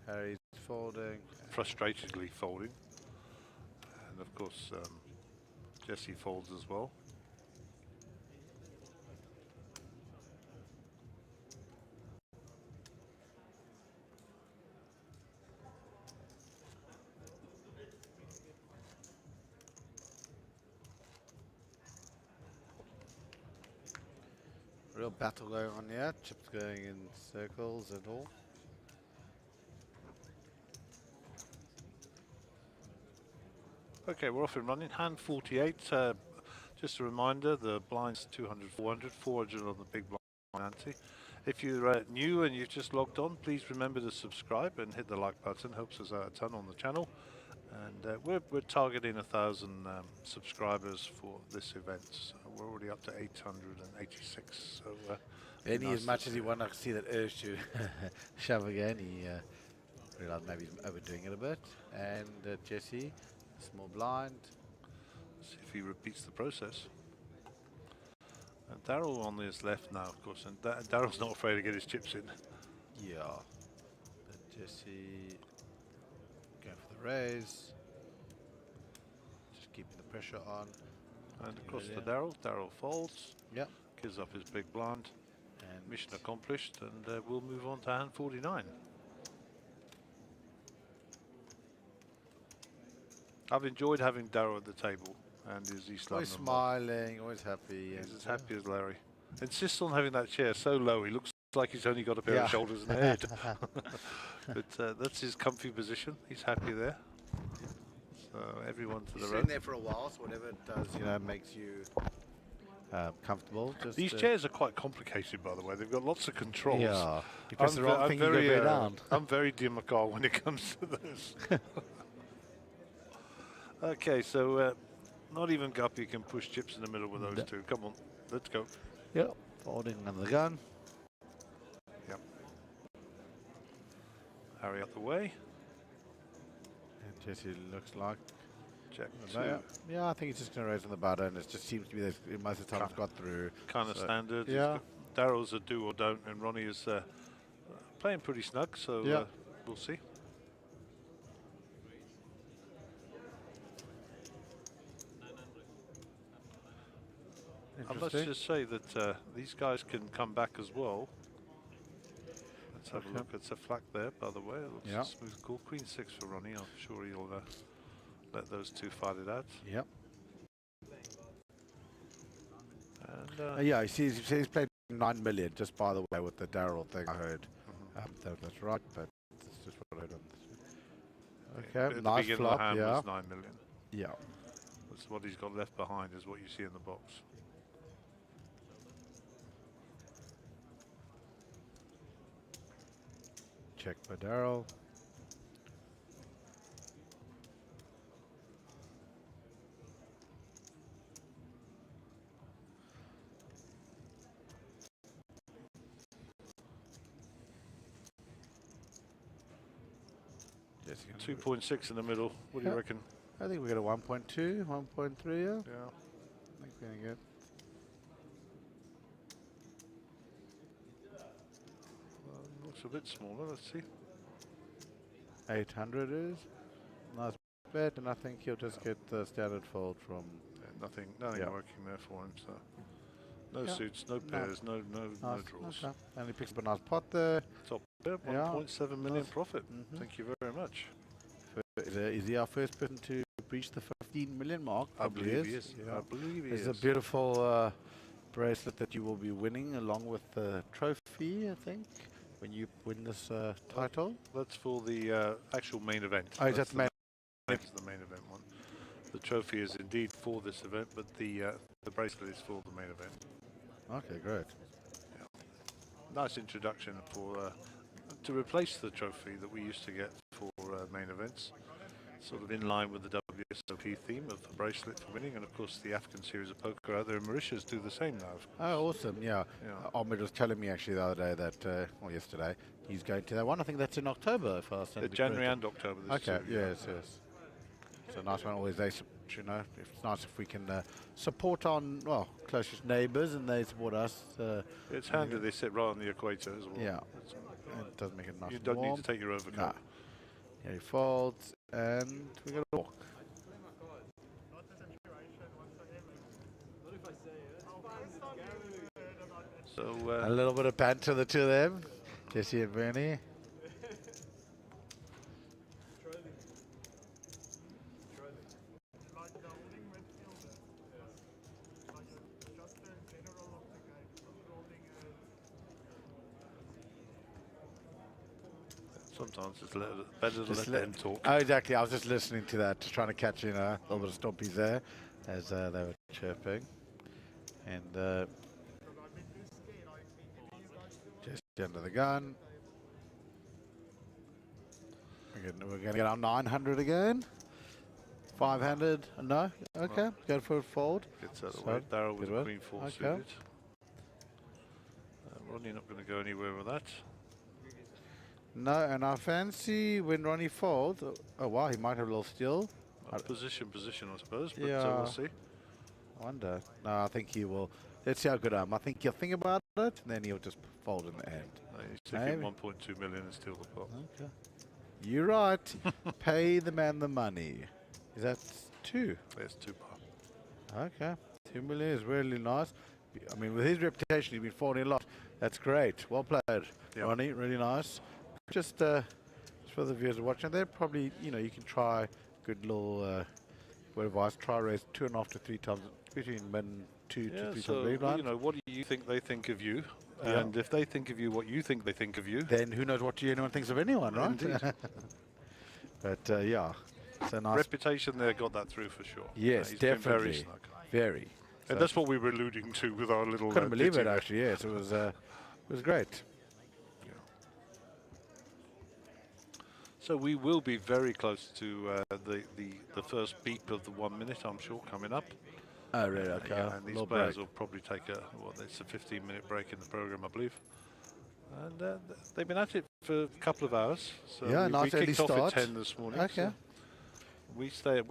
Harry's folding. Frustratedly folding. And of course, Jesse folds as well. Real battle going on here. Chips going in circles and all. Okay, we're off and running. Hand 48. Just a reminder, the blind's 200, 400, 400 on the big blind ante. If you're new and you've just logged on, please remember to subscribe and hit the like button. Helps us out a ton on the channel. And we're targeting 1,000 subscribers for this event. So we're already up to 886. So Benny, nice as much to as he wanted to see that urge to shove again, he realized maybe he's overdoing it a bit. And Jesse, small blind. see if he repeats the process. And Daryl on his left now, of course, and Daryl's not afraid to get his chips in. Yeah. But Jesse going for the raise. Just keeping the pressure on. And of course to Daryl. Daryl folds. Yep. Gives up his big blind. And mission accomplished, and we'll move on to hand 49. I've enjoyed having Daryl at the table and his East always London. smiling, always happy. He's as happy as Larry. Insists on having that chair so low, he looks like he's only got a pair of shoulders and a head. But that's his comfy position. He's happy there. So everyone to He's the been right. there for a while, so whatever it does, you know, makes you comfortable. Just These chairs are quite complicated, by the way. They've got lots of controls. Yeah. You press the wrong thing, you go very down. I'm very Dear McCall when it comes to this. Okay, so not even Guppy can push chips in the middle with those two. Come on, let's go. Yep. Folding under the gun. Yep. Harry out the way. And Jesse looks like. Check Yeah, I think he's just going to raise on the butter, and it just seems to be that most of the time it's got through. Kind of So, standard. Yeah. Daryl's a do or don't, and Ronnie is playing pretty snug, so we'll see. And let's just say that these guys can come back as well. Let's have a look. It's a flat there, by the way. It looks a smooth call. Queen 6 for Ronnie. I'm sure he'll let those two fight it out. Yep. And yeah, he's played 9 million, just by the way, with the Daryl thing I heard. That's right, but it's just what I don't. Okay, at nice the beginning flop, of the hand yeah. was 9 million. Yeah. That's what he's got left behind, is what you see in the box. Check by Daryl. Yes, 2.6 in the middle. What do you reckon? I think we got a 1.2, 1.3. Yeah. Yeah. I think we're gonna get. Looks a bit smaller. Let's see. 800 is nice bet, and I think he'll just get the standard fold from. Nothing working there for him. So no suits, no pairs, no draws. Okay. And he picks up a nice pot there. Top bet, 1.7 million profit. Thank you very much. Is he our first person to breach the 15 million mark? I believe he is. Yeah. I believe he is. It's a beautiful bracelet that you will be winning along with the trophy, I think, when you win this title. That's for the actual main event. Oh, is that the main event? That's the main event one. The trophy is indeed for this event, but the bracelet is for the main event. Okay, great. Yeah. Nice introduction for to replace the trophy that we used to get for main events. Sort of in line with the WSOP theme of the bracelet for winning, and of course the African series of poker out there in Mauritius do the same now. Oh, awesome! Yeah, Ahmed was telling me actually the other day that, or yesterday, he's going to that one. I think that's in October. If I understand January and October. Okay. Yes. It's a nice one. Always they, it's nice if we can support our closest neighbours and they support us. It's handy they sit right on the equator as well. Yeah, it does make it nice. You and don't warm. need to take your overcoat. Nah. Yeah, he folds, and we got to walk. So a little bit of banter, the two of them, Jesse and Bernie. Sometimes it's better to let them talk. Oh, exactly. I was just listening to that, just trying to catch a little bit of stompies there as they were chirping. And just under the gun. We're going to get our 900 again. 500. No? Okay. Go for a fold. Gets out of the way. Darryl with a Queen 4 suited. Ronnie not going to go anywhere with that. No, and I fancy when Ronnie folds. Oh wow, he might have a little steal. Position, I suppose. But yeah, we'll see. I wonder. No, I think he will. Let's see how good I am. I think he'll think about it, and then he'll just fold in the end. He's taking 1.2 million and steal the pot. Okay. You're right. Pay the man the money. Is that 2? There's 2 par. Okay. 2 million is really nice. I mean, with his reputation, he's been folding a lot. That's great. Well played, Ronnie. Really nice. Just for the viewers watching, they're probably, you can try good little word of advice. Try raise 2.5 to 3 times between min 2 to 3 so, times big blind. what do you think they think of you? And if they think of you what you think they think of you, then who knows what anyone thinks of anyone, right? Indeed. But yeah, it's a nice reputation there got that through for sure. Yes, he's definitely. been very snug. Very. And that's what we were alluding to with our little. Couldn't believe it actually. Yes, it was great. So we will be very close to the first beep of the 1 minute, I'm sure, coming up. Oh, really? Okay. And these players will probably take it's a 15-minute break in the program, I believe. And they've been at it for a couple of hours. So yeah, nice we early kicked off start. at 10 this morning. Okay. We're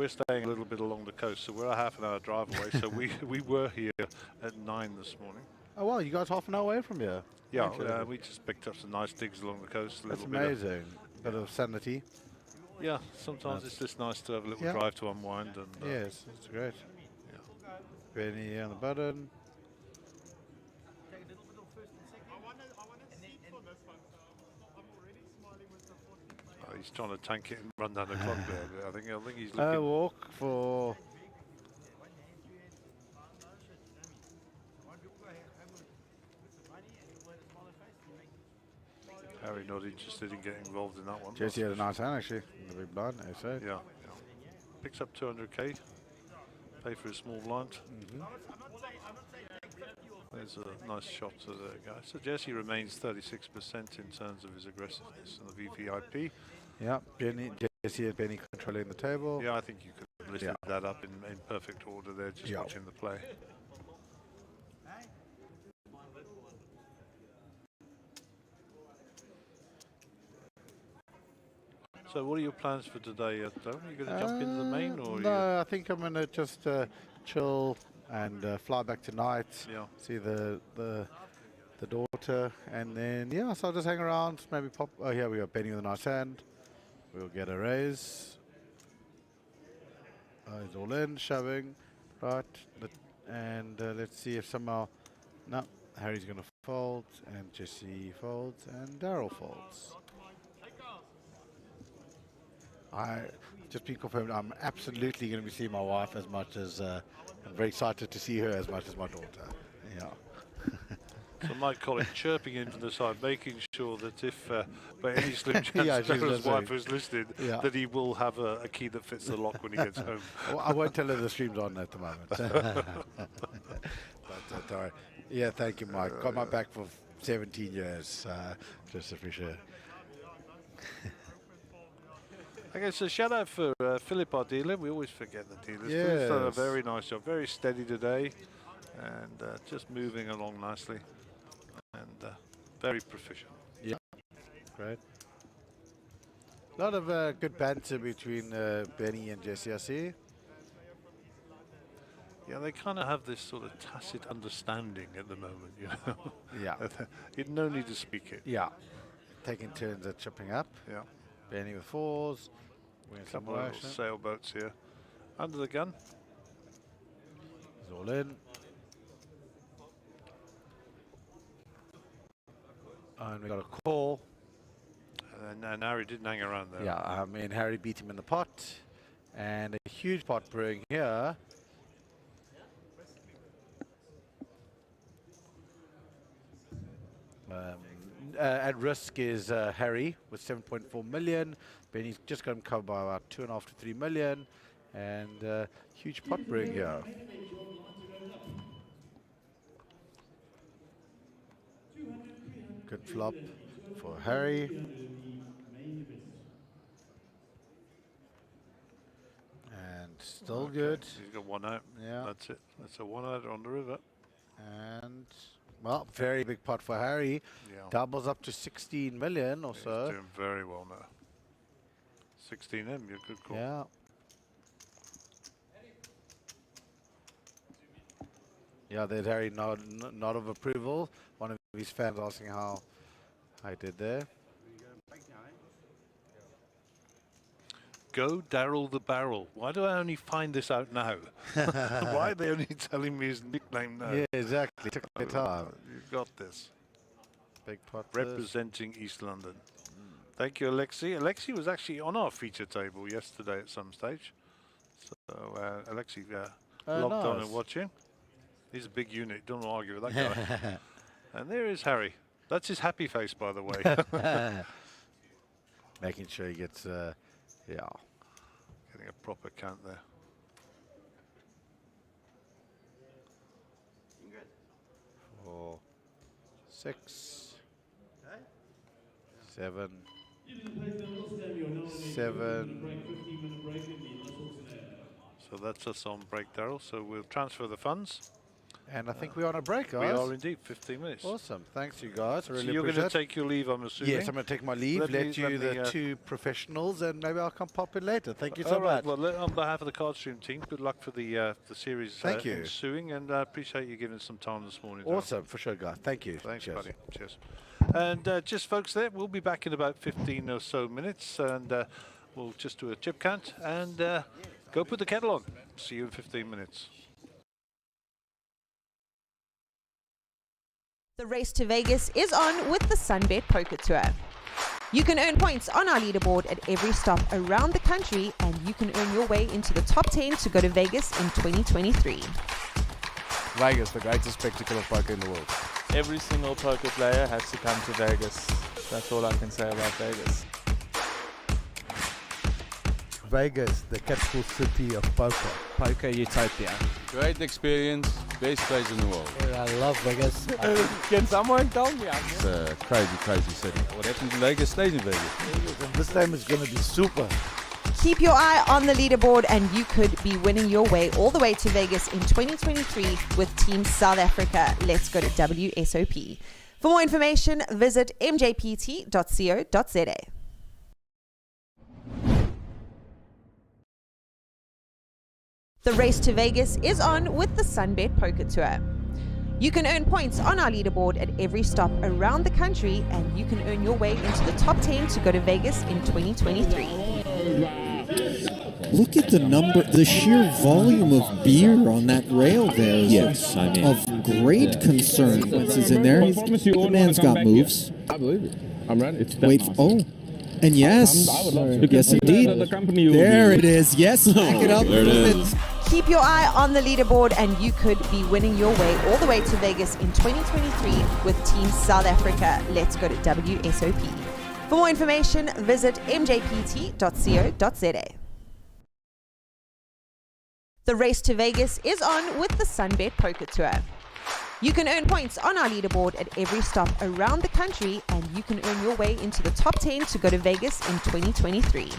staying a little bit along the coast, so we're a half an hour drive away. So we were here at 9 this morning. Oh well, you guys half an hour away from here. Yeah, we just picked up some nice digs along the coast. That's amazing. Bit of sanity. Yeah, sometimes it's just nice to have a little drive to unwind. And yes, it's great. Yeah. Benny on the button. He's trying to tank it and run down the clock there. I think he's looking. Walk for. Harry not interested in getting involved in that one. Jesse had a nice hand actually in the big blind. I say. Yeah. Picks up 200k. Pay for a small blind. There's a nice shot to the guy. So Jesse remains 36% in terms of his aggressiveness in the VVIP. Yeah, Jesse and Benny controlling the table. Yeah, I think you could have listed that up in perfect order there, just watching the play. So what are your plans for today, Tom? Are you going to jump into the main? Or no, I think I'm going to just chill and fly back tonight, see the daughter, and then, so I'll just hang around, maybe pop. Oh, here we go, Benny with a nice hand. We'll get a raise. He's all in, shoving, right, and let's see if somehow, no, Harry's going to fold, and Jesse folds, and Daryl folds. I just been confirmed. I'm absolutely going to be seeing my wife as much as I'm very excited to see her as much as my daughter. Yeah. So Mike Collins chirping in from the side, making sure that if by any slim chance Daryl's wife is listed, that he will have a key that fits the lock when he gets home. I won't tell her the stream's on at the moment. But all right. Yeah, thank you, Mike. Got my back for 17 years. Just appreciate it. Okay, so shout out for Philip, our dealer. We always forget the dealers. Yes. Philip's done a very nice job, very steady today, and just moving along nicely, and very proficient. Yeah, great. A lot of good banter between Benny and Jesse, I see. Yeah, they kind of have this sort of tacit understanding at the moment, you know. Yeah. No need to speak it. Yeah. Taking turns at chipping up. Yeah. Benny with fours. A couple of little sailboats here. Under the gun. He's all in. And we got a call. And Harry didn't hang around there. Yeah, I mean, Harry beat him in the pot. And a huge pot brewing here. At risk is Harry with 7.4 million. Benny's just got him covered by about 2.5 to 3 million. And huge pot brewing here. Good flop for Harry. And still good. He's got one out. Yeah. That's it. That's a one out on the river. And, well, very big pot for Harry. Yeah. Doubles up to 16 million or so. He's doing very well now. 16M, you're good call. Yeah. Yeah, there's Harry nod of approval. One of his fans asking how I did there. Go Daryl the Barrel. Why do I only find this out now? Why are they only telling me his nickname now? Yeah, exactly. Took their time. You've got this. Big pot. Representing East London. Thank you, Alexi. Alexi was actually on our feature table yesterday at some stage. So Alexi logged on and watching. He's a big unit. Don't argue with that guy. And there is Harry. That's his happy face, by the way. Making sure he gets, yeah. Getting a proper count there. 4, 6, 7, 7. So that's us on break, Daryl. So we'll transfer the funds. And I think we're on a break, We guys. are indeed, 15 minutes. Awesome. Thanks, you guys. I So really you're going to appreciate it. take your leave, I'm assuming? Yes, I'm going to take my leave. Let you, the two professionals, and maybe I'll come pop in later. Thank you so All right. much. Well, on behalf of the Cardstream team, good luck for the series Thank you. ensuing, and I appreciate you giving us some time this morning. Awesome, for sure, guys. Thank you. Thanks, Cheers. buddy. Cheers. And just folks there, we'll be back in about 15 or so minutes, and we'll just do a chip count and go put the kettle on. See you in 15 minutes. The race to Vegas is on with the Sunbet Poker Tour. You can earn points on our leaderboard at every stop around the country, and you can earn your way into the top 10 to go to Vegas in 2023. Vegas, the greatest spectacle of poker in the world. Every single poker player has to come to Vegas. That's all I can say about Vegas. Vegas, the capital city of poker. Poker utopia. Great experience, best place in the world. I love Vegas. Can someone tell me? It's a crazy, crazy city. What happens in Vegas stays in Vegas. And this time is going to be super. Keep your eye on the leaderboard, and you could be winning your way all the way to Vegas in 2023 with Team South Africa. Let's go to WSOP. For more information, visit mjpt.co.za. The race to Vegas is on with the Sunbet Poker Tour. You can earn points on our leaderboard at every stop around the country, and you can earn your way into the top 10 to go to Vegas in 2023. Look at the sheer volume of beer on that rail there. Yes, I mean, of great consequences in there. The man's got moves. I believe it. I'm ready. Wait, oh. And yes, yes indeed. There it is. Yes, back it up. There it is. Keep your eye on the leaderboard, and you could be winning your way all the way to Vegas in 2023 with Team South Africa. Let's go to WSOP. For more information, visit mjpt.co.za. The race to Vegas is on with the Sunbet Poker Tour. You can earn points on our leaderboard at every stop around the country, and you can earn your way into the top 10 to go to Vegas in 2023.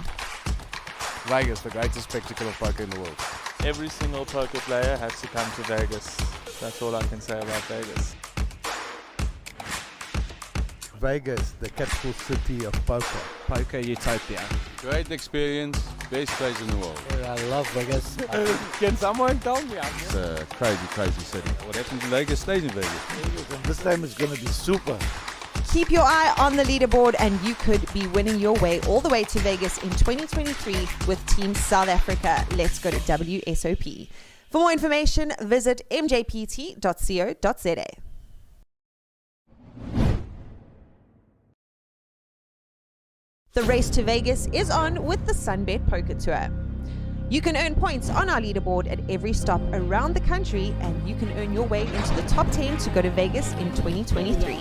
Vegas, the greatest spectacle of poker in the world. Every single poker player has to come to Vegas. That's all I can say about Vegas. Vegas, the capital city of poker. Poker utopia. Great experience, best place in the world. I love Vegas. Can someone tell me? It's a crazy, crazy city. What happens in Vegas stays in Vegas. And this time is going to be super. Keep your eye on the leaderboard, and you could be winning your way all the way to Vegas in 2023 with Team South Africa. Let's go to WSOP. For more information, visit mjpt.co.za. The race to Vegas is on with the Sunbet Poker Tour. You can earn points on our leaderboard at every stop around the country, and you can earn your way into the top 10 to go to Vegas in 2023.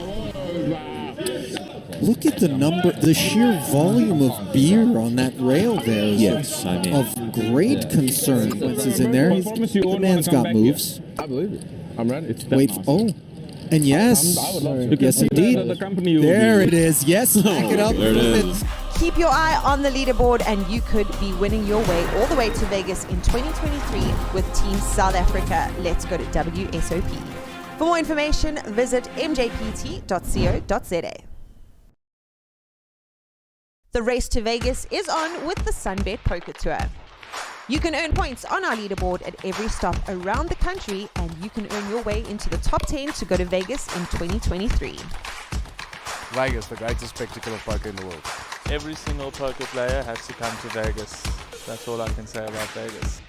Look at the sheer volume of beer on that rail there. Yes, I mean, of great consequences in there. The man's got moves. I believe it. I'm ready. Wait, oh. And yes, yes indeed. There it is. Yes, back it up. There it is. Keep your eye on the leaderboard, and you could be winning your way all the way to Vegas in 2023 with Team South Africa. Let's go to WSOP. For more information, visit mjpt.co.za. The race to Vegas is on with the Sunbet Poker Tour. You can earn points on our leaderboard at every stop around the country, and you can earn your way into the top 10 to go to Vegas in 2023. Vegas, the greatest spectacle of poker in the world. Every single poker player has to come to Vegas. That's all I can say about Vegas.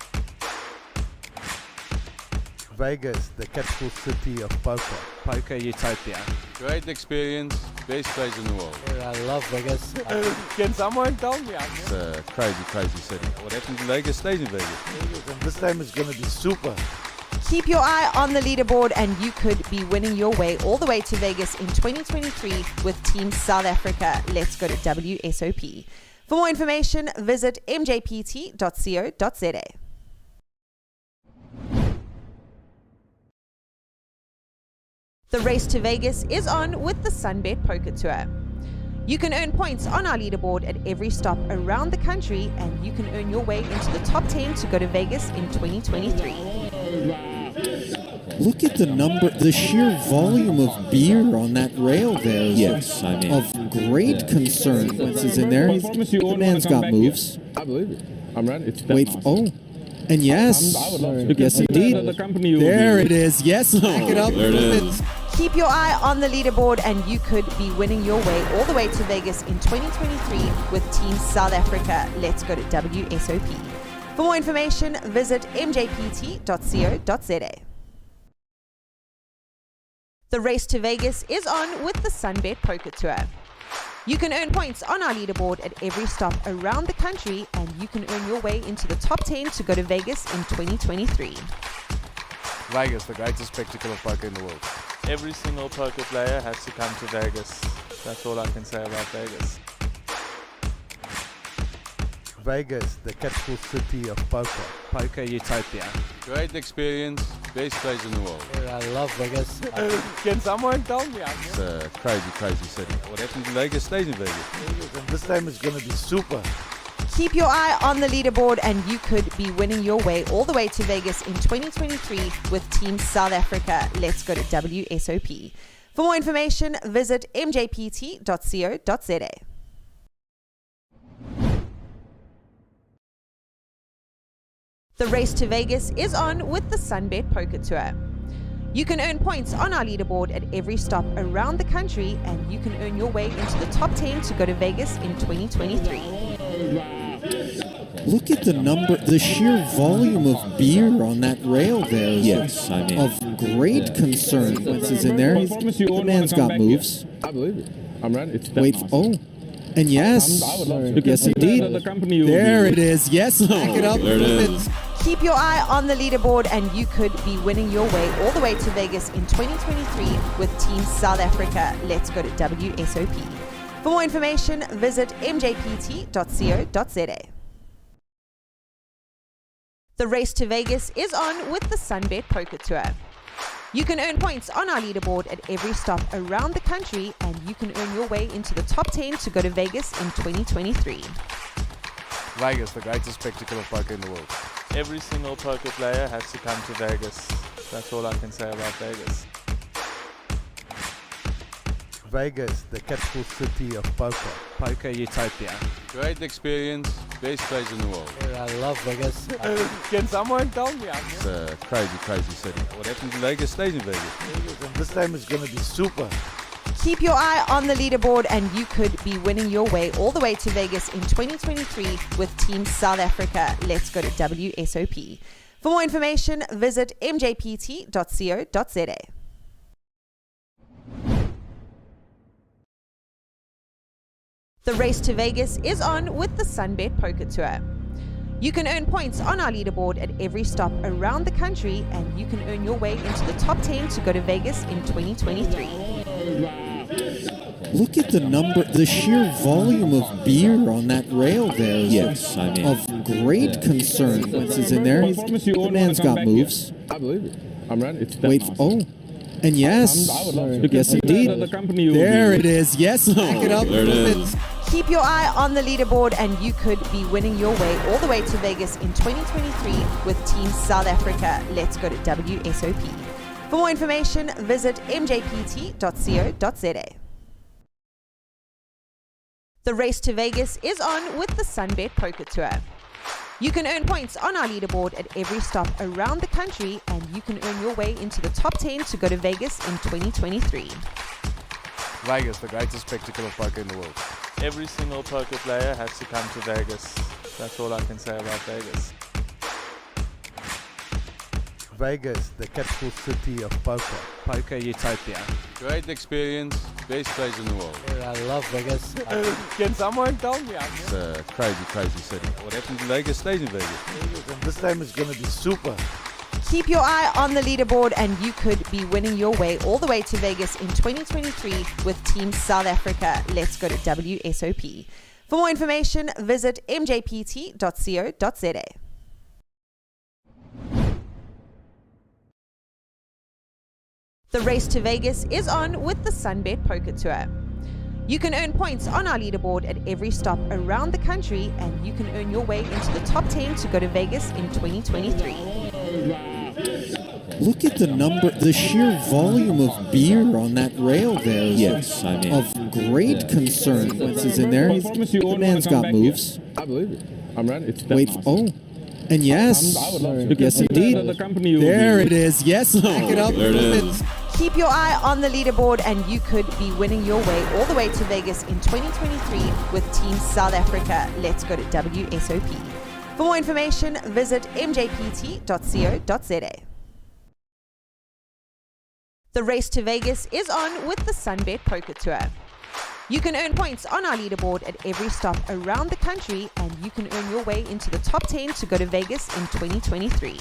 Vegas, the capital city of poker. Poker utopia. Great experience, best place in the world. I love Vegas. Can someone tell me? It's a crazy, crazy city. What happens in Vegas stays in Vegas. And this time is going to be super. Keep your eye on the leaderboard, and you could be winning your way all the way to Vegas in 2023 with Team South Africa. Let's go to WSOP. For more information, visit mjpt.co.za. The race to Vegas is on with the Sunbet Poker Tour. You can earn points on our leaderboard at every stop around the country, and you can earn your way into the top 10 to go to Vegas in 2023. Look at the sheer volume of beer on that rail there. Yes, I mean, of great concern. Consequences in there. The man's got moves. I believe it. I'm ready. Wait, oh. And yes, yes indeed. There it is. Yes, back it up. There it is. Keep your eye on the leaderboard and you could be winning your way all the way to Vegas in 2023 with Team South Africa. Let's go to WSOP. For more information, visit mjpt.co.za. The race to Vegas is on with the Sunbet Poker Tour. You can earn points on our leaderboard at every stop around the country, and you can earn your way into the top 10 to go to Vegas in 2023. Vegas, the greatest spectacle of poker in the world. Every single poker player has to come to Vegas. That's all I can say about Vegas. Vegas, the capital city of poker. Poker utopia. Great experience, best place in the world. I love Vegas. Can someone tell me? It's a crazy, crazy city. What happens in Vegas stays in Vegas. And this time is going to be super. Keep your eye on the leaderboard and you could be winning your way all the way to Vegas in 2023 with Team South Africa. Let's go to WSOP. For more information, visit mjpt.co.za. The race to Vegas is on with the Sunbet Poker Tour. You can earn points on our leaderboard at every stop around the country, and you can earn your way into the top 10 to go to Vegas in 2023. Look at the sheer volume of beer on that rail there. Yes, I mean, of great concern. Consequences in there. The man's got moves. I believe it. I'm ready. Wait, oh. And yes, yes indeed. There it is. Yes, back it up. There it is. Keep your eye on the leaderboard and you could be winning your way all the way to Vegas in 2023 with Team South Africa. Let's go to WSOP. For more information, visit mjpt.co.za. The race to Vegas is on with the Sunbet Poker Tour. You can earn points on our leaderboard at every stop around the country, and you can earn your way into the top 10 to go to Vegas in 2023. Vegas, the greatest spectacle of poker in the world. Every single poker player has to come to Vegas. That's all I can say about Vegas. Vegas, the capital city of poker. Poker utopia. Great experience, best place in the world. I love Vegas. Can someone tell me? It's a crazy, crazy city. What happens in Vegas stays in Vegas. And this time is going to be super. Keep your eye on the leaderboard and you could be winning your way all the way to Vegas in 2023 with Team South Africa. Let's go to WSOP. For more information, visit mjpt.co.za. The race to Vegas is on with the Sunbet Poker Tour. You can earn points on our leaderboard at every stop around the country, and you can earn your way into the top 10 to go to Vegas in 2023. Look at the sheer volume of beer on that rail there. Yes, I mean, of great concern. Consequences in there. The man's got moves. I believe it. I'm ready. Wait, oh. And yes, yes indeed. There it is. Yes, back it up. There it is. Keep your eye on the leaderboard and you could be winning your way all the way to Vegas in 2023 with Team South Africa. Let's go to WSOP. For more information, visit mjpt.co.za. The race to Vegas is on with the Sunbet Poker Tour. You can earn points on our leaderboard at every stop around the country, and you can earn your way into the top 10 to go to Vegas in 2023. Vegas, the greatest spectacle of poker in the world. Every single poker player has to come to Vegas. That's all I can say about Vegas. Vegas, the capital city of poker. Poker utopia. Great experience, best place in the world. I love Vegas. Can someone tell me? It's a crazy, crazy city. What happens in Vegas stays in Vegas. And this time is going to be super. Keep your eye on the leaderboard and you could be winning your way all the way to Vegas in 2023 with Team South Africa. Let's go to WSOP. For more information, visit mjpt.co.za. The race to Vegas is on with the Sunbet Poker Tour. You can earn points on our leaderboard at every stop around the country, and you can earn your way into the top 10 to go to Vegas in 2023. Look at the number, the sheer volume of beer on that rail there. Yes, I mean, of great concern. Once is in there, the man's got moves. I believe it. I'm ready. Wait, oh, and yes, yes indeed. There it is. Yes, back it up. There it is. Keep your eye on the leaderboard and you could be winning your way all the way to Vegas in 2023 with Team South Africa. Let's go to WSOP. For more information, visit mjpt.co.za. The race to Vegas is on with the Sunbet Poker Tour. You can earn points on our leaderboard at every stop around the country, and you can earn your way into the top 10 to go to Vegas in 2023.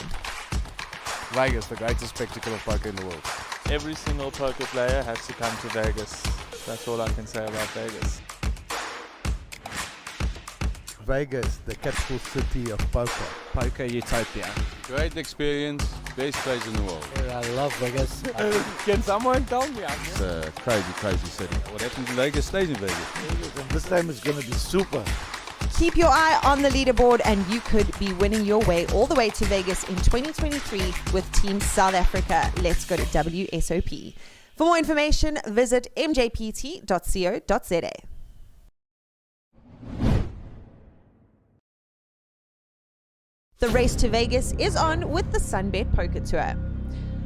Vegas, the greatest spectacle of poker in the world. Every single poker player has to come to Vegas. That's all I can say about Vegas. Vegas, the capital city of poker. Poker utopia. Great experience, best place in the world. I love Vegas. Can someone tell me? It's a crazy, crazy city. What happens in Vegas stays in Vegas. And this time is going to be super. Keep your eye on the leaderboard and you could be winning your way all the way to Vegas in 2023 with Team South Africa. Let's go to WSOP. For more information, visit mjpt.co.za. The race to Vegas is on with the Sunbet Poker Tour.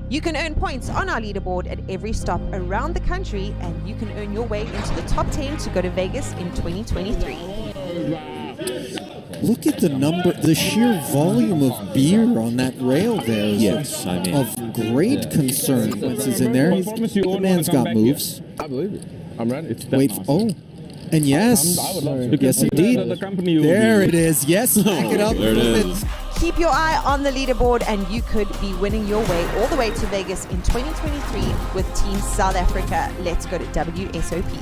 You can earn points on our leaderboard at every stop around the country, and you can earn your way into the top 10 to go to Vegas in 2023. Look at the number, the sheer volume of beer on that rail there. Yes, I mean, of great concern. Once is in there, the man's got moves. I believe it. I'm ready. Wait, oh, and yes, yes indeed. There it is. Yes, back it up. There it is. Keep your eye on the leaderboard and you could be winning your way all the way to Vegas in 2023 with Team South Africa. Let's go to WSOP.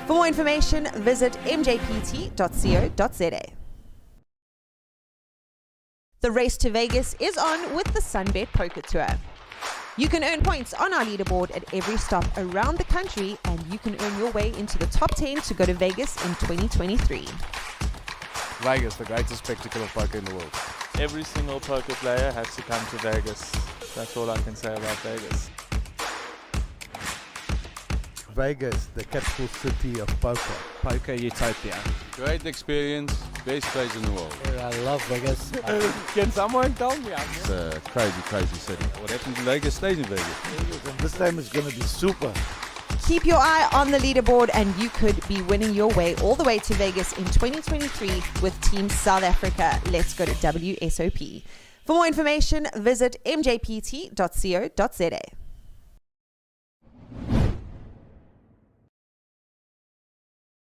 For more information, visit mjpt.co.za. The race to Vegas is on with the Sunbet Poker Tour. You can earn points on our leaderboard at every stop around the country, and you can earn your way into the top 10 to go to Vegas in 2023. Vegas, the greatest spectacle of poker in the world. Every single poker player has to come to Vegas. That's all I can say about Vegas. Vegas, the capital city of poker. Poker utopia. Great experience, best place in the world. I love Vegas. Can someone tell me? It's a crazy, crazy city. What happens in Vegas stays in Vegas. And this time is going to be super. Keep your eye on the leaderboard and you could be winning your way all the way to Vegas in 2023 with Team South Africa. Let's go to WSOP. For more information, visit mjpt.co.za.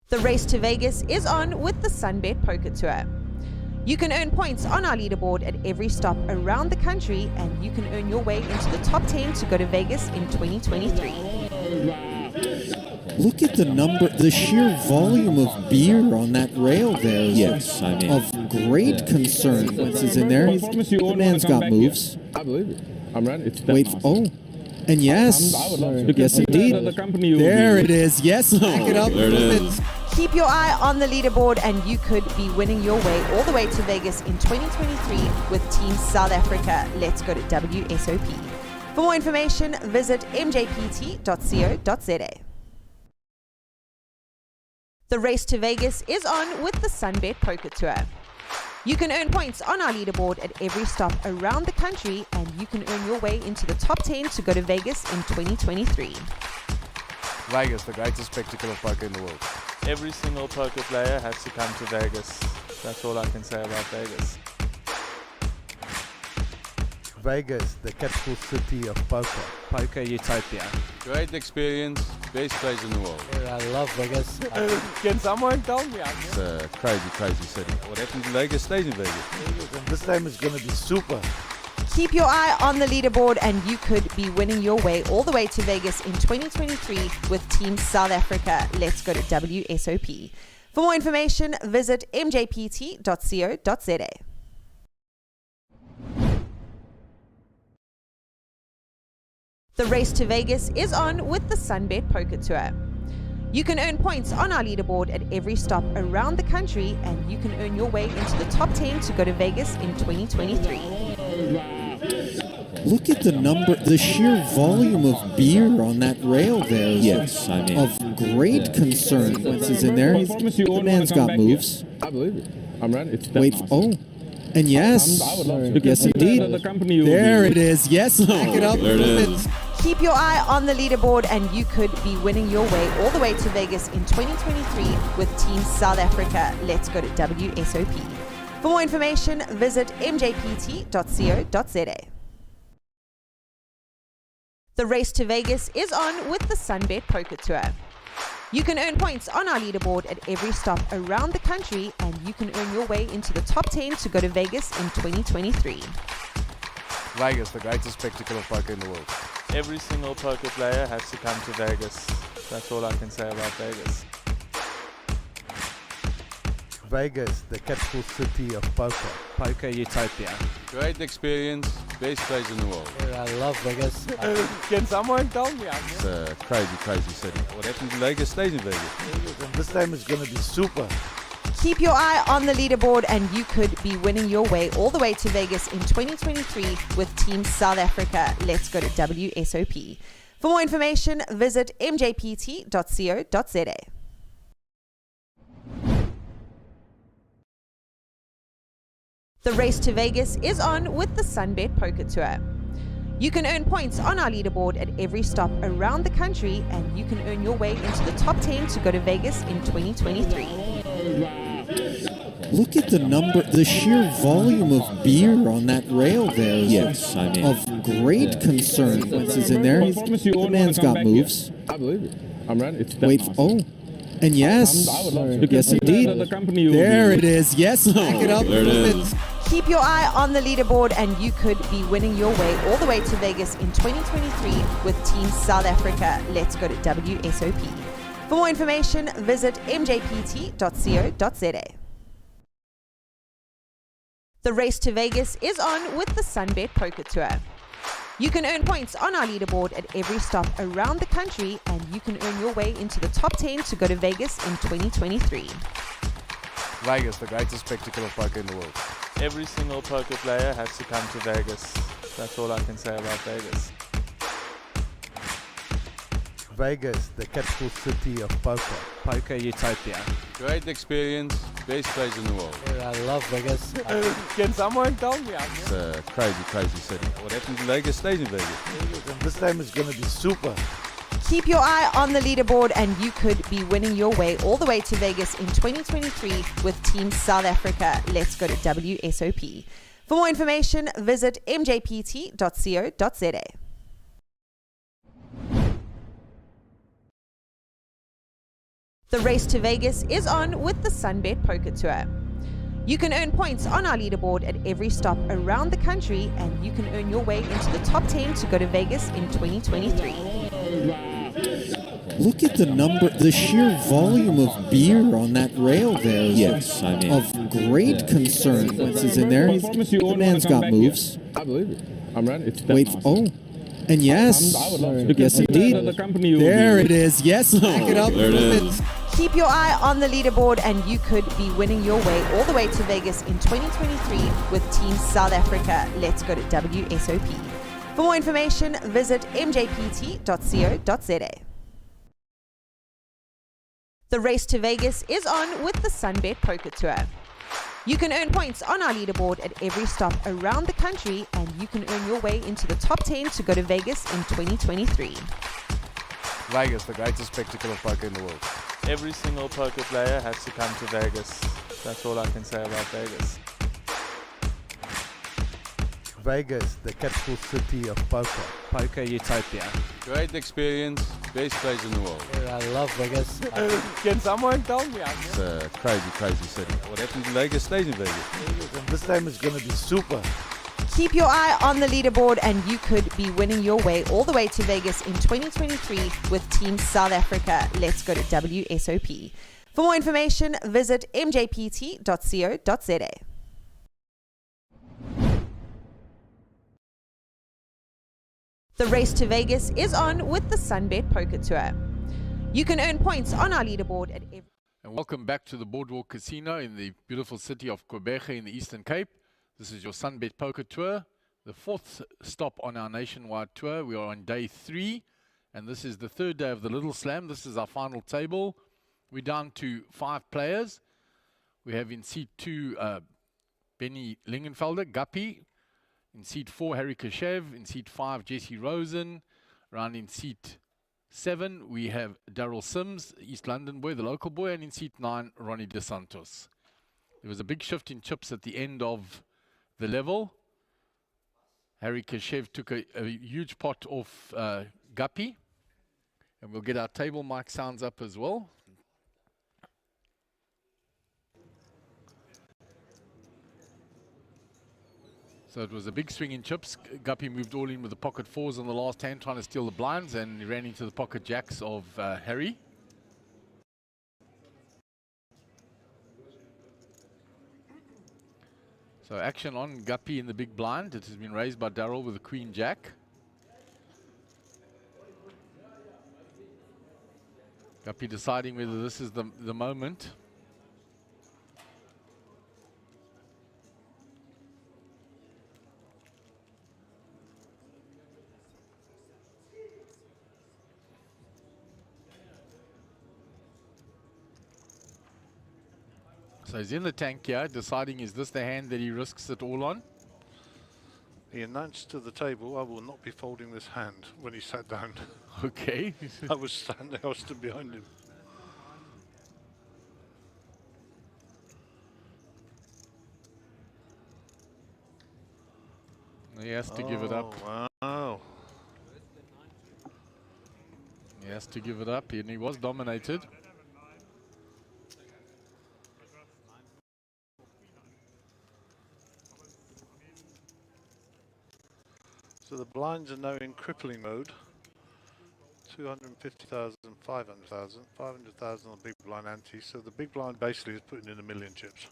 The race to Vegas is on with the Sunbet Poker Tour. You can earn points on our leaderboard at every stop around the country, and you can earn your way into the top 10 to go to Vegas in 2023. Look at the number, the sheer volume of beer on that rail there. Yes, I mean, of great concern. Once is in there, the man's got moves. I believe it. I'm ready. Wait, oh, and yes, yes indeed. There it is. Yes, back it up. There it is. Keep your eye on the leaderboard and you could be winning your way all the way to Vegas in 2023 with Team South Africa. Let's go to WSOP. For more information, visit mjpt.co.za. The race to Vegas is on with the Sunbet Poker Tour. You can earn points on our leaderboard at every stop around the country, and you can earn your way into the top 10 to go to Vegas in 2023. Vegas, the greatest spectacle of poker in the world. Every single poker player has to come to Vegas. That's all I can say about Vegas. Vegas, the capital city of poker. Poker utopia. Great experience, best place in the world. I love Vegas. Can someone tell me? It's a crazy, crazy city. What happens in Vegas stays in Vegas. And this time is going to be super. Keep your eye on the leaderboard and you could be winning your way all the way to Vegas in 2023 with Team South Africa. Let's go to WSOP. For more information, visit mjpt.co.za. The race to Vegas is on with the Sunbet Poker Tour. You can earn points on our leaderboard at every stop around the country, and you can earn your way into the top 10 to go to Vegas in 2023. Look at the sheer volume of beer on that rail there. Yes, I mean, of great concern. Once he's in there, the man's got moves. I believe it. I'm ready. It's Wait, oh, and yes, I would love to. yes indeed. There it is. Yes, back it up. There it is. Keep your eye on the leaderboard and you could be winning your way all the way to Vegas in 2023 with Team South Africa. Let's go to WSOP. For more information, visit mjpt.co.za. The race to Vegas is on with the Sunbet Poker Tour. You can earn points on our leaderboard at every stop around the country, and you can earn your way into the top 10 to go to Vegas in 2023. Vegas, the greatest spectacle of poker in the world. Every single poker player has to come to Vegas. That's all I can say about Vegas. Vegas, the capital city of poker. Poker utopia. Great experience, best place in the world. I love Vegas. Can someone tell me? It's a crazy, crazy city. What happens in Vegas stays in Vegas. This time is going to be super. Keep your eye on the leaderboard and you could be winning your way all the way to Vegas in 2023 with Team South Africa. Let's go to WSOP. For more information, visit mjpt.co.za. The race to Vegas is on with the Sunbet Poker Tour. You can earn points on our leaderboard at every stop around the country, and you can earn your way into the top 10 to go to Vegas in 2023. Look at the sheer volume of beer on that rail there. Yes, I mean, of great concern. Once he's in there, the man's got moves. I believe it. I'm ready. It's Wait, oh, and yes, yes indeed. There it is. Yes, back it up. There it is. Keep your eye on the leaderboard and you could be winning your way all the way to Vegas in 2023 with Team South Africa. Let's go to WSOP. For more information, visit mjpt.co.za. The race to Vegas is on with the Sunbet Poker Tour. You can earn points on our leaderboard at every stop around the country, and you can earn your way into the top 10 to go to Vegas in 2023. Vegas, the greatest spectacle of poker in the world. Every single poker player has to come to Vegas. That's all I can say about Vegas. Vegas, the capital city of poker. Poker utopia. Great experience, best place in the world. I love Vegas. Can someone tell me? It's a crazy, crazy city. What happens in Vegas stays in Vegas. This time is going to be super. Keep your eye on the leaderboard and you could be winning your way all the way to Vegas in 2023 with Team South Africa. Let's go to WSOP. For more information, visit mjpt.co.za. The race to Vegas is on with the Sunbet Poker Tour. You can earn points on our leaderboard at every stop around the country, and you can earn your way into the top 10 to go to Vegas in 2023. Look at the sheer volume of beer on that rail there. Yes, I mean, of great concern. Once he's in there, the man's got moves. I believe it. I'm ready. It's Wait, oh, and yes, yes indeed. There it is. Yes, back it up. There it is. Keep your eye on the leaderboard and you could be winning your way all the way to Vegas in 2023 with Team South Africa. Let's go to WSOP. For more information, visit mjpt.co.za. The race to Vegas is on with the Sunbet Poker Tour. You can earn points on our leaderboard at every stop around the country, and you can earn your way into the top 10 to go to Vegas in 2023. Vegas, the greatest spectacle of poker in the world. Every single poker player has to come to Vegas. That's all I can say about Vegas. Vegas, the capital city of poker. Poker utopia. Great experience, best place in the world. I love Vegas. Can someone tell me? It's a crazy, crazy city. What happens in Vegas stays in Vegas. This time is going to be super. Keep your eye on the leaderboard and you could be winning your way all the way to Vegas in 2023 with Team South Africa. Let's go to WSOP. For more information, visit mjpt.co.za. The race to Vegas is on with the Sunbet Poker Tour. You can earn points on our leaderboard at every... And welcome back to the Boardwalk Casino in the beautiful city of Quebec in the Eastern Cape. This is your Sunbet Poker Tour. The fourth stop on our nationwide tour. We are on day 3, and this is the third day of the Little Slam. This is our final table. We're down to 5 players. We have in seat 2, Benny Lingenfelder, Guppy. In seat 4, Harry Kashev. In seat 5, Jesse Rosen. Around in seat 7, we have Daryl Sims, East London boy, the local boy. And in seat 9, Ronnie DeSantos. There was a big shift in chips at the end of the level. Harry Kashev took a huge pot off Guppy. And we'll get our table mic sounds up as well. So it was a big swing in chips. Guppy moved all in with the pocket 4s on the last hand, trying to steal the blinds, and he ran into the pocket jacks of Harry. So action on Guppy in the big blind. It has been raised by Darryl with the queen jack. Guppy deciding whether this is the moment. So he's in the tank here, deciding is this the hand that he risks it all on? He announced to the table, I will not be folding this hand, when he sat down. Okay. I was stood behind him. He has to give it up. Wow. He has to give it up, and he was dominated. So the blinds are now in crippling mode. 250,000, 500,000, 500,000 on the big blind ante. So the big blind basically is putting in 1 million chips.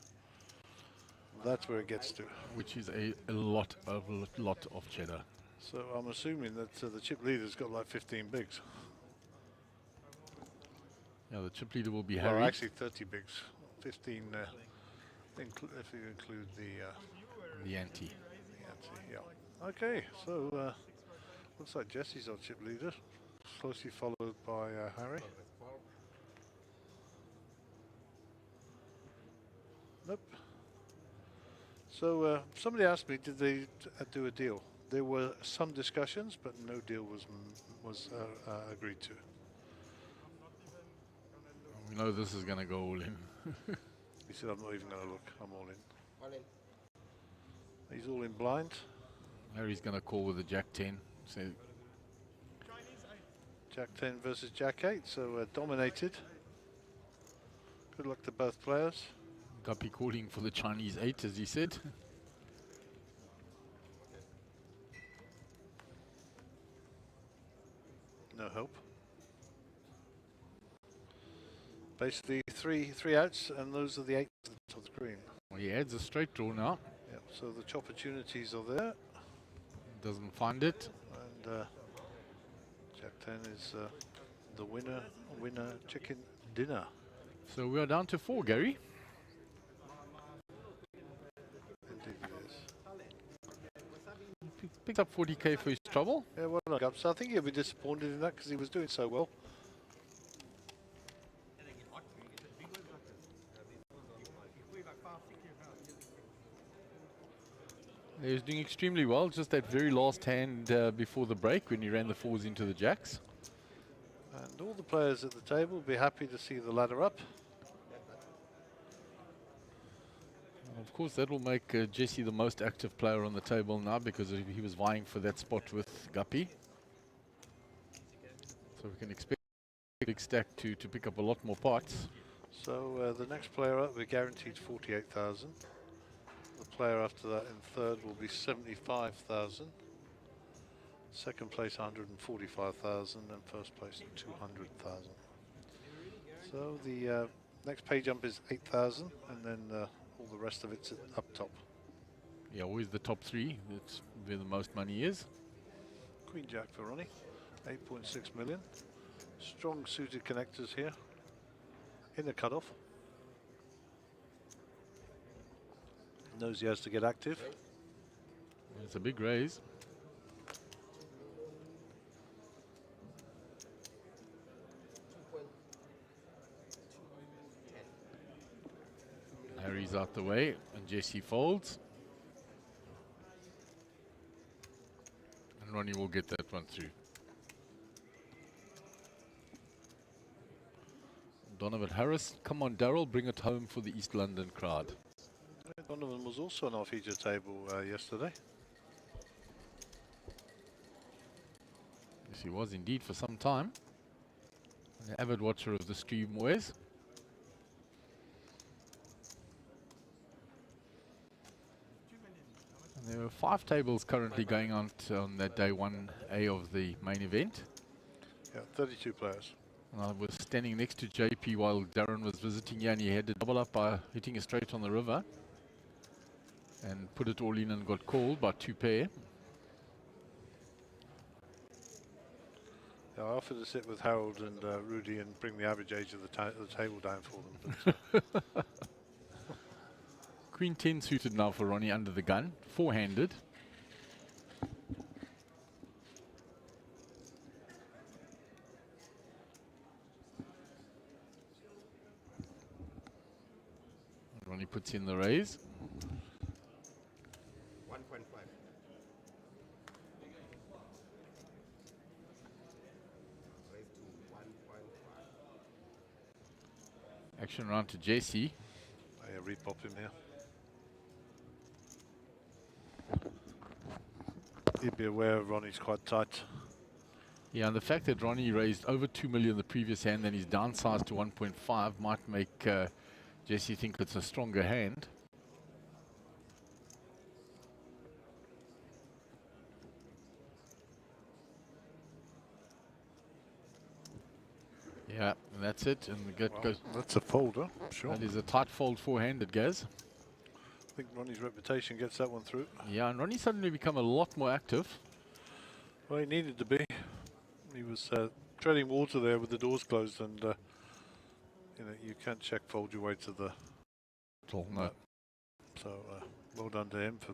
That's where it gets to. Which is a lot of cheddar. So I'm assuming that the chip leader's got like 15 bigs. Yeah, the chip leader will be Well, Harry. actually 30 bigs. 15 if you include the ante. Yeah. Okay, so looks like Jesse's our chip leader, closely followed by Harry. Nope. So somebody asked me, did they do a deal? There were some discussions, but no deal was agreed to. We know this is going to go all in. He said, I'm not even going to look, I'm all in. He's all in blind. Harry's going to call with a Jack 10. So Jack 10 versus Jack 8, so dominated. Good luck to both players. Guppy calling for the Chinese 8, as he said. No help. Basically three outs, and those are the 8 at the top of the screen. Well, he adds a straight draw now. Yep, so the opportunities are there. Doesn't find it. And Jack 10 is the winner chicken dinner. So we are down to 4, Gary. Indeed it is. Picked up 40k for his trouble. Yeah, well done, Gups. I think he'll be disappointed in that because he was doing so well. He was doing extremely well, just that very last hand before the break when he ran the 4s into the jacks. And all the players at the table will be happy to see the ladder up. Of course, that will make Jesse the most active player on the table now because he was vying for that spot with Guppy. So we can expect Big Stack to pick up a lot more pots. So the next player up, we're guaranteed 48,000. The player after that in third will be 75,000. Second place 145,000 and first place 200,000. So the next pay jump is 8,000 and then all the rest of it's up top. Yeah, always the top 3. That's where the most money is. Queen Jack for Ronnie, 8.6 million. Strong suited connectors here in the cutoff. Knows he has to get active. It's a big raise. Harry's out the way, and Jesse folds. And Ronnie will get that one through. Donovan Harris, come on Daryl, bring it home for the East London crowd. Donovan was also on our feature table yesterday. Yes, he was indeed for some time. An avid watcher of the stream, Wes. And there are 5 tables currently going on that day 1A of the main event. Yeah, 32 players. And I was standing next to JP while Darren was visiting here, and he had to double up by hitting a straight on the river and put it all in and got called by 2 pair. Yeah, I offered to sit with Harold and Rudy and bring the average age of the table down for them. But Queen 10 suited now for Ronnie under the gun, 4-handed. Ronnie puts in the raise. 1.5. Raise to 1.5. Action round to Jesse. I repop him here. He'd be aware Ronnie's quite tight. Yeah, and the fact that Ronnie raised over 2 million the previous hand, then he's downsized to 1.5 might make Jesse think it's a stronger hand. Yeah, and that's it. And the gut goes. That's a folder, sure. That is a tight fold 4-handed, Gaz. I think Ronnie's reputation gets that one through. Yeah, and Ronnie suddenly become a lot more active. Well, he needed to be. He was treading water there with the doors closed, and you know, you can't check fold your way to the. No. So well done to him for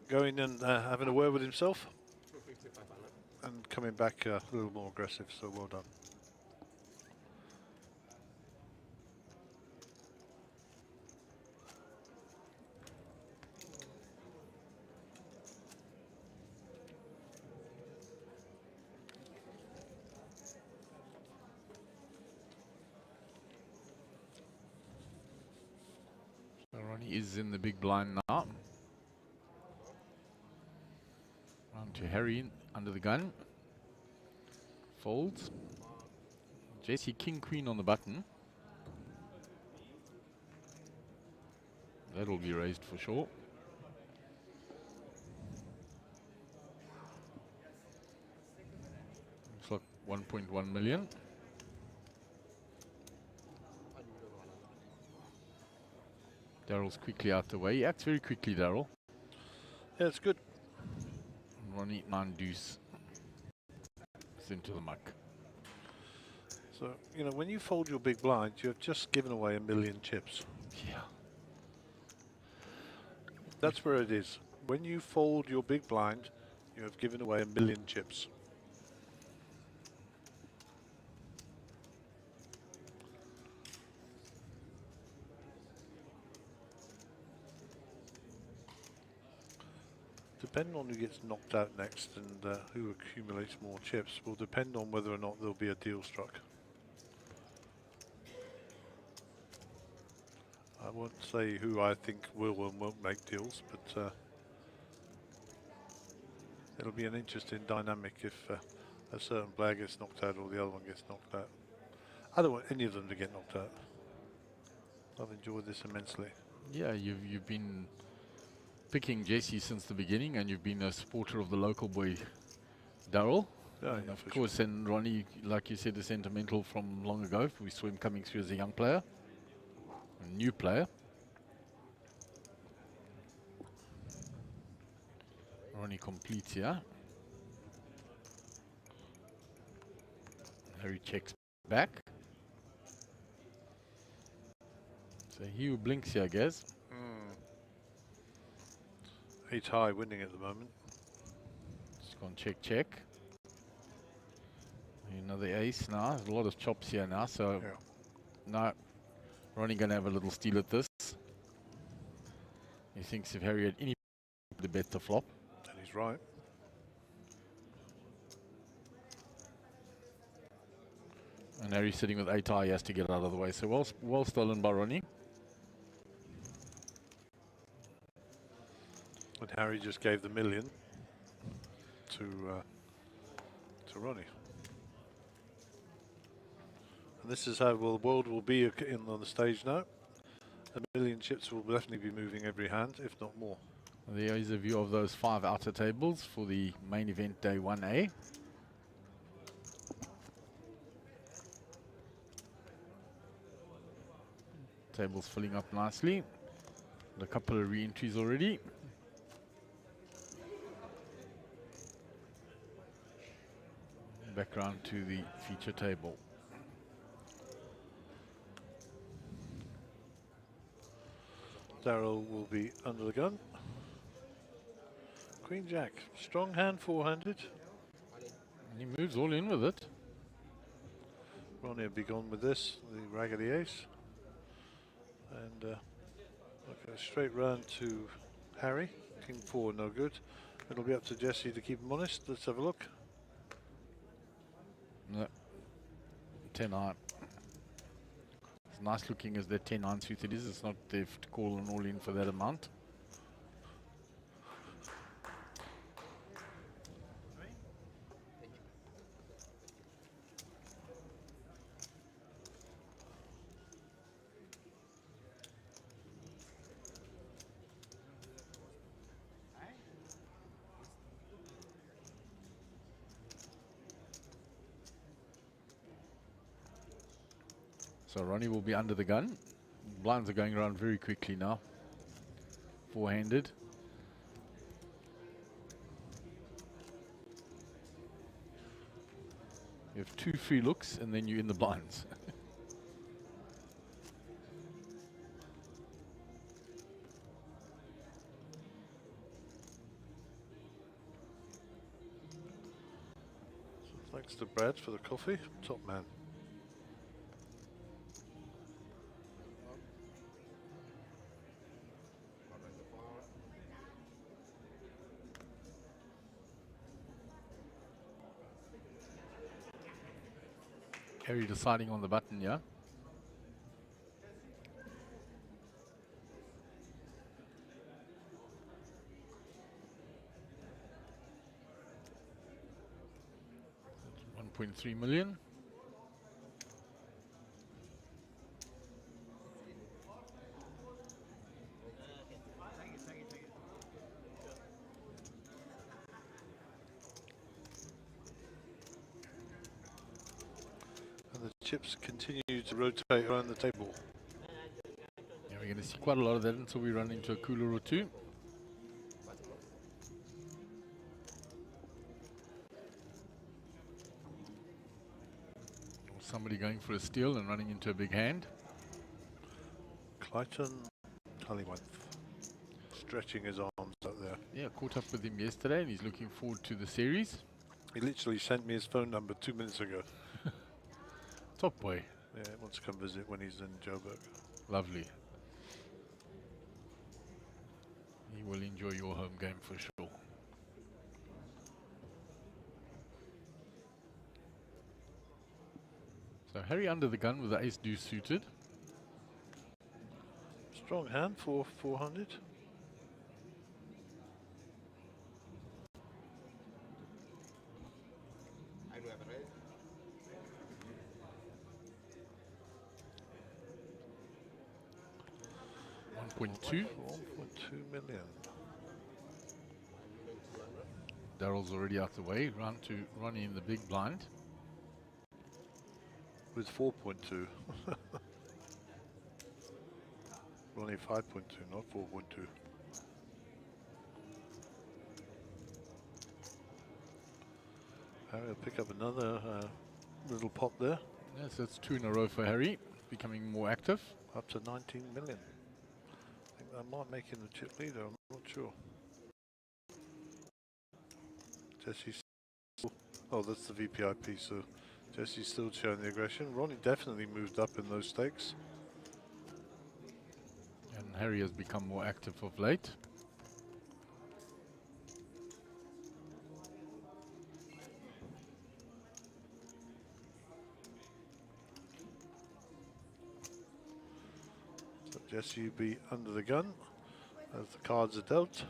going and having a word with himself and coming back a little more aggressive. So well done. Ronnie is in the big blind now. Round to Harry under the gun. Folds. Jesse King Queen on the button. That'll be raised for sure. Looks like 1.1 million. Daryl's quickly out the way. He acts very quickly, Daryl. Yeah, it's good. Ronnie 9 deuce. It's into the muck. So, you know, when you fold your big blind, you've just given away 1 million chips. Yeah. That's where it is. When you fold your big blind, you have given away 1 million chips. Depending on who gets knocked out next and who accumulates more chips will depend on whether or not there'll be a deal struck. I won't say who I think will and won't make deals, but it'll be an interesting dynamic if a certain player gets knocked out or the other one gets knocked out. I don't want any of them to get knocked out. I've enjoyed this immensely. Yeah, you've been picking Jesse since the beginning, and you've been a supporter of the local boy, Daryl. Yeah, and of course, and Ronnie, like you said, is sentimental from long ago. We saw him coming through as a young player, a new player. Ronnie completes here. Harry checks back. So he who blinks here, I guess. 8 high winning at the moment. Just gone check. Another ace now. There's a lot of chops here now, so no. Ronnie going to have a little steal at this. He thinks if Harry had any to bet the flop. And he's right. And Harry's sitting with 8 high, he has to get out of the way. So well stolen by Ronnie. And Harry just gave the million to Ronnie. And this is how the world will be on the stage now. A million chips will definitely be moving every hand, if not more. There is a view of those 5 outer tables for the main event day 1A. Tables filling up nicely. A couple of re-entries already. Back round to the feature table. Darryl will be under the gun. Queen Jack, strong hand, 400. And he moves all in with it. Ronnie will be gone with this, the raggedy ace. And okay, straight round to Harry. King 4, no good. It'll be up to Jesse to keep him honest. Let's have a look. No. 10-9. As nice looking as the 10-9 suited is, it's not theft to call an all-in for that amount. So Ronnie will be under the gun. Blinds are going around very quickly now. Four-handed. You have 2 free looks and then you're in the blinds. So thanks to Brad for the coffee. Top man. Harry deciding on the button, yeah? $1.3 million. Chips continue to rotate around the table. Yeah, we're going to see quite a lot of that until we run into a cooler or two. Or somebody going for a steal and running into a big hand. Clayton Cullingworth stretching his arms out there. Yeah, caught up with him yesterday and he's looking forward to the series. He literally sent me his phone number 2 minutes ago. Top boy. Yeah, he wants to come visit when he's in Joburg. Lovely. He will enjoy your home game for sure. So Harry under the gun with the ace deuce suited. Strong hand for 400. $1.2 million. Darryl's already out the way. Round to Ronnie in the big blind. With 4.2. Ronnie 5.2, not 4.2. Harry will pick up another little pot there. Yes, that's 2 in a row for Harry. Becoming more active. Up to 19 million. I think that might make him the chip leader, I'm not sure. Jesse's oh, that's the VPIP, so Jesse's still showing the aggression. Ronnie definitely moved up in those stakes. And Harry has become more active of late. So Jesse will be under the gun as the cards are dealt.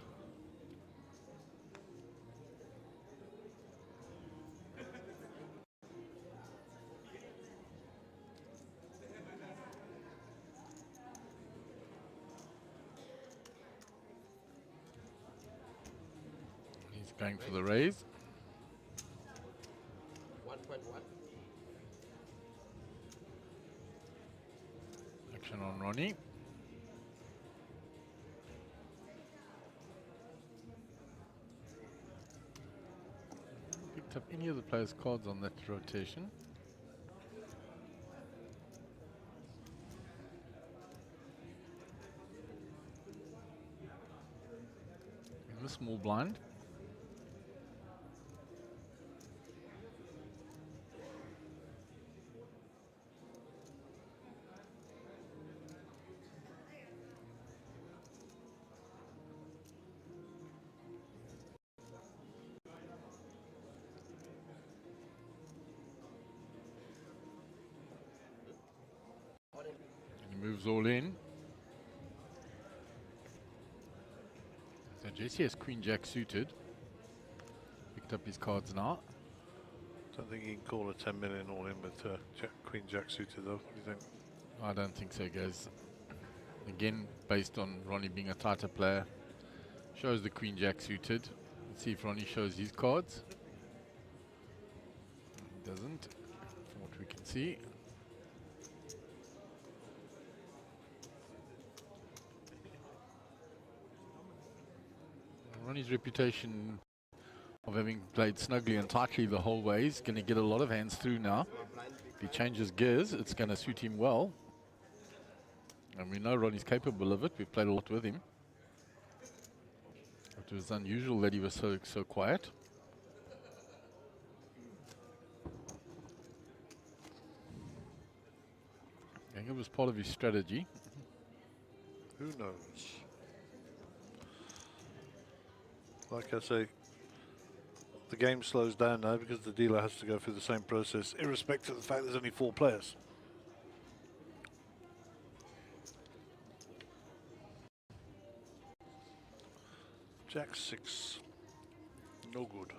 He's going for the raise. 1.1. Action on Ronnie. Picked up any of the players' cards on that rotation. In the small blind. And he moves all in. So Jesse has Queen Jack suited. Picked up his cards now. Don't think he can call a 10 million all in with Queen Jack suited though. What do you think? I don't think so, guys. Again, based on Ronnie being a tighter player. Shows the Queen Jack suited. Let's see if Ronnie shows his cards. He doesn't, from what we can see. Ronnie's reputation of having played snugly and tightly the whole way is going to get a lot of hands through now. If he changes gears, it's going to suit him well. And we know Ronnie's capable of it. We've played a lot with him. It was unusual that he was so quiet. I think it was part of his strategy. Who knows? Like I say, the game slows down now because the dealer has to go through the same process, irrespective of the fact there's only 4 players. Jack 6. No good.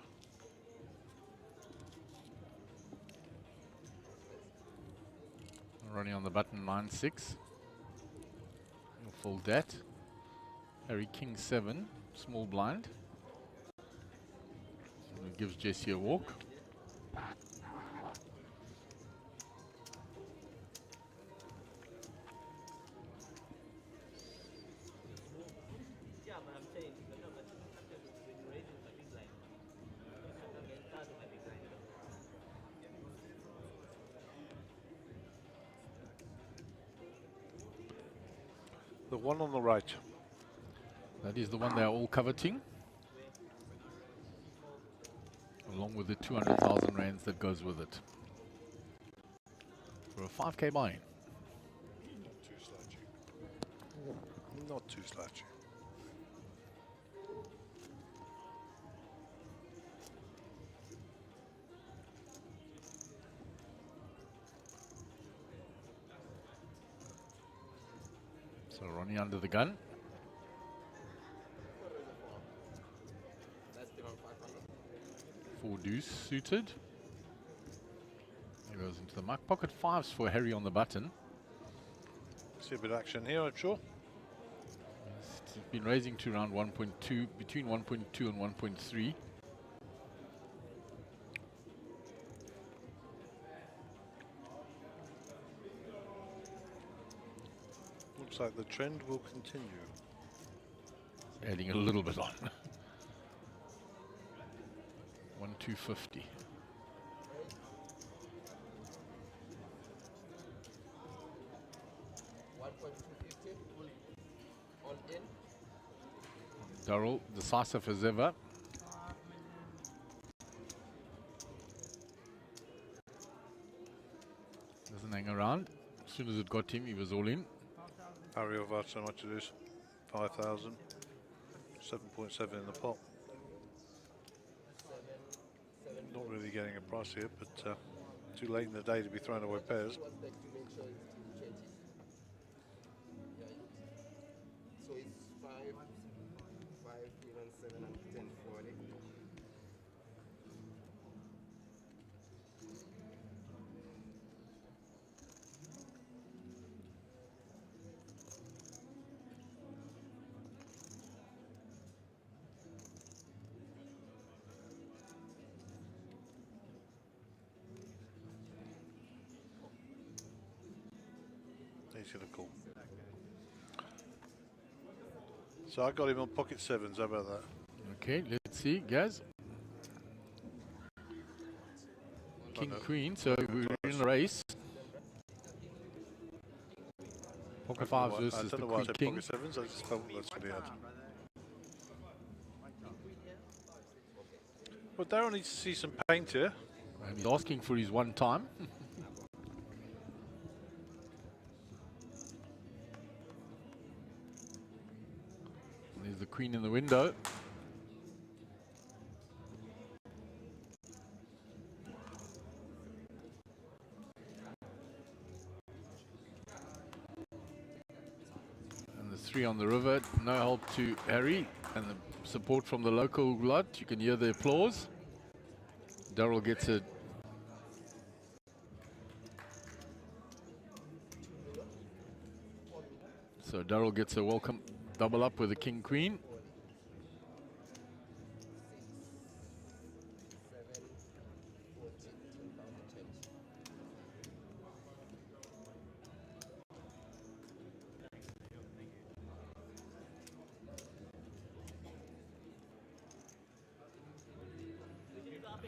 Ronnie on the button, 9-6. He'll fold that. Harry King 7, small blind. And it gives Jesse a walk. The one on the right. That is the one they're all coveting, along with the 200,000 rands that goes with it. For a 5k buy-in. Not too slouchy. Not too slouchy. So Ronnie under the gun. Four deuce suited. He goes into the muck. Pocket 5s for Harry on the button. See a bit of action here, I'm sure. He's been raising to around 1.2, between 1.2 and 1.3. Looks like the trend will continue. Adding a little bit on. 1,250. Darrell, decisive as ever. Hang around. As soon as it got him, he was all in. Harry of how much it is? 5,000. 7.7 in the pot. Not really getting a price here, but too late in the day to be throwing away pairs. So it's 5, even 7 and 10, 40. He's going to call. So I got him on pocket sevens. How about that? Okay, let's see, Gaz. King, Queen, so we're in a race. Pocket fives versus I the don't know why I Queen said King. pocket sevens. I just felt that's what he had. Well, Darryl needs to see some paint here. And he's asking for his one time. There's the Queen in the window. And the 3 on the river. No help to Harry. And the support from the local lot. You can hear the applause. Darryl gets it. So Darryl gets a welcome double up with the King Queen.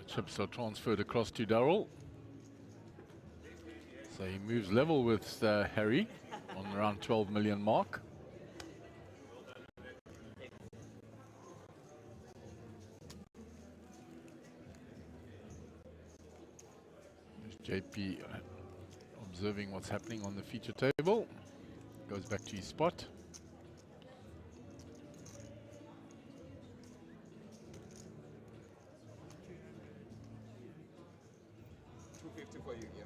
Chips are transferred across to Darryl. So he moves level with Harry on around 12 million mark. There's JP observing what's happening on the feature table. Goes back to his spot. For you, yeah.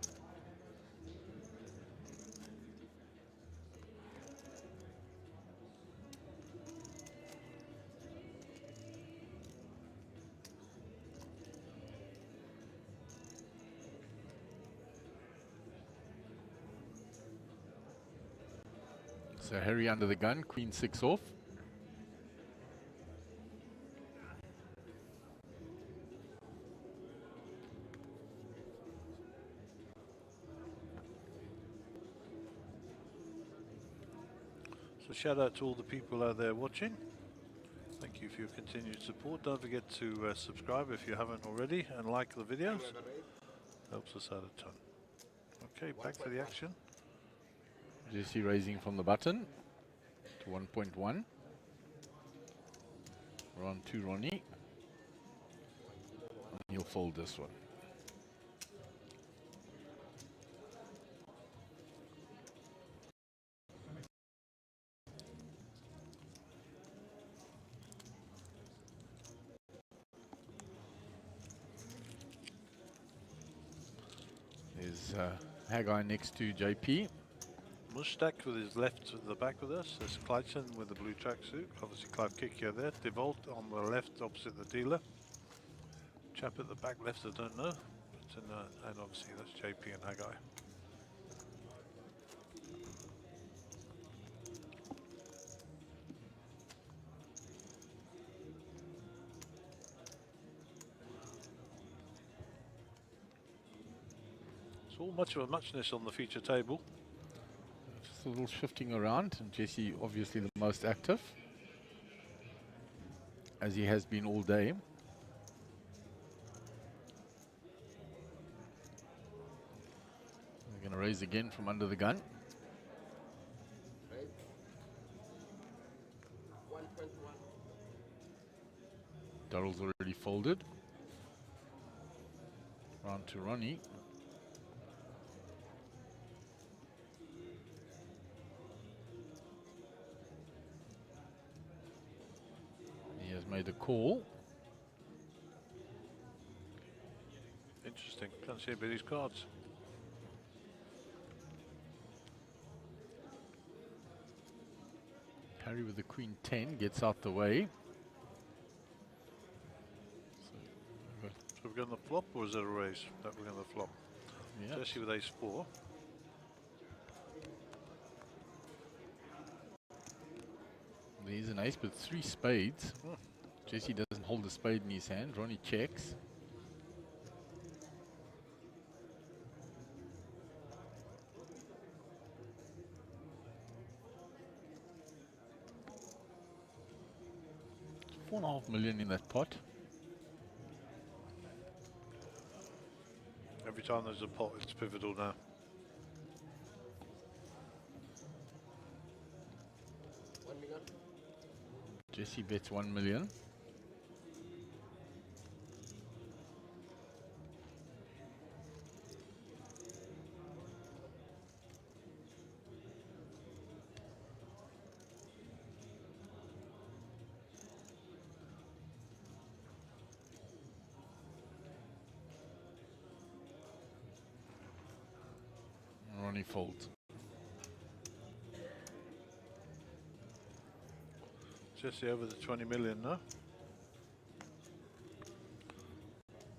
So Harry under the gun, Queen 6 off. So shout out to all the people out there watching. Thank you for your continued support. Don't forget to subscribe if you haven't already and like the videos. Helps us out a ton. Okay, back to the action. Jesse raising from the button to 1.1. We're on 2 Ronnie. He'll fold this one. There's Haggai next to JP. Mustak with his left to the back with us. There's Clayton with the blue tracksuit. Obviously Clive Kickia there. Devolt on the left opposite the dealer. Chap at the back left I don't know. But and obviously that's JP and Haggai. It's all much of a muchness on the feature table. Just a little shifting around, and Jesse obviously the most active, as he has been all day. We're going to raise again from under the gun. Right. 1.1. Darryl's already folded. Round to Ronnie. call. Interesting. Can't see a bit of his cards. Harry with the Queen 10 gets out the way. So we're going to flop, or is it a raise that we're going to flop? Yeah. Jesse with ace 4. There's an ace with 3 spades. Jesse doesn't hold the spade in his hand. Ronnie checks. $4.5 million in that pot. Every time there's a pot, it's pivotal now. Jesse bets 1 million. Ronnie folds. Jesse over the 20 million now.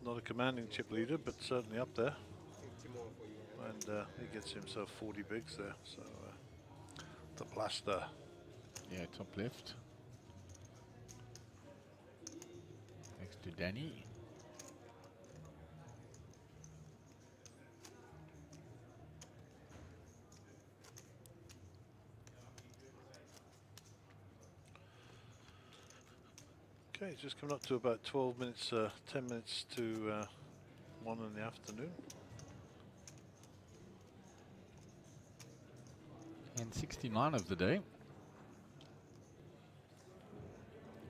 Not a commanding chip leader, but certainly up there. And he gets himself 40 bigs there. So the blaster. Yeah, top left. Next to Danny. Okay, just coming up to about 12 minutes, 10 minutes to 1 in the afternoon. And 69 of the day.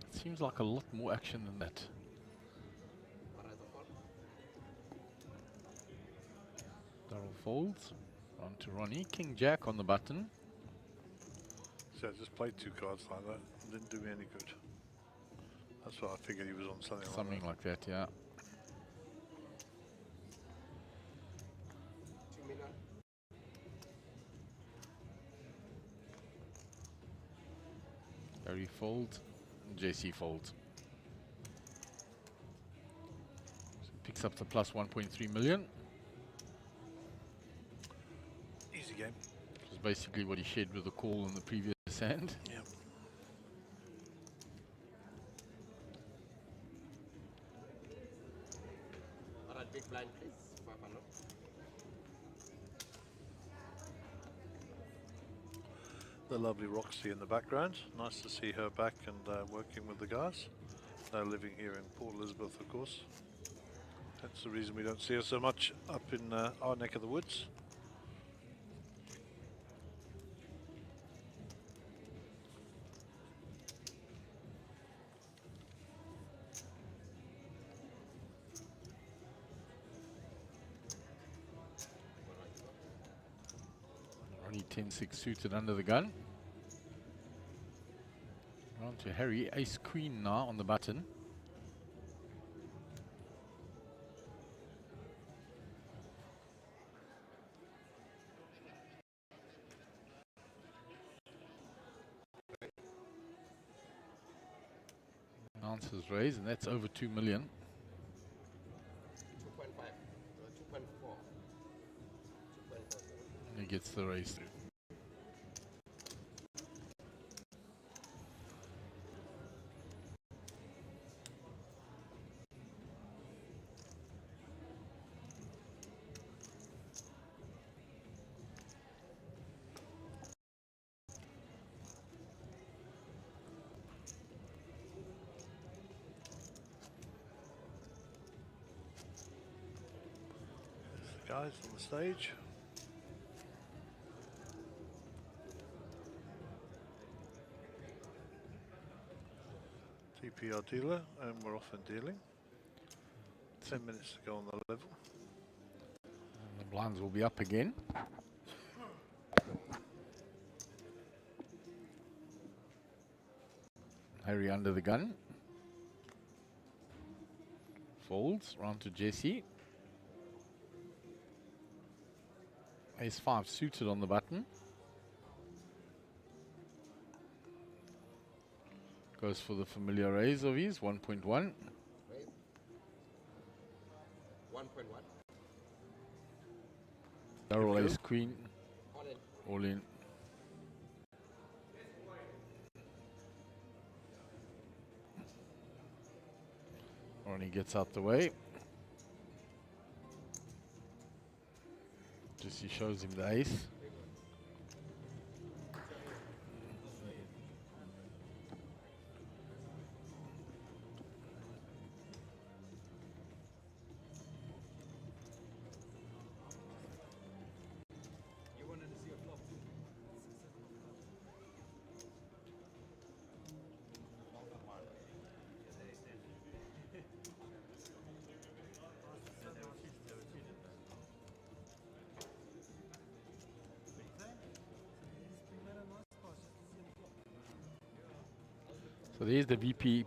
Seems like a lot more action than that. Darryl folds. On to Ronnie. King Jack on the button. So I just played 2 cards like that. Didn't do me any good. That's what I figured he was on something like that, yeah. Harry folds, JC folds. So picks up the plus 1.3 million. Easy game. Which is basically what he shared with the call in the previous hand. Yeah. Alright, big blind please. 500. The lovely Roxy in the background. Nice to see her back and working with the guys. Now living here in Port Elizabeth, of course. That's the reason we don't see her so much up in our neck of the woods. Ronnie 10-6 suited under the gun. On to Harry, ace queen now on the button. Answers raise, and that's over 2 million. 2.5, 2.4. And he gets the raise through. Guys on the stage. TPR dealer, and we're off and dealing. 10 minutes to go on the level. And the blinds will be up again. Harry under the gun. Folds, round to Jesse. Ace-5 suited on the button. Goes for the familiar raise of his, 1.1. 1.1. Darrell Ace-Queen, all in. Ronnie gets out the way. Jesse shows him the ace. So there's the VPIP,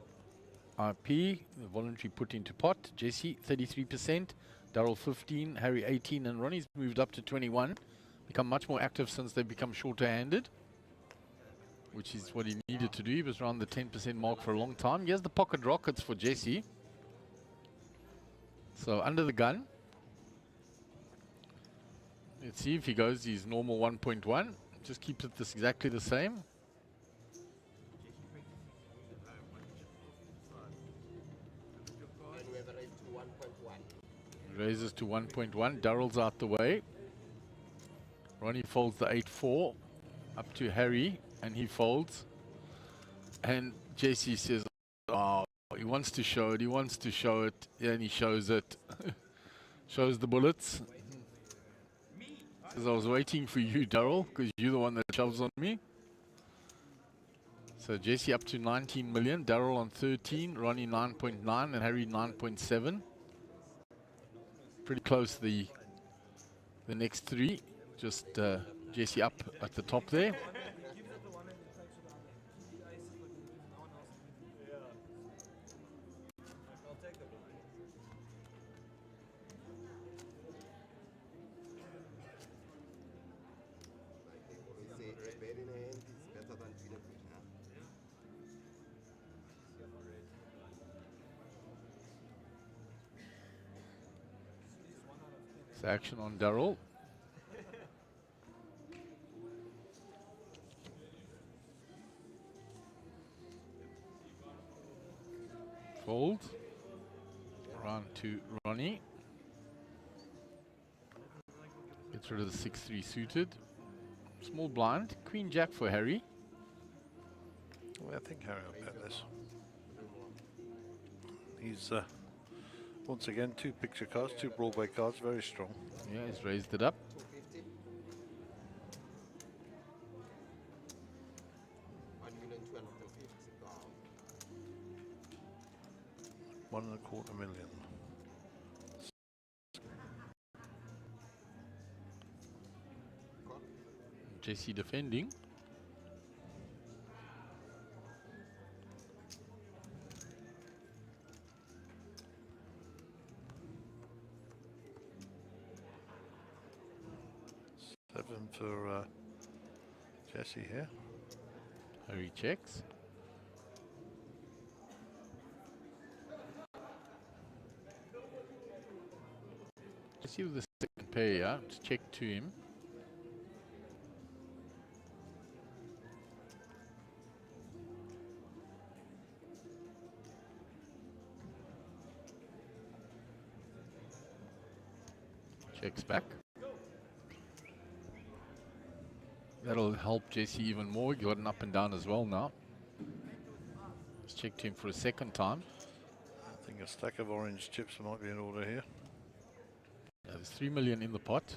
the voluntary put into pot. Jesse, 33%, Darrell 15, Harry 18, and Ronnie's moved up to 21. Become much more active since they've become shorter-handed, which is what he needed to do. He was around the 10% mark for a long time. Here's the pocket rockets for Jesse. So under the gun. Let's see if he goes his normal 1.1. Just keeps it exactly the same. And we have raised to 1.1. Raises to 1.1. Darrell's out the way. Ronnie folds the 8-4 up to Harry, and he folds. And Jesse says, oh, he wants to show it, he wants to show it, and he shows it. Shows the bullets. Says, I was waiting for you, Darrell, because you're the one that shoves on me. So Jesse up to 19 million, Darrell on 13, Ronnie 9.9, and Harry 9.7. Pretty close the next three. Just Jesse up at the top there. It's action on Darrell. Fold. Round to Ronnie. Gets rid of the 6-3 suited. Small blind. Queen Jack for Harry. Well, I think Harry will bet this. He's once again 2 picture cards, 2 Broadway cards, very strong. Yeah, he's raised it up. 1.25 million. JC defending. Seven for Jesse here. Harry checks. Jesse with the second pair, yeah, to check to him. Checks back. That'll help Jesse even more. He got an up and down as well now. Let's check to him for a second time. I think a stack of orange chips might be in order here. Yeah, there's 3 million in the pot.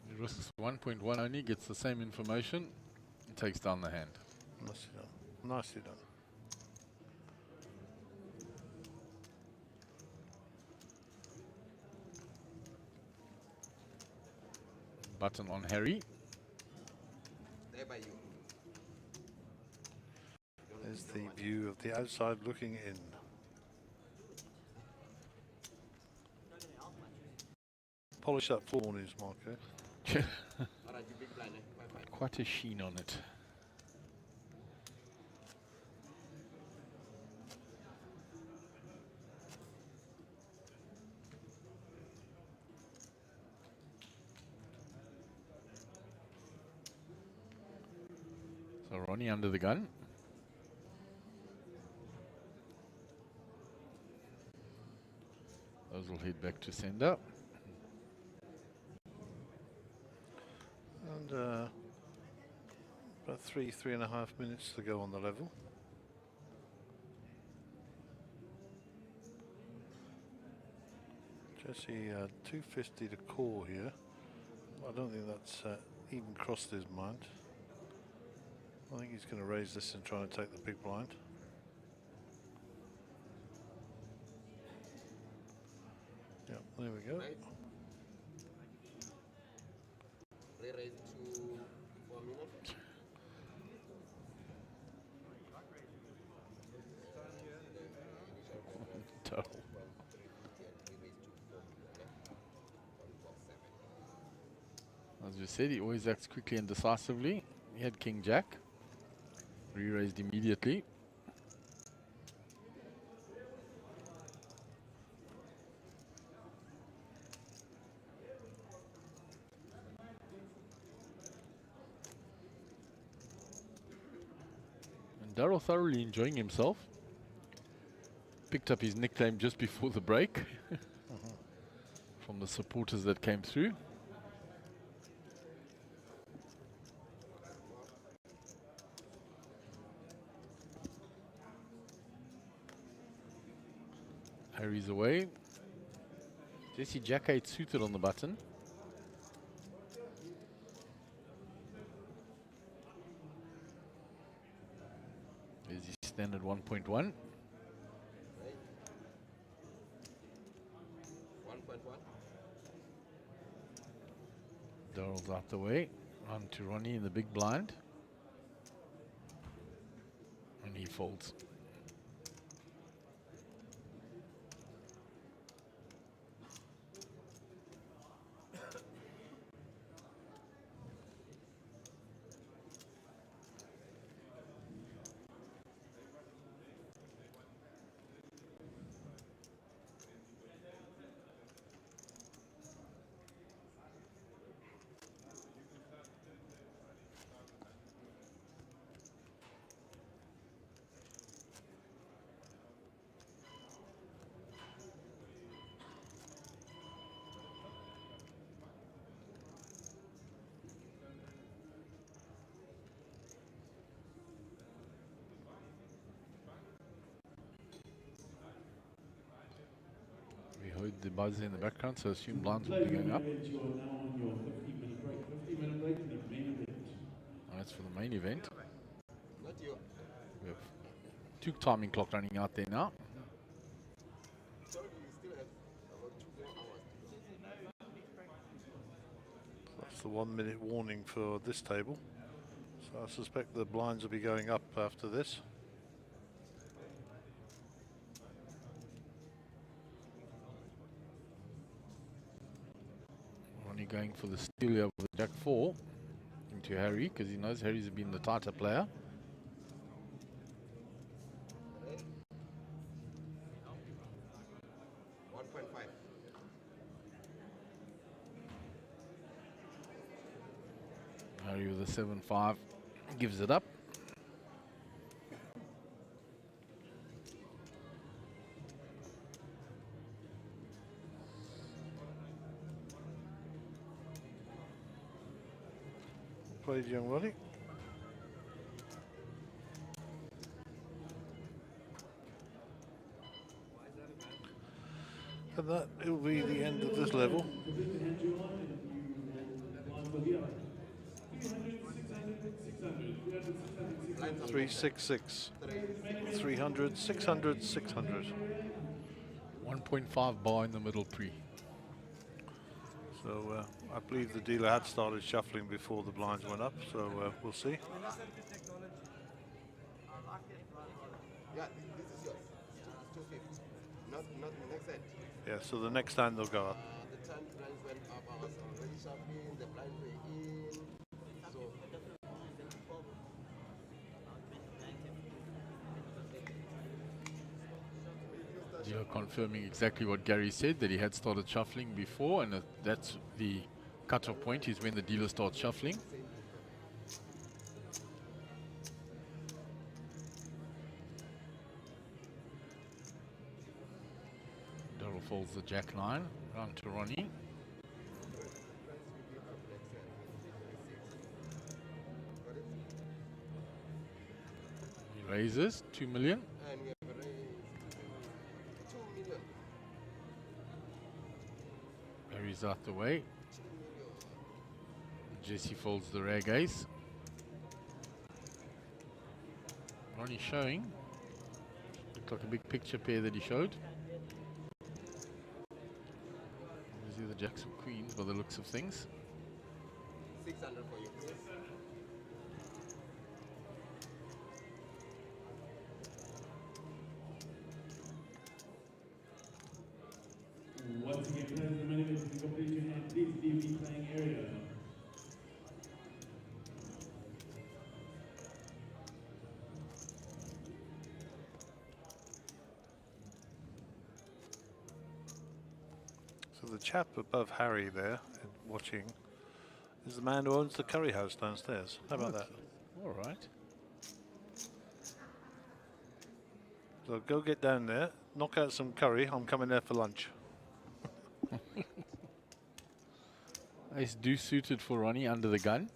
He risks 1.1 only, gets the same information, and takes down the hand. Nicely done. Button on Harry. There by you. There's the view of the outside looking in. Polish that floor on his Marco. Alright, you big blind, eh? Bye bye. Quite a sheen on it. So Ronnie under the gun. Those will head back to sender. And about 3.5 minutes to go on the level. Jesse, 250 to call here. I don't think that's even crossed his mind. I think he's going to raise this and try and take the big blind. Yep, there we go. Re-raise to 4 minutes. Total. As you said, he always acts quickly and decisively. He had King Jack. Re-raised immediately. And Darryl thoroughly enjoying himself. Picked up his nickname just before the break from the supporters that came through. Harry's away. Jesse Jack 8 suited on the button. There's his standard 1.1. 1.1. Darrell's out the way. On to Ronnie in the big blind. And he folds. Heard the buzz in the background, so I assume blinds will be going up. You are now on your 15-minute break. 15-minute break in the main event. And that's for the main event. Not you. We have 2 timing clock running out there now. Sorry, we still have about 2 more hours. That's the 1 minute warning for this table. So I suspect the blinds will be going up after this. Ronnie going for the steal here with the Jack 4 into Harry, because he knows Harry's been the tighter player. Harry with a 7-5 gives it up. Played young Ronnie. And that will be the end of this level. 366. 300, 600, 600. 1.5 bar in the middle pre. So I believe the dealer had started shuffling before the blinds went up, so we'll see. Yeah, this is yours. 250. Not next end. Yeah, so the next hand they'll go up. The 10 blinds went up. I was already shuffling. The blinds were in. So Dealer confirming exactly what Gary said, that he had started shuffling before, and that's the cutoff point is when the dealer starts shuffling. Daryl folds the jack 9 round to Ronnie. He raises 2 million. and we have raised 2 million. Gary's out the way. Jesse folds the rag ace. Ronnie showing. Looked like a big picture pair that he showed. Obviously the jacks of queens by the looks of things. 600 for you, please. Once again, present the money if you complete your hand, please leave the playing area. So the chap above Harry there, watching, is the man who owns the curry house downstairs. How about that? All right. So go get down there, knock out some curry. I'm coming there for lunch. Ace deuce suited for Ronnie under the gun.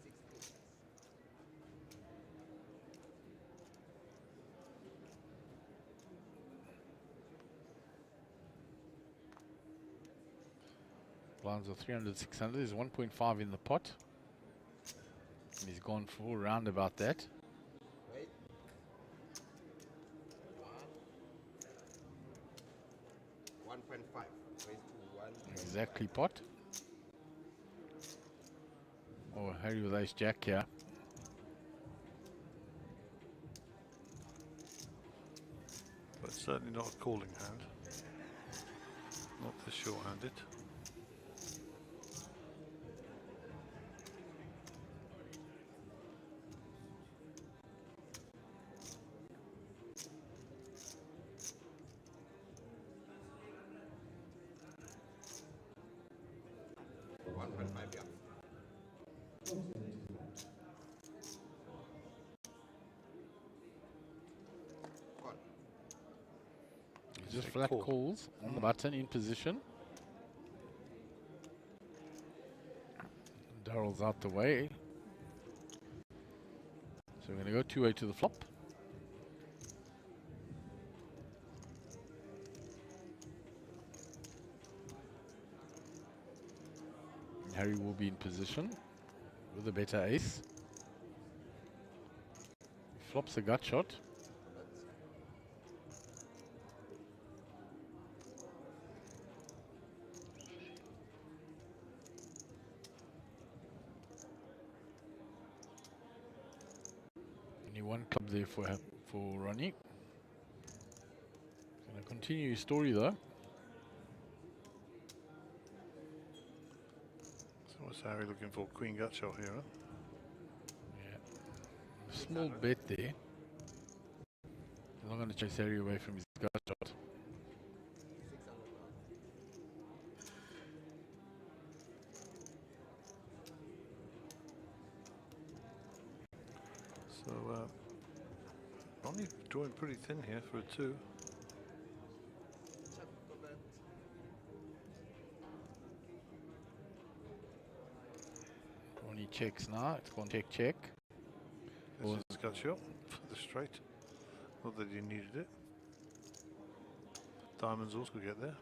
Blinds are 300, 600. There's 1.5 in the pot. And he's gone for around about that. Wait. 1.5. Raise to 1. Exactly pot. Oh, Harry with ace jack here. But certainly not a calling hand. Not the short-handed. Just flat calls on the button in position. Daryl's out the way. So we're going to go two-way to the flop. Harry will be in position with a better ace. Flops a gut shot. Only one club there for Ronnie. Gonna continue his story though. So what's Harry looking for? Queen gut shot here, huh? Yeah. Small bet there. I'm not going to chase Harry away from his gut shot. So Ronnie drawing pretty thin here for a 2. Ronnie checks now. It's going to check. This is gut shot for the straight. Not that he needed it. Diamonds also could get there.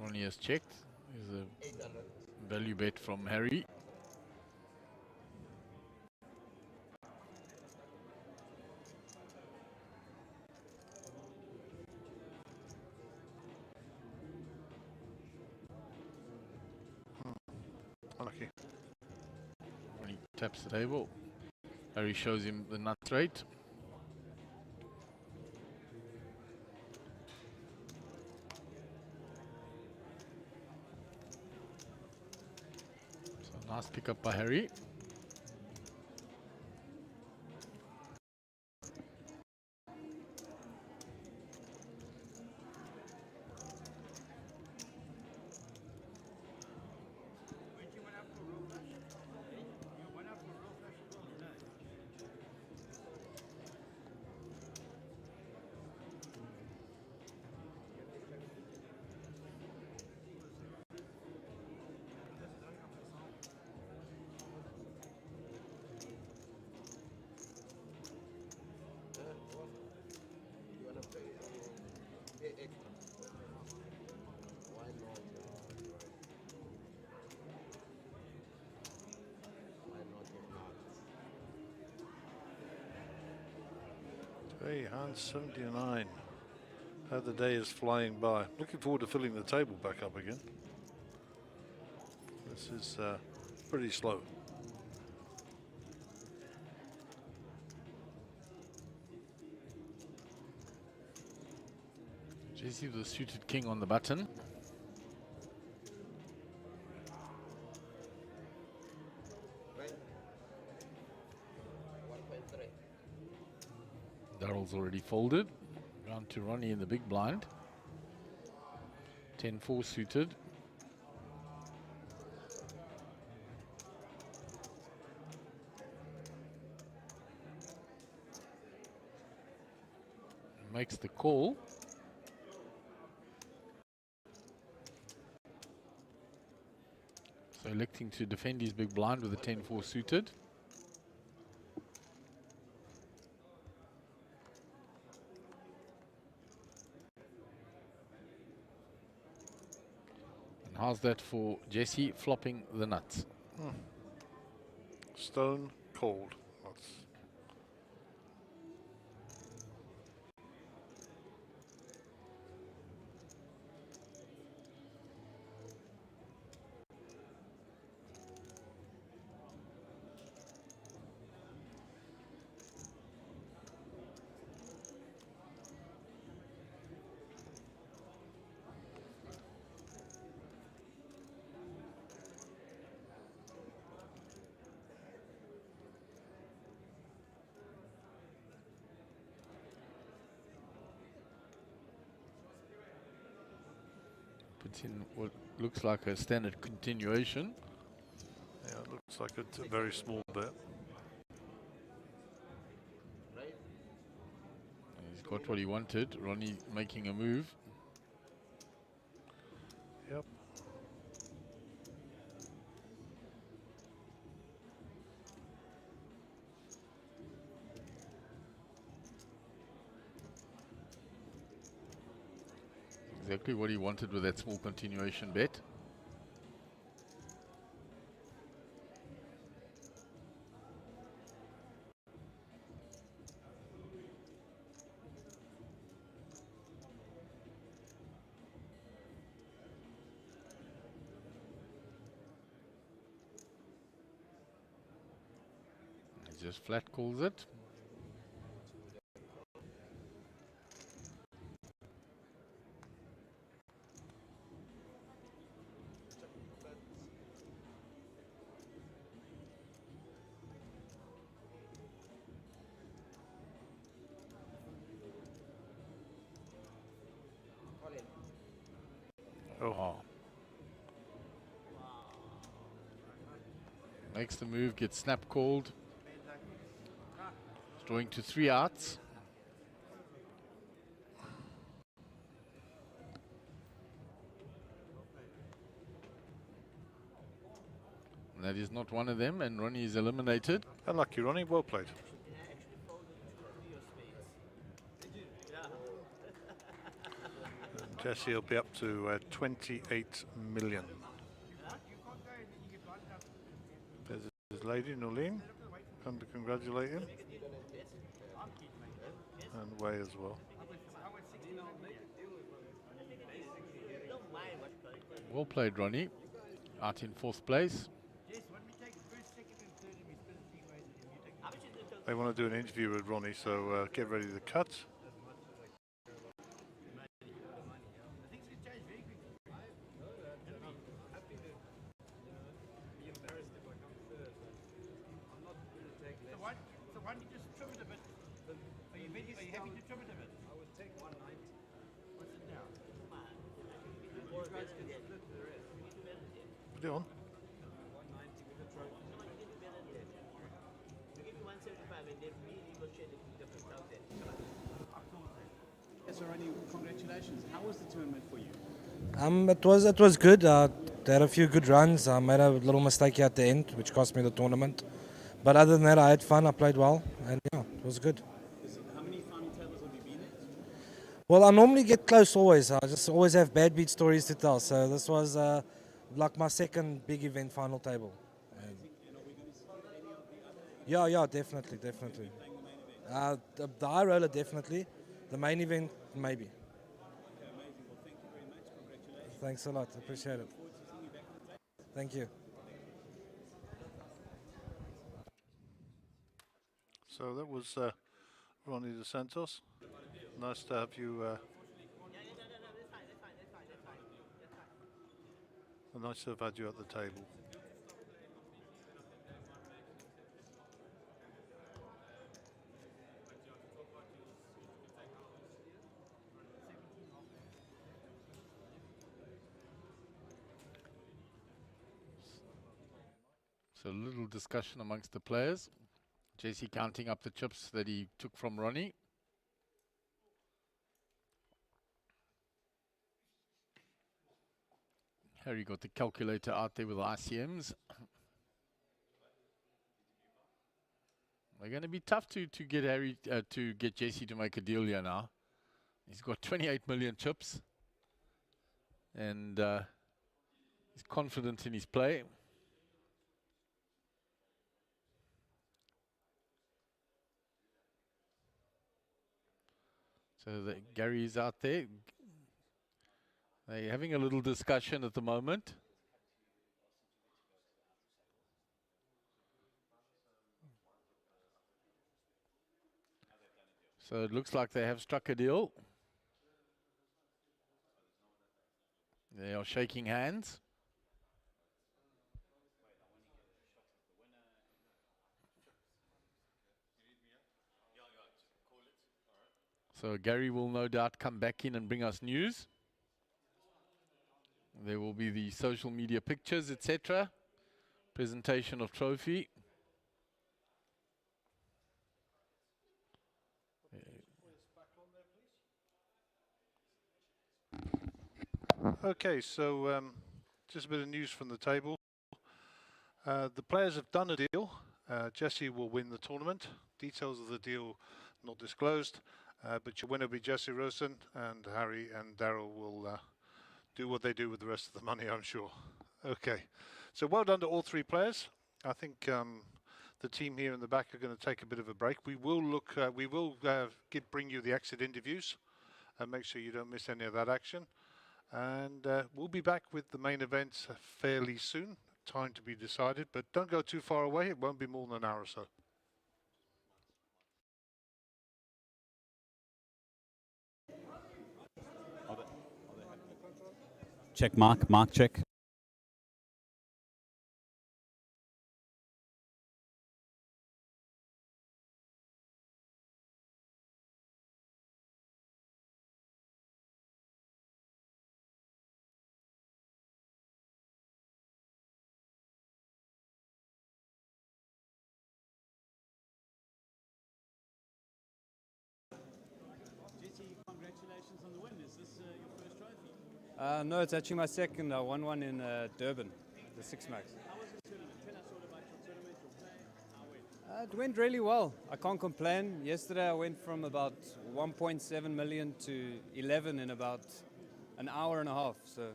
Ronnie has checked. There's a value bet from Harry. Unlucky. Ronnie taps the table. Harry shows him the nut rate. So nice pick up by Harry. Hey, Hans 79. How the day is flying by. Looking forward to filling the table back up again. This is pretty slow. Jesse the suited king on the button. Darrell's already folded. Round to Ronnie in the big blind. 10-4 suited. Makes the call. So electing to defend his big blind with a 10-4 suited. And how's that for Jesse flopping the nuts? Stone cold. That's Puts in what looks like a standard continuation. yeah, it looks like it's a very small bet. He's got what he wanted. Ronnie making a move. Yep. Exactly what he wanted with that small continuation bet. He just flat calls it. Oh. Makes the move, gets snap called. Drawing to 3 outs. And that is not one of them, and Ronnie is eliminated. Unlucky, Ronnie. Well played. And Jesse will be up to 28 million. There's his lady, Nolene. Come to congratulate him. And Way as well. Well played, Ronnie. Out in 4th place. They want to do an interview with Ronnie, so get ready to cut. Put it on. Yes, Ronnie, congratulations. How was the tournament for you? It was good. They had a few good runs. I made a little mistake here at the end, which cost me the tournament. But other than that, I had fun. I played well, and yeah, it was good. How many final tables have you been at? Well, I normally get close always. I just always have bad beat stories to tell. So this was like my second big event final table. And yeah, definitely. The high roller definitely. The main event maybe. Thanks a lot. Appreciate it. Thank you. So that was Ronnie De Santos. Nice to have you. Nice to have had you at the table. So a little discussion amongst the players. JC counting up the chips that he took from Ronnie. Harry got the calculator out there with ICMs. They're going to be tough to get Harry to get JC to make a deal here now. He's got 28 million chips, and he's confident in his play. So Gary is out there. They're having a little discussion at the moment. So it looks like they have struck a deal. They are shaking hands. So Gary will no doubt come back in and bring us news. There will be the social media pictures, etc. Presentation of trophy. Okay, so just a bit of news from the table. The players have done a deal. Jesse will win the tournament. Details of the deal not disclosed, but your winner will be Jesse Rosen, and Harry and Daryl will do what they do with the rest of the money, I'm sure. Okay, so well done to all three players. I think the team here in the back are going to take a bit of a break. We will look. We will bring you the exit interviews, and make sure you don't miss any of that action. And we'll be back with the main events fairly soon. Time to be decided, but don't go too far away. It won't be more than an hour or so. Check mark check. Congratulations on the win. Is this your first trophy? No, it's actually my second. I won one in Durban, the 6 Max. How was the tournament? Tell us all about your tournament, your play, how it went. It went really well. I can't complain. Yesterday I went from about 1.7 million to 11 in about an hour and a half. So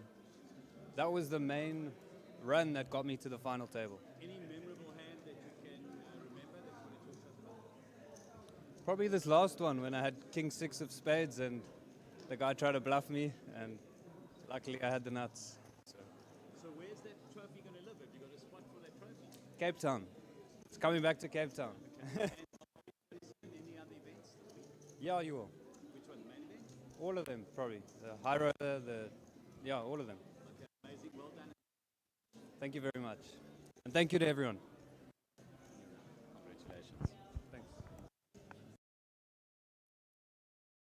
that was the main run that got me to the final table. Any memorable hand that you can remember that you want to talk to us about? Probably this last one when I had King 6 of spades and the guy tried to bluff me, and luckily I had the nuts. So where's that trophy going to live? Have you got a spot for that trophy? Cape Town. It's coming back to Cape Town. And any other events? Yeah, you will. Which one, the main event? All of them, probably. The high roller, yeah, all of them. Okay, amazing. Well done. Thank you very much. And thank you to everyone.